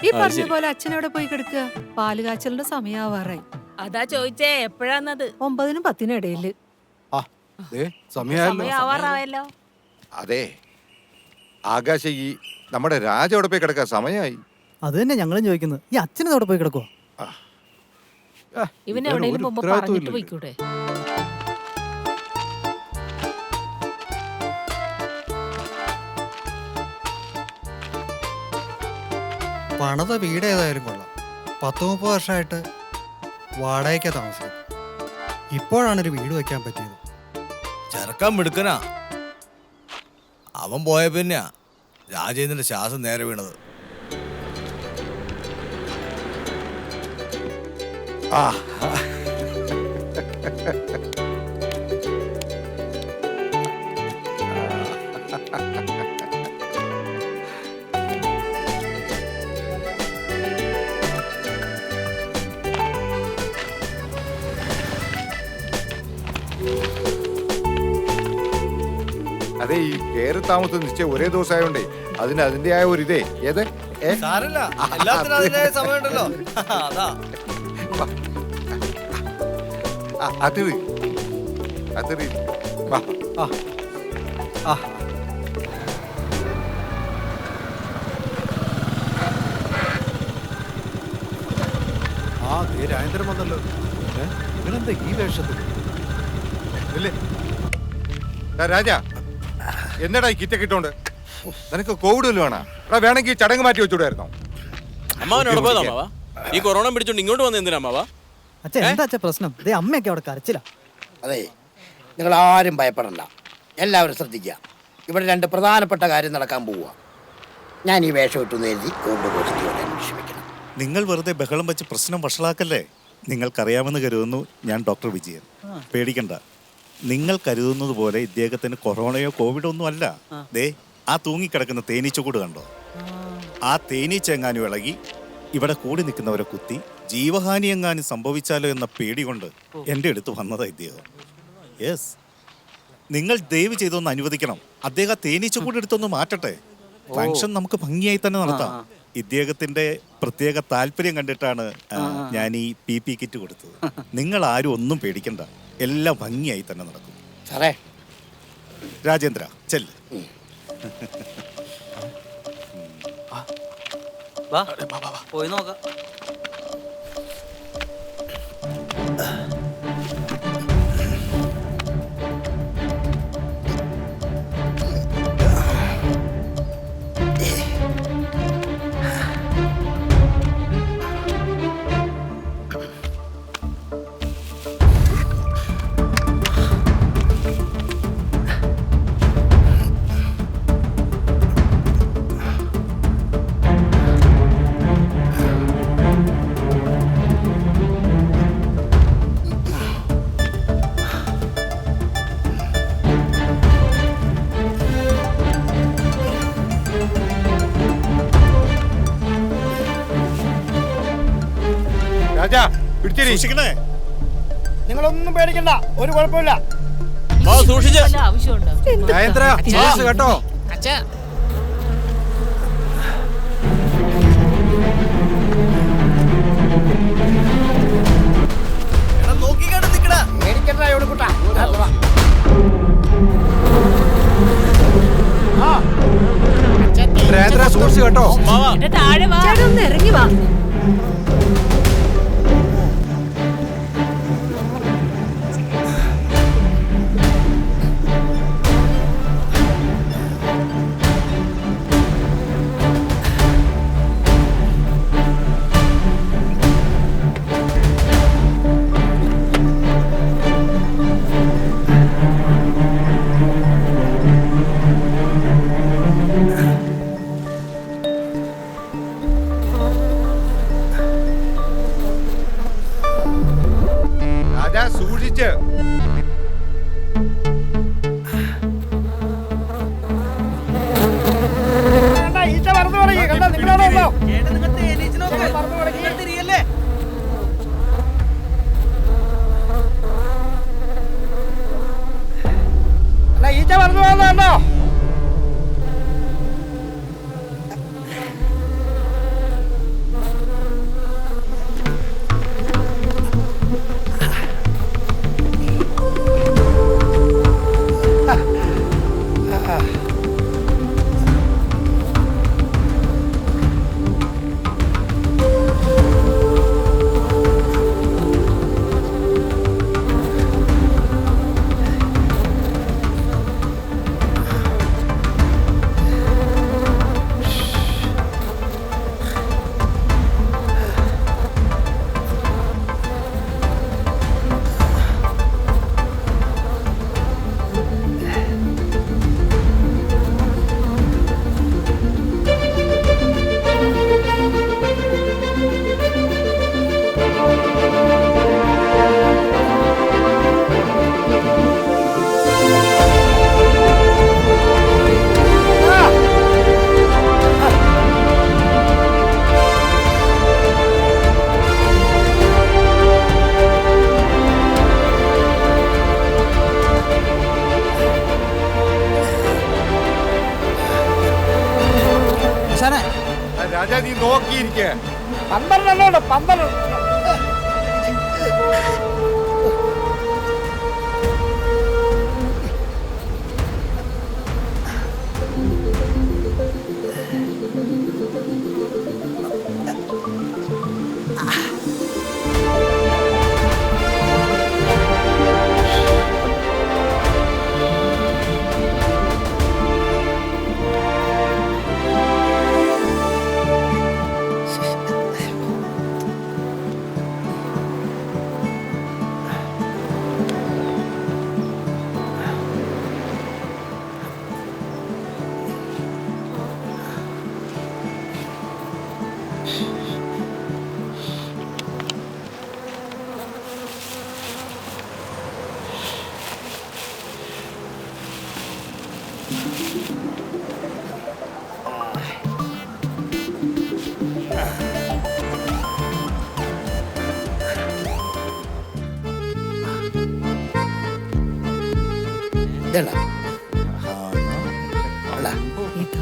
ഈ പറഞ്ഞ പോലെ അച്ഛൻ എവിടെ പോയി കിടക്കുക? പാല് കാച്ചലിന്റെ സമയാവാറായി. അതാ ചോദിച്ചേ എപ്പോഴാന്നത്? 9-നും 10-നും ഇടയില്. സമയാവാറായല്ലോ. അതെ ആകാശ, ഈ നമ്മുടെ രാജ അവിടെ പോയി കിടക്കാൻ സമയമായി. അത് തന്നെ ഞങ്ങളും ചോദിക്കുന്നത്. ഈ അച്ഛനെ അവിടെ പോയി കിടക്കുവോ? ഇവൻ എവിടെയെങ്കിലും പോകുമ്പോ പറഞ്ഞിട്ട് പോയിക്കൂടെ? പണിത വീട് ഏതായാലും കൊള്ളാം. 10-30 വർഷമായിട്ട് വാടകയ്ക്കാ താമസിക്കും. ഇപ്പോഴാണ് ഒരു വീട് വെക്കാൻ പറ്റിയത്. ചെറുക്കാൻ മിടുക്കനാ. അവൻ പോയ പിന്നെയാ രാജേന്ദ്രന്റെ ശ്വാസം നേരെ വീണത്. അതെ, ഈ കയറി താമസം നിശ്ചയം ഒരേ ദിവസമായോണ്ടേ അതിന് അതിന്റെയായ ഒരു ഇതേ ഏത് സമയമുണ്ടല്ലോ. അതിരി അതിരി വാ. രാജേന്ദ്രൻ വന്നല്ലോ. ഇവനെന്താ ഈ വേഷത്തിൽ? രാജ, എന്നടാ ഈ കിറ്റൊക്കെ ഇട്ടോണ്ട്? നിനക്ക് കോവിഡ് വല്ലതും വേണോ? വേണമെങ്കിൽ ചടങ്ങ് മാറ്റി വെച്ചൂടായിരുന്നോ? അമ്മാവനോട് പോയതാ അമ്മാവാ? ഈ കൊറോണ പിടിച്ചോണ്ട് ഇങ്ങോട്ട് വന്ന എന്തിനാ അമ്മാവാ? അച്ഛൻ എന്താ അച്ഛൻ പ്രശ്നം? ദേ അമ്മയൊക്കെ അവിടെ കരച്ചില്ല. അതെ, നിങ്ങൾ ആരും ഭയപ്പെടണ്ട, എല്ലാവരും ശ്രദ്ധിക്കുക. ഇവിടെ 2 പ്രധാനപ്പെട്ട കാര്യം നടക്കാൻ പോവുക. ഞാൻ ഈ വേഷം ഇട്ടെന്ന് എഴുതി കോവിഡ് പോസിറ്റീവായിട്ട് അന്വേഷിക്കണം. നിങ്ങൾ വെറുതെ ബഹളം വെച്ച് പ്രശ്നം വഷളാക്കല്ലേ. നിങ്ങൾക്കറിയാമെന്ന് കരുതുന്നു ഞാൻ ഡോക്ടർ വിജയൻ. പേടിക്കണ്ട. നിങ്ങൾ കരുതുന്നത് പോലെ ഇദ്ദേഹത്തിന് കൊറോണയോ കോവിഡോ ഒന്നും അല്ല. ദേ ആ തൂങ്ങിക്കിടക്കുന്ന തേനീച്ചക്കൂട് കണ്ടോ? ആ തേനീച്ച എങ്ങാനും ഇളകി ഇവിടെ കൂടി നിൽക്കുന്നവരെ കുത്തി ജീവഹാനി എങ്ങാനും സംഭവിച്ചാലോ എന്ന പേടി കൊണ്ട് എൻ്റെ അടുത്ത് വന്നതാ ഇദ്ദേഹം. യെസ്, നിങ്ങൾ ദയവ് ചെയ്തൊന്ന് അനുവദിക്കണം. അദ്ദേഹം തേനീച്ചക്കൂട് എടുത്തൊന്ന് മാറ്റട്ടെ. ഫംഗ്ഷൻ നമുക്ക് ഭംഗിയായി തന്നെ നടത്താം. ഇദ്ദേഹത്തിന്റെ പ്രത്യേക താല്പര്യം കണ്ടിട്ടാണ് ഞാൻ ഈ PP കിറ്റ് കൊടുത്തത്. നിങ്ങൾ ആരും ഒന്നും പേടിക്കണ്ട, എല്ലാം ഭംഗിയായി തന്നെ നടക്കും. സാറേ, രാജേന്ദ്ര ചെല്ല്. പോയി നോക്കാം. നിങ്ങളൊന്നും പേടിക്കണ്ട, ഒരു കുഴപ്പമില്ല. കേട്ടോ സൂക്ഷിച്ചു കേട്ടോ. ഒന്ന് ഇറങ്ങി വാ. എണീറ്റ്. ഈച്ച പറഞ്ഞു പോകുന്നുണ്ടോ? രാജാ നീ നോക്കിയിരിക്ക. 12 12.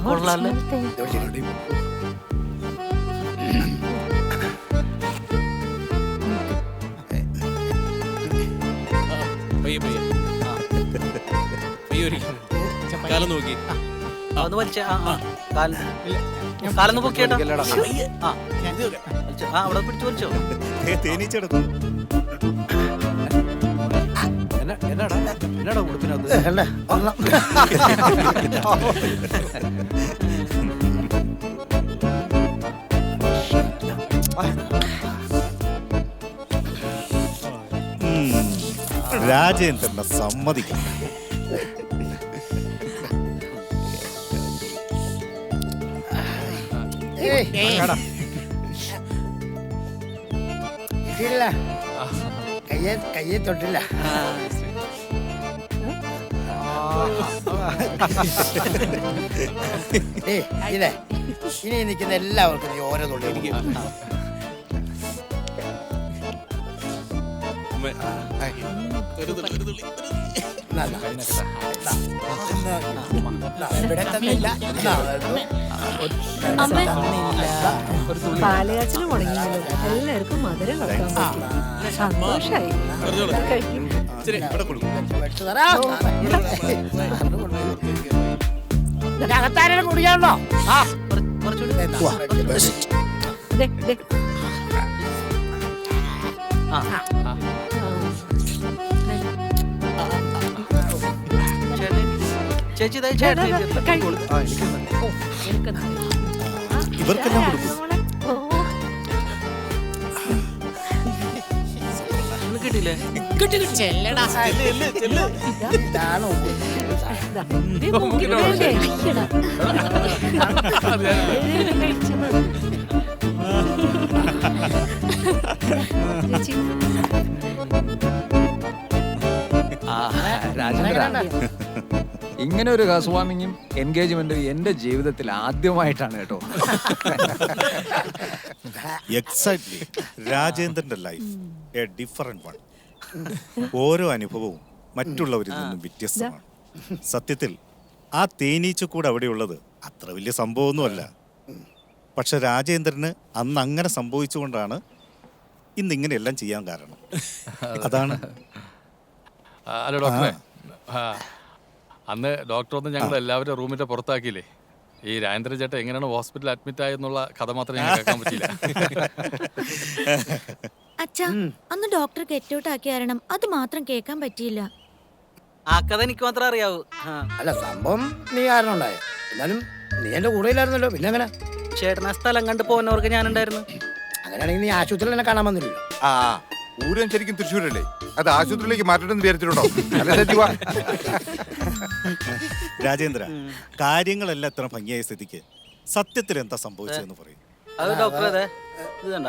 കൊള്ളാല്ലേ? പയ്യെ പയ്യെ പയ്യെ ഒരിക്കൽ കാലം നോക്കി ഒന്ന് വലിച്ച കാലൊന്ന് പൊക്കിയേട്ടാ. അവിടെ പിടിച്ചു വലിച്ചോ. തേനീച്ചെടുത്തു. എന്നാടാ ഉടുപ്പിനകത്ത്? രാജേന്ദ്രനെ സമ്മതിക്കണം. കയ്യെ തൊട്ടില്ല. ഇല്ലേ ഇനി നിൽക്കുന്ന എല്ലാവർക്കും നീ ഓരോ തൊള്ളി പാലയാച്ചിന് മുടങ്ങിയല്ലോ. എല്ലാവർക്കും മധുരം കളക്കാൻ പറ്റി. സന്തോഷായി. കഴിക്കും. അകത്താരെ കുടിക്കാണോ? ചേച്ചി ഇവർക്കെല്ലാം കൊടുക്കും. കിട്ടിയില്ലേ? രാജേന്ദ്ര, ഇങ്ങനെ ഒരു ഹൗസ് വാമിങ്ങും എൻഗേജ്മെന്റും എന്റെ ജീവിതത്തിൽ ആദ്യമായിട്ടാണ് കേട്ടോ. എക്സാക്ട്ലി. രാജേന്ദ്രന്റെ ലൈഫ് എ ഡിഫറെന്റ് വൺ. ഓരോ അനുഭവവും മറ്റുള്ളവരിൽ നിന്നും വ്യത്യസ്തമാണ്. സത്യത്തിൽ ആ തേനീച്ചക്കൂട് അവിടെയുള്ളത് അത്ര വലിയ സംഭവമൊന്നുമല്ല. പക്ഷെ രാജേന്ദ്രന് അന്ന് അങ്ങനെ സംഭവിച്ചുകൊണ്ടാണ് ഇന്ന് ഇങ്ങനെയെല്ലാം ചെയ്യാൻ കാരണം. അതാണ്. അല്ല ഡോക്ടറെ, അന്ന് ഡോക്ടർ ഒന്ന് ഞങ്ങൾ എല്ലാവരും റൂമിന്റെ പുറത്താക്കിയില്ലേ? ഈ രാജേന്ദ്രൻ ചേട്ടൻ എങ്ങനെയാണ് ഹോസ്പിറ്റലിൽ അഡ്മിറ്റ് ആയെന്നുള്ള കഥ മാത്രമേ ഞങ്ങൾ കേൾക്കാൻ പറ്റില്ല. അച്ഛാ, അന്ന് ഡോക്ടർ ഗെറ്റ് ഔട്ട് ആക്കിയ കാരണം അത് മാത്രം കേൾക്കാൻ പറ്റിയില്ല. ആ കഥ എനിക്ക് മാത്രമേ അറിയാവൂ. അല്ല, സംഭവം നീ കാരണം ഉണ്ടായ, എന്നാലും നീ എന്റെ കൂടെ ഇല്ലായിരുന്നല്ലോ. പിന്നെ അങ്ങനെ ചേട്ടനെ സ്ഥലം കണ്ട് പോകുന്നവർക്ക് ഞാനുണ്ടായിരുന്നു. അങ്ങനെയാണെങ്കിൽ നീ ആശുപത്രിയിൽ എന്നെ കാണാൻ വന്നില്ലല്ലോ. ആ ഊരൻ ശരിക്കും തൃശ്ശൂരല്ലേ? അത് ആശുപത്രിയിലേക്ക് മാറ്റണമെന്ന് വിചാരിച്ചിട്ടുണ്ടോ? രാജേന്ദ്ര, കാര്യങ്ങളെല്ലാം എത്ര ഭംഗിയായ സ്ഥിതിക്ക് സത്യത്തിൽ എന്താ സംഭവിച്ചതെന്ന് പറയും. അത് ഡോക്ടറെ ഇത് കണ്ട,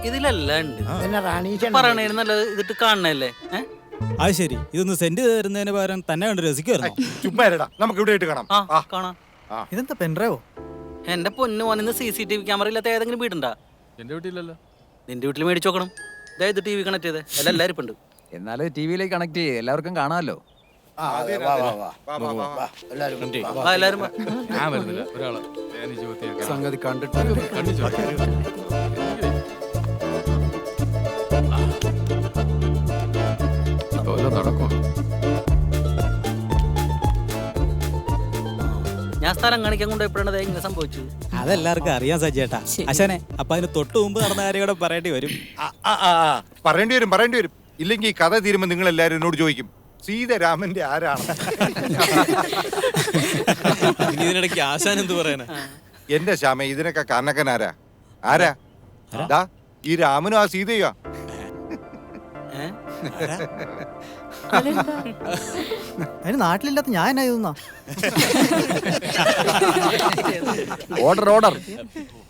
ഇതിലെല്ലാം ഉണ്ട്. പറയണേന് നല്ലത് ഇതിട്ട് കാണണല്ലേ. അത് ശരി, ഇതൊന്ന് സെൻഡ് തരുന്നതിന് പകരം തന്നെ കണ്ട് രസിക്കുമായിരുന്നു. ചുമ്മാ നമുക്ക് ഇവിടെ കാണാം. കാണാം. ഇതെന്താ പെൻഡ്രൈവോ? എന്റെ പൊന്നു മോൻ, ഇന്ന് CCTV ക്യാമറ ഇല്ലാത്ത ഏതെങ്കിലും വീടുണ്ടാ? എന്റെ വീട്ടിലല്ലോ. നിന്റെ വീട്ടിൽ മേടിച്ചു നോക്കണം. അതായത് TV കണക്ട് ചെയ്തേ, എല്ലാവരും ഉണ്ട്. എന്നാലും ടിവിയിലേക്ക് കണക്ട് ചെയ്ത് എല്ലാവർക്കും കാണാമല്ലോ. എല്ലാരും ഞാൻ വരുന്നില്ല. ഒരാള് സംഗതി കണ്ടിട്ട് നടക്കും. ഞാൻ സ്ഥലം കാണിക്കാൻ കൊണ്ടുപോയപ്പോഴാണ് ഇങ്ങനെ സംഭവിച്ചത്. അതെല്ലാവർക്കും അറിയാം സജ്ജേട്ടാ. അശനെ, അപ്പൊ അതിന് തൊട്ട് മുമ്പ് നടന്ന കാര്യം കൂടെ പറയേണ്ടി വരും. പറയേണ്ടി വരും. ഇല്ലെങ്കിൽ കഥ തീരുമ്പോ നിങ്ങൾ എല്ലാരും എന്നോട് ചോദിക്കും, സീതാരാമന്റെ ആരാണ്? ഇതിനിടയ്ക്ക് ആശാൻ എന്ത് പറയാനാ? എന്റെ ശ്യാമ, ഇതിനൊക്കെ കാരണക്കൻ ആരാ? ദാ ഈ രാമനും ആ സീതയോ? അതിന് നാട്ടിലില്ലാത്ത ഞാൻ എന്നാ ചെയ്യുന്ന? ഓർഡർ.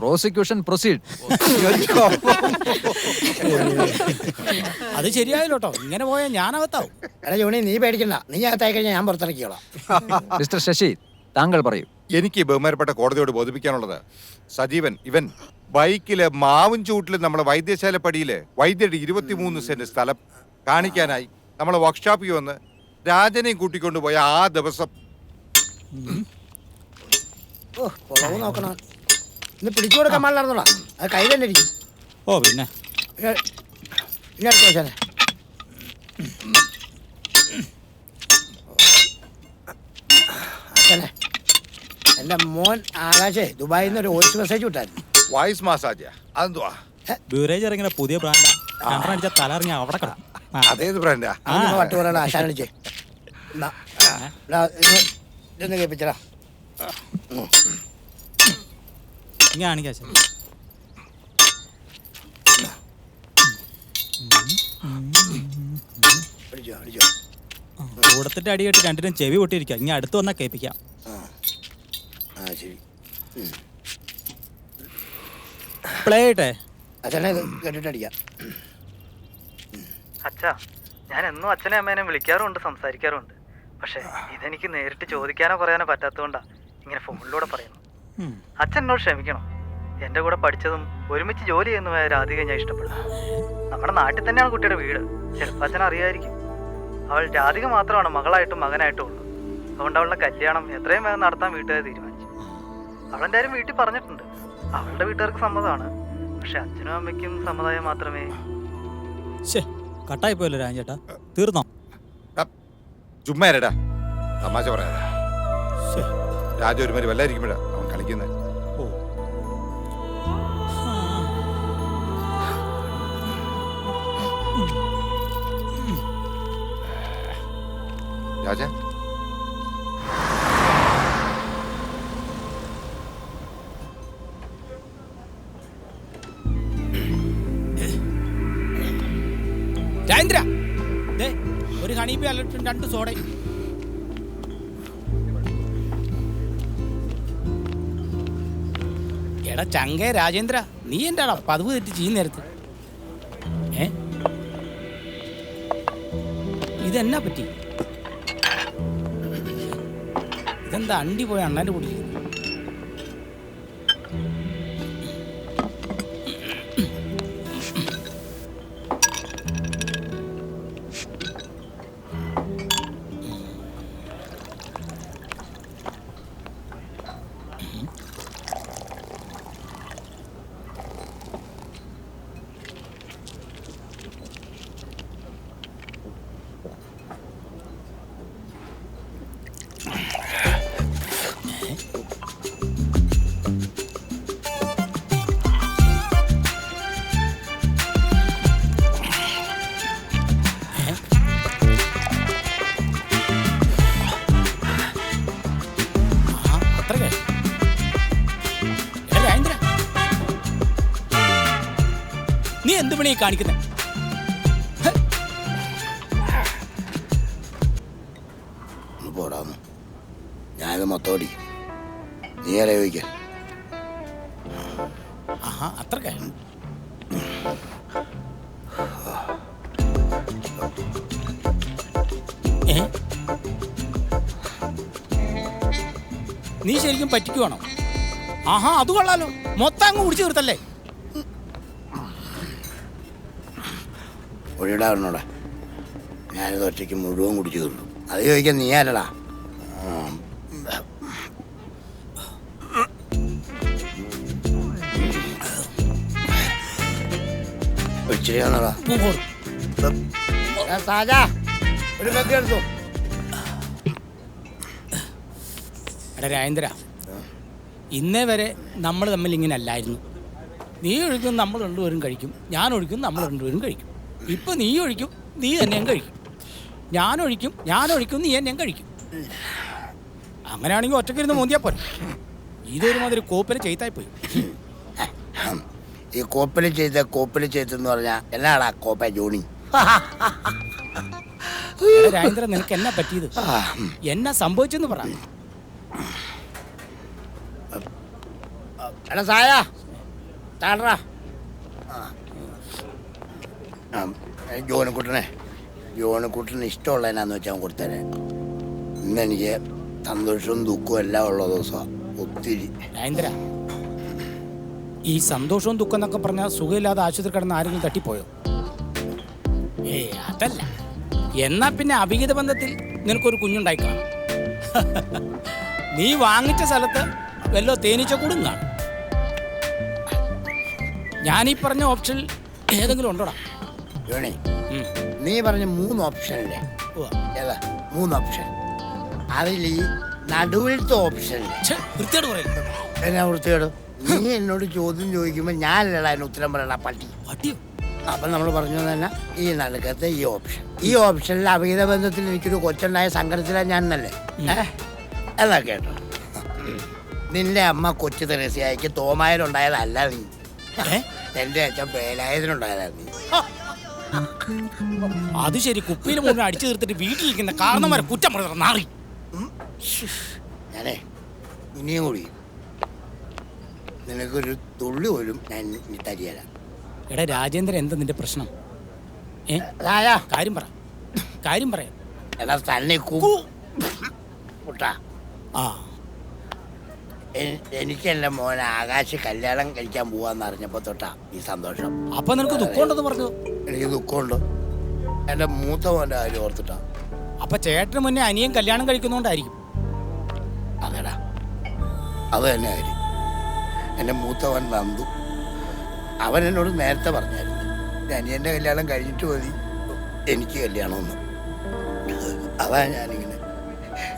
Prosecution proceed. അത് ശരിയായല്ലോട്ടോ. ഇങ്ങനെ പോയാൽ ഞാനകത്താവും. എടാ ജോണി, നീ പേടിക്കണ്ട. നീ അകത്തായി കഴിഞ്ഞാൽ ഞാൻ പുറത്തിറക്കിയോളാം. മിസ്റ്റർ ശശി, താങ്കൾ പറയൂ. എനിക്ക് ബഹുമാനപ്പെട്ട കോടതിയോട് ബോധിപ്പിക്കാനുള്ളത്, സജീവൻ ഇവൻ ബൈക്കില് മാവും ചൂട്ടില് നമ്മളെ വൈദ്യശാല പടിയില് വൈദ്യരുടെ 23 സെന്റ് സ്ഥലം കാണിക്കാനായി നമ്മളെ വർക്ക്ഷോപ്പിൽ വന്ന് രാജനെയും കൂട്ടിക്കൊണ്ടുപോയ ആ ദിവസം നോക്കണം. ഇന്ന് പിടിച്ചു കൊടുക്കാൻ പാടില്ലായിരുന്നോളാം. അത് കൈ തന്നെ ഇരിക്കും. ഓ പിന്നെ എന്റെ മോൻ ആകാശേ ദുബായിൽ നിന്ന് ഒരു വോയിസ് മെസ്സേജ് വിട്ടായിരുന്നു. Voice massage? അതെന്തുവാ? ബ്യൂറേജ് ഇറങ്ങിയ പുതിയ ബ്രാൻഡാ. രണ്ടടിച്ച തലറിഞ്ഞ അവിടെ കിടക്കും. അതേത് ബ്രാൻഡാ? പട്ട് പറയണ ആശാനിച്ചേ. ഇതൊന്ന് കേൾപ്പിച്ചടാ. കാണിക്കാ. കൂടത്തിന്റെ അടി കെട്ടി രണ്ടിനും ചെവി പൊട്ടിയിരിക്കുക. ഇനി അടുത്ത് വന്നാ കേൾപ്പിക്കാം. പ്ലേ ചെയ്യട്ടെ? കേട്ടിട്ടടിക്കാം. അച്ഛാ, ഞാൻ എന്നും അച്ഛനെ അമ്മേനെ വിളിക്കാറുണ്ട്, സംസാരിക്കാറുണ്ട്. പക്ഷെ ഇതെനിക്ക് നേരിട്ട് ചോദിക്കാനോ പറയാനോ പറ്റാത്തതുകൊണ്ടാ ഇങ്ങനെ ഫോണിലൂടെ പറയുന്നു. അച്ഛൻ എന്നോട് ക്ഷമിക്കണം. എന്റെ കൂടെ പഠിച്ചതും ഒരുമിച്ച് ജോലി ചെയ്യുന്നതുമായ രാധികയെ ഞാൻ ഇഷ്ടപ്പെടുന്നു. നമ്മുടെ നാട്ടിൽ തന്നെയാണ് കുട്ടിയുടെ വീട്. ചിലപ്പോൾ അച്ഛൻ അറിയായിരിക്കും. അവൾ രാധിക മാത്രമാണ് മകളായിട്ടും മകനായിട്ടും ഉള്ളൂ. അതുകൊണ്ട് അവളുടെ കല്യാണം എത്രയും വേഗം നടത്താൻ വീട്ടുകാർ തീരുമാനിച്ചു. അവളെന്തായാലും വീട്ടിൽ പറഞ്ഞിട്ടുണ്ട്. അവളുടെ വീട്ടുകാർക്ക് സമ്മതമാണ്. പക്ഷെ അച്ഛനും അമ്മയ്ക്കും സമ്മതമായ മാത്രമേ. കട്ടായി പോയല്ലോ രാജേട്ടാ, തീർന്നോ? ചുമ്മാരടാ, തമാശ പറയാ. രാജ ഒരുമാതിരി വല്ലായിരിക്കുമ്പോഴാ അവൻ കളിക്കുന്നത്. രാജ, രാജേന്ദ്ര, ഒരു ഹണീബി അലർട്ടും 2 സോഡ. എടാ ചങ്കേ രാജേന്ദ്ര, നീ എന്താടാ പതിവ് തെറ്റി ചെയ്യുന്ന നേരത്ത്? ഇതെന്നാ പറ്റി? ഇതെന്താ അണ്ടി പോയ അണ്ണാൻ്റെ കൂടി നീ എന്ത് പണിയാ കാണിക്കുന്നത്? പോടാന്ന് ഞാനിത് മൊത്തം ഓടിക്കും. നീ ആരാ ചോദിക്കാൻ? ആഹാ അത്രക്കേ. നീ ശരിക്കും പറ്റിക്കുവാണോ? ആഹാ അത് കൊള്ളാലോ, മൊത്തം അങ്ങ് കുടിച്ചു തീർത്തല്ലേ. ഒഴിടാറുണ്ടോടെ ഞാനിത് ഒറ്റയ്ക്ക് മുഴുവൻ കുടിച്ചു തീർന്നു. അത് ചോദിക്കാൻ നീ ആരടാ? എടാ രാജേന്ദ്ര, ഇന്നേ വരെ നമ്മൾ തമ്മിൽ ഇങ്ങനെ അല്ലായിരുന്നു. നീ ഒഴിക്കും നമ്മൾ രണ്ടുപേരും കഴിക്കും, ഞാൻ ഒഴിക്കും നമ്മൾ രണ്ടുപേരും കഴിക്കും. ഇപ്പൊ നീ ഒഴിക്കും നീ എന്നെയും കഴിക്കും, ഞാൻ ഒഴിക്കും നീ എന്നെയും കഴിക്കും. അങ്ങനെയാണെങ്കിൽ ഒറ്റക്കിരുന്ന് മോന്തിയാ പോരെ. ഇതൊരുമാതിരി കോപ്പിലെ ചെയ്തായി പോയി. ഈ കോപ്പില് ചെയ്തെന്ന് പറഞ്ഞാ എന്നാടാ കോപ്പ ജോണി? രാജേന്ദ്ര, നിനക്ക് എന്നാ പറ്റിയത്? എന്നാ സംഭവിച്ചെന്ന് പറ. എടാ സായ താടാ. ജോണിക്കുട്ടന് ഇഷ്ടമുള്ള എന്നാന്ന് വെച്ചാൽ അവൻ കൊടുത്തേനെ. ഇന്നെനിക്ക് സന്തോഷവും ദുഃഖവും എല്ലാം ഉള്ള ദിവസമാണ് ഒത്തിരി. രാജേന്ദ്ര, ഈ സന്തോഷവും ദുഃഖം എന്നൊക്കെ പറഞ്ഞാൽ സുഖമില്ലാതെ ആശുപത്രി കിടന്ന് ആരെങ്കിലും തട്ടിപ്പോയോ? അതല്ല. എന്നാ പിന്നെ അവിഹിത ബന്ധത്തിൽ നിനക്കൊരു കുഞ്ഞുണ്ടായിക്കാം. നീ വാങ്ങിച്ച സ്ഥലത്ത് വല്ലോ തേനീച്ച കൂടും കാണും. ഞാനീ പറഞ്ഞ ഓപ്ഷനിൽ ഏതെങ്കിലും ഉണ്ടോടാ? ജോണി, നീ പറഞ്ഞ 3 ഓപ്ഷനല്ലേ? ഏതാ 3 ഓപ്ഷൻ? അതിൽ ഈ നടുവിലത്തെ ഓപ്ഷൻ വൃത്തിയോട് പറയുന്നത് എന്നാ വൃത്തിയോട്? നീ എന്നോട് ചോദ്യം ചോദിക്കുമ്പോൾ ഞാനല്ലടാ അതിന് ഉത്തരം പറയണ പട്ടിയോ? അപ്പം നമ്മൾ പറഞ്ഞു തന്നെ ഈ നടുക്കത്തെ ഈ ഓപ്ഷനിൽ അവിഹിത ബന്ധത്തിൽ എനിക്കൊരു കൊച്ചുണ്ടായ സങ്കടത്തിലാണ് ഞാൻ എന്നല്ലേ? എന്നാ കേട്ടോ, നിന്റെ അമ്മ കൊച്ചു തെരേസയ്ക്ക് തോമായനുണ്ടായതല്ല നീ. എന്റെ അച്ഛൻ വേലായതിനുണ്ടായതാണ് നീ. അത് ശരി, കുപ്പിയിൽ മുഴുവൻ അടിച്ചു തീർത്തിട്ട് വീട്ടിലിരിക്കുന്ന കാരണന്മാരെ കുറ്റം പറഞ്ഞ നാറി. ഞാനേ ഇനിയും കൂടി നിനക്കൊരു തുള്ളി പോലും ഞാൻ തരിയല്ല. എടാ രാജേന്ദ്രൻ, എന്താ നിന്റെ പ്രശ്നം? കാര്യം പറയാം. എടാ തന്നെ എനിക്കെന്റെ മോൻ ആകാശ് കല്യാണം കഴിക്കാൻ പോവാന്ന് അറിഞ്ഞപ്പോ തൊട്ടാ ഈ സന്തോഷം. അപ്പൊ നിനക്ക് ദുഃഖമുണ്ടെന്ന് പറഞ്ഞു? എനിക്ക് ദുഃഖമുണ്ട്, എന്റെ മൂത്ത മോന്റെ കാര്യം ഓർത്തിട്ടാ. അപ്പൊ ചേട്ടന് മുന്നേ അനിയൻ കല്യാണം കഴിക്കുന്നോണ്ടായിരിക്കും. അതെടാ, അത് തന്നെ കാര്യം. എന്റെ മൂത്തവൻ നന്ദു, അവൻ എന്നോട് നേരത്തെ പറഞ്ഞായിരുന്നു അനിയന്റെ കല്യാണം കഴിഞ്ഞിട്ട് മതി എനിക്ക് കല്യാണമെന്ന്. അതാ ഞാനിങ്ങനെ.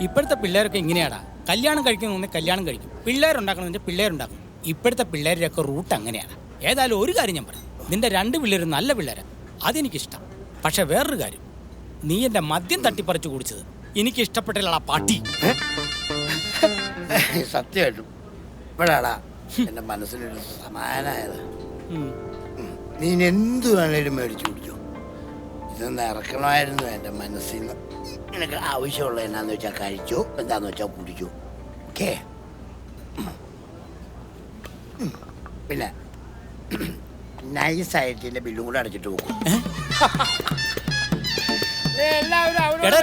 ഇപ്പോഴത്തെ പിള്ളേരൊക്കെ ഇങ്ങനെയാടാ, കല്യാണം കഴിക്കുന്ന കല്യാണം കഴിക്കും, പിള്ളേരുണ്ടാക്കണമെന്ന് പിള്ളേരുണ്ടാക്കും. ഇപ്പോഴത്തെ പിള്ളേരുടെയൊക്കെ റൂട്ട് അങ്ങനെയാണ്. ഏതായാലും ഒരു കാര്യം ഞാൻ പറയും, നിന്റെ 2 പിള്ളേരും നല്ല പിള്ളേരാണ്, അതെനിക്കിഷ്ടം. പക്ഷെ വേറൊരു കാര്യം, നീ എൻ്റെ മദ്യം തട്ടിപ്പറിച്ചു കുടിച്ചത് എനിക്ക് ഇഷ്ടപ്പെട്ടില്ല പാട്ടി. സത്യമായിട്ടും ഇപ്പോഴാടാ എൻ്റെ മനസ്സിനൊരു സമാധാനമായത്. നീ എന്തു വേണേലും മേടിച്ചു കുടിച്ചോ, ഇതൊന്ന് ഇറക്കണമായിരുന്നു എൻ്റെ മനസ്സിൽ നിന്ന്. നിനക്ക് ആവശ്യമുള്ള എന്നാന്ന് വെച്ചാൽ കഴിച്ചോ, എന്താന്ന് വെച്ചാൽ കുടിച്ചോ. ഓക്കേ? പിന്നെ നൈസായിട്ട് എൻ്റെ ബില്ലും കൂടെ അടച്ചിട്ട് പോകും.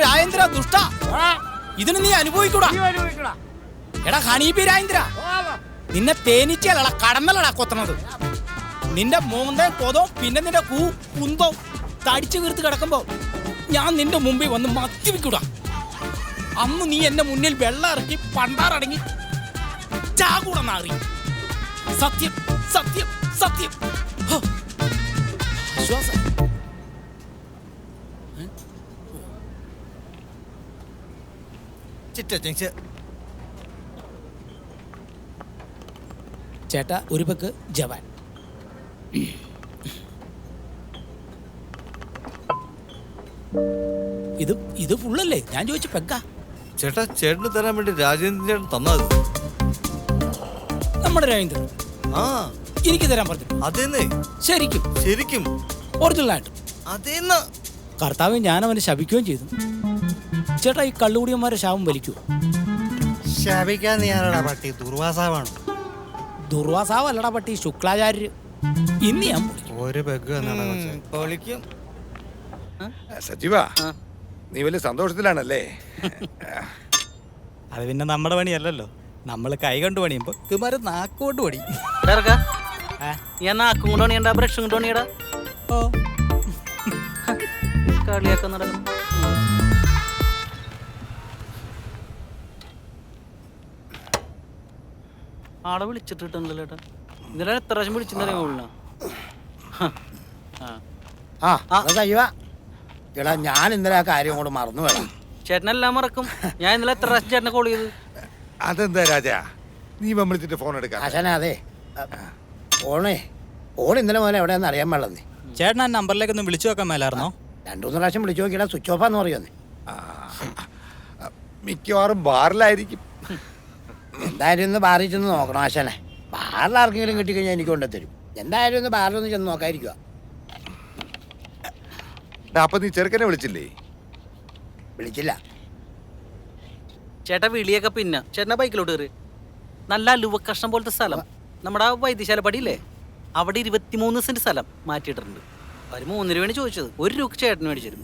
രാജേന്ദ്ര ദുഷ്ട, ഇതിന് നീ അനുഭവിക്കൂടാ. എടാ ഹണീബി രാജേന്ദ്ര, നിന്നെ തേനീച്ചലടാ കടന്നലടാ കൊത്തണത്. നിന്റെ മോന്തേ കൊതോ പിന്നെ നിന്റെ കുന്തോ തടിച്ചു വീർത്ത് കിടക്കുമ്പോ ഞാൻ നിന്റെ മുമ്പിൽ വന്ന് മദ്യപിക്കൂടാ. അന്ന് നീ എന്റെ മുന്നിൽ വെള്ളം ഇറക്കി പണ്ടാറടങ്ങി ചാകൂടെ നാറി. സത്യം സത്യം സത്യം. ആശ്വാസം. ചേട്ടാ ഒരു പെക്ക് ജവാൻ. ഇത് ഫുള്ളല്ലേ? ഞാൻ ചോദിച്ചു പെക്ക. ചേട്ടാ ചേട്ടന് തരാൻ വേണ്ടി രാജേന്ദ്രൻ ചേട്ടൻ തന്നത്. നമ്മുടെ രാജേന്ദ്രൻ എനിക്ക് തരാൻ പറഞ്ഞു. അതേന്നേ. ശരിക്കും ശരിക്കും ഒറിജിനലായിട്ട് അതേന്ന്. കർത്താവ് ഞാൻ അവനെ ശപിക്കുകയും ചെയ്തു. ചേട്ടാ ഈ കള്ളുകൂടിയന്മാരെ ശാപം വലിക്കൂ? ശപിക്കാൻ നീ ആരടാ പട്ടി? ദുർവാസാവാണ്. ദുർവാസാവല്ലടാ പട്ടി, ശുക്ലാചാര്യര്. ഇന്ന് ഞാൻ ഒരു പെഗ് പൊളിക്കും. സജീവ, നീ വലിയ സന്തോഷത്തിലാണല്ലേ? അത് പിന്നെ നമ്മുടെ പണിയല്ലല്ലോ, നമ്മൾ കൈ കൊണ്ട് പണിയുമ്പോ ഇവന്മാര് നാക്കുകൊണ്ട് പണി. ഞാൻ നാക്കും കൊണ്ട് പണിയണ്ട, ബ്രഷും കൊണ്ട് പണിയടാ. കളിയാക്കാൻ നടക്കുന്നു. ആളെ വിളിച്ചിട്ടുണ്ടല്ലോ ഏട്ടാ. ഇന്നലെ എത്ര പ്രാവശ്യം വിളിച്ചെന്നറിയാമോ? എടാ ഞാൻ ഇന്നലെ ആ കാര്യം കൂടെ മറന്നു വേണം. ചേട്ടനെല്ലാം മറക്കും. ഞാൻ ഇന്നലെ എത്ര പ്രാവശ്യം ചേട്ടനെ കോൾ ചെയ്തു. അതെന്താ രാജാ നീ വിളിച്ചിട്ട് ഫോൺ എടുക്കാം? ആശാനെ അതെ ഫോൺ ഇന്നലെ മുതൽ എവിടെയാന്ന് അറിയാൻ പാടില്ലെന്നേ. ചേട്ടൻ ആ നമ്പറിലേക്ക് ഒന്ന് വിളിച്ചു നോക്കാൻ മേലായിരുന്നോ? 2-3 പ്രാവശ്യം വിളിച്ചു നോക്കിയാ സ്വിച്ച് ഓഫാന്ന് പറയുന്നേ. മിക്കവാറും ബാറിലായിരിക്കും. എന്തായാലും ഇന്ന് ബാറിൽ ചെന്ന് നോക്കണം ആശാനെ. ബാറിൽ ആർക്കെങ്കിലും കിട്ടിക്കഴിഞ്ഞാൽ എനിക്ക് കൊണ്ടുത്തരും. എന്തായാലും ഒന്ന് ബാറിലൊന്ന് ചെന്ന് നോക്കാതിരിക്കുക. അപ്പൊ നീ ചെറുക്കനെ വിളിച്ചില്ലേ? വിളിച്ചില്ല. ചേട്ടാ വിളിയൊക്കെ പിന്നെ ചേട്ടൻ്റെ ബൈക്കിലോട്ട് കയറി. നല്ല അലുവ കഷ്ണം പോലത്തെ സ്ഥലം നമ്മുടെ ആ വൈദ്യശാല പടിയില്ലേ, അവിടെ 23 സെന്റ് സ്ഥലം മാറ്റിയിട്ടുണ്ട്. അവർ 3 രൂപയാണ് ചോദിച്ചത്. 1 രൂപ ചേട്ടന് മേടിച്ചു തരും.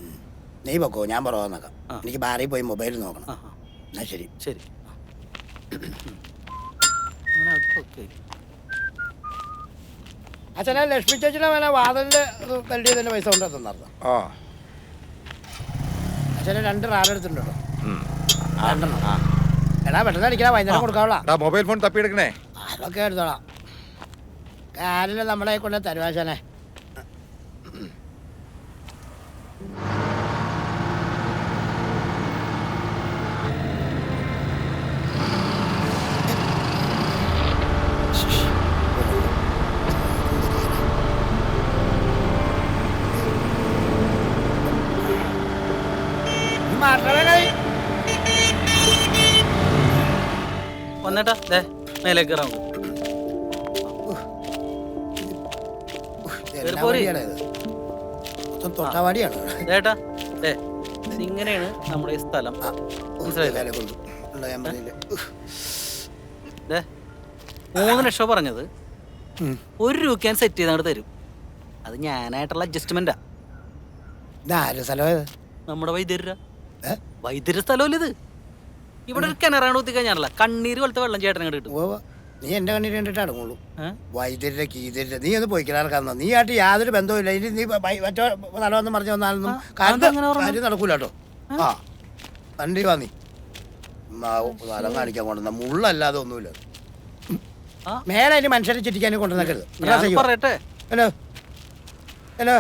നീ പൊക്കോ, ഞാൻ പുറകെ എനിക്ക് ബാറിൽ പോയി മൊബൈൽ നോക്കണം. എന്നാ ശരി ശരി. അച്ഛനെ ലക്ഷ്മി ചേച്ചിയുടെ വേണേ വാതിലിന്റെ തല്ലി തന്നെ പൈസ കൊണ്ട് തന്നായിരുന്നു. അച്ഛനെ 2 റാഡ് എടുത്തിട്ടുണ്ടോ? 2 എടാ പെട്ടെന്ന് അടിക്കാ, വൈകുന്നേരം കൊടുക്കാവുള്ള. Mobile phone തപ്പിയെടുക്കണേ. അതൊക്കെ എടുത്തോളാം. കാലിന് നമ്മളെ കൊണ്ട് തരുവാശനെ. വന്നേട്ടാ മേലേക്ക് കയറാം. ചേട്ടാ ഇങ്ങനെയാണ് നമ്മുടെ ഈ സ്ഥലം. മനസ്സിലായില്ലേ? 3 ലക്ഷം പറഞ്ഞത് 1 രൂപ ഞാൻ സെറ്റ് ചെയ്ത് അങ്ങോട്ട് തരും. അത് ഞാനായിട്ടുള്ള അഡ്ജസ്റ്റ്മെന്റാ. നമ്മുടെ വൈദ്യരുടെ സ്ഥലമല്ലേ ഇത്? ഇവിടെ ഒരു കിണറാണ് കുത്തി കഴിഞ്ഞാണല്ല കണ്ണീര് പോലത്തെ വെള്ളം ചേട്ടൻ അങ്ങോട്ട് കിട്ടും. നീ എന്റെ കണ്ണീര് കണ്ടിട്ട് അടങ്ങുള്ളൂ. വൈദ്യരുടെ കീതിരുടെ നീ ഒന്ന് പോയിക്കാർക്കാന്നോ. നീ ആയിട്ട് യാതൊരു ബന്ധവുമില്ല. ഇനി നീ മറ്റോ സ്ഥലമെന്ന് പറഞ്ഞു വന്നാലൊന്നും കാര്യം നടക്കൂല കേട്ടോ. വണ്ടി വാ, നീ സ്ഥലം കാണിക്കാൻ കൊണ്ടുവന്ന മുള്ളല്ലാതെ ഒന്നുമില്ല. മേലെ ഇനി മനുഷ്യരെ ചുറ്റിക്കാനും കൊണ്ടുവന്നേക്കരുത്. ഹലോ ഹലോ,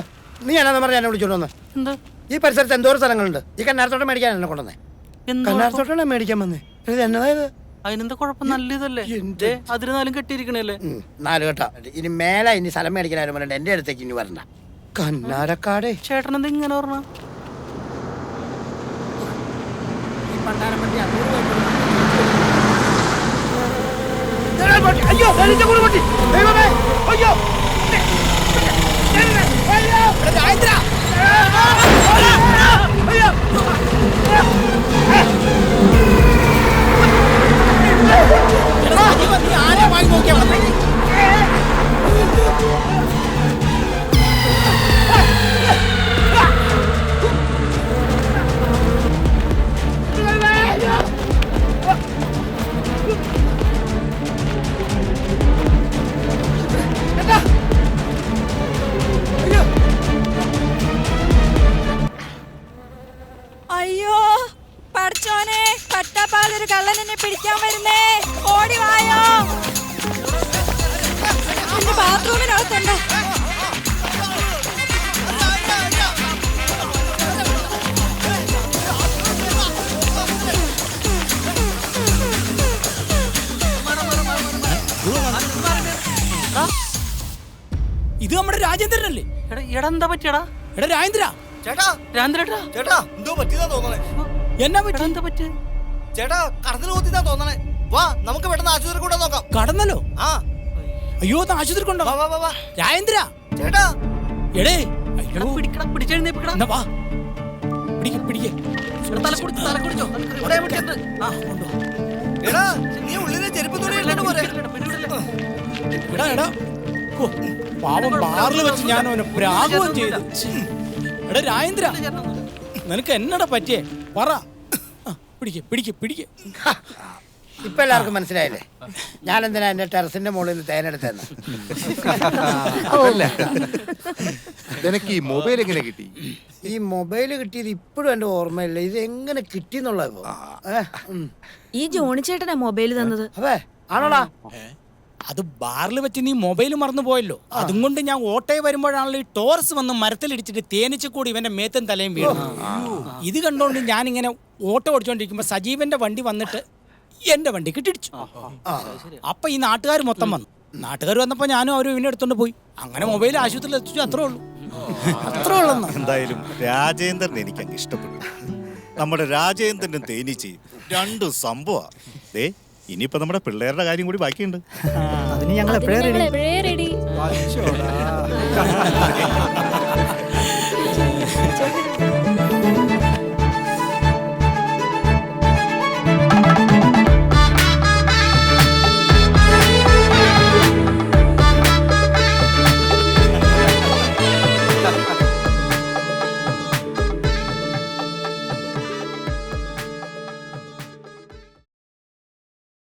നീ എന്നാന്ന് പറഞ്ഞ എന്നെ വിളിച്ചോണ്ട് വന്ന്? ഈ പരിസരത്ത് എന്തോരം സ്ഥലങ്ങളുണ്ട്. ഈ കന്നാരത്തോട്ടം മേടിക്കാൻ എന്നെ കൊണ്ടുവന്നേ? കന്നാരത്തോട്ടം മേടിക്കാൻ വന്നേ? എന്നതായത് അതിനെന്താ കുഴപ്പം? നല്ലതല്ലേ? അതിന് 4 കെട്ടിയിരിക്കണല്ലേ? 4 കെട്ടാ. ഇനി മേലെ ഇനി സ്ഥലം മേടിക്കാനും പറഞ്ഞ എന്റെ അടുത്തേക്ക് ഇനി വരണ്ട. കന്നാരക്കാട് ചേട്ടനെന്താ ഇങ്ങനെ പറഞ്ഞ? അയ്യോ അയ്യോ ആരെ വാങ്ങി നോക്കിയാ വന്നേ? രാജേന്ദ്രനല്ലേ? എടാ എന്താ പറ്റിയടാ? എടാ രാജേന്ദ്ര, ചേട്ടാ രാജേന്ദ്രേട്ടാ, ചേട്ടാ എന്തോ പറ്റിയതാ തോന്നണേ. എന്നാ പറ്റി? എന്താ പറ്റിയ? ചേട്ടാ കടന്നിൽ കുത്തിന്നാ തോന്നണേ. വാ നമുക്ക് പെട്ടെന്ന് ആശുപത്രി കൂടെ നോക്കാം. കടന്നല്ലോ? ആ അയ്യോ ആശുപത്രി കൊണ്ടോ? രാജേന്ദ്ര ചേട്ടാ. എടേ പിടിച്ചെഴുന്നേപ്പിക്കടാ. എന്നാ വാ, പിടിക്ക് പിടിക്ക്. തല കുടിച്ചോ. എടാ നീ ഉള്ളിലെ ചെരുപ്പ് തുണി ഇട്ടിട്ട് പോരെ. എടാ എടാ, ഓ, പാവം ബാറിൽ വെച്ച് ഞാൻ അവനെ പ്രാകുകയും ചെയ്തു. എടാ രാജേന്ദ്ര, നിനക്ക് എന്നടാ പറ്റിയേ പറ. പിടിക്ക് പിടിക്ക് പിടിക്ക്. ഇപ്പൊ എല്ലാവർക്കും മനസ്സിലായില്ലേ ഞാൻ എന്തിനാ എന്റെ ടെറസിന്റെ മുകളിൽ തേനെടുത്തെന്ന്? നിനക്ക് ഈ മൊബൈൽ എങ്ങനെ കിട്ടി? ഈ മൊബൈൽ കിട്ടിയത് ഇപ്പോഴും എന്റെ ഓർമ്മയില്ല. ഇത് എങ്ങനെ കിട്ടിന്നുള്ളത്. ഈ ജോണി ചേട്ടനാ മൊബൈൽ തന്നത്. അതെ ആണോടാ? അത് ബാറിൽ വെച്ച് നീ മൊബൈൽ മറന്നു പോയല്ലോ. അതും കൊണ്ട് ഞാൻ ഓട്ടോയിൽ വരുമ്പോഴാണല്ലോ ഈ ടോറസ് വന്ന് മരത്തിലിടിച്ചിട്ട് തേനീച്ച കൂടി ഇവന്റെ മേത്തും തലയും വീണു. ഇത് കണ്ടോണ്ട് ഞാൻ ഇങ്ങനെ ഓട്ടോ ഓടിച്ചോണ്ടിരിക്കുമ്പോ സജീവന്റെ വണ്ടി വന്നിട്ട് എന്റെ വണ്ടിക്ക് ഇടിച്ചു. അപ്പൊ ഈ നാട്ടുകാർ മൊത്തം വന്നു. നാട്ടുകാർ വന്നപ്പോ ഞാനും അവരും ഇവനെ എടുത്തോണ്ട് പോയി. അങ്ങനെ മൊബൈൽ ആശുപത്രിയിൽ എത്തിച്ചു. അത്രേ ഉള്ളൂ, അത്രേ ഉള്ളൂ. എന്തായാലും രാജേന്ദ്രൻ എനിക്ക് അങ്ങ് ഇഷ്ടപ്പെട്ടു. നമ്മുടെ രാജേന്ദ്രനും തേനീച്ചയും രണ്ടും സംഭവം. ദേ ഇനിയിപ്പോ നമ്മുടെ പിള്ളേരുടെ കാര്യം കൂടി ബാക്കിയുണ്ട്. അതിന് ഞങ്ങൾ എപ്പോഴേ റെഡി. റെഡി.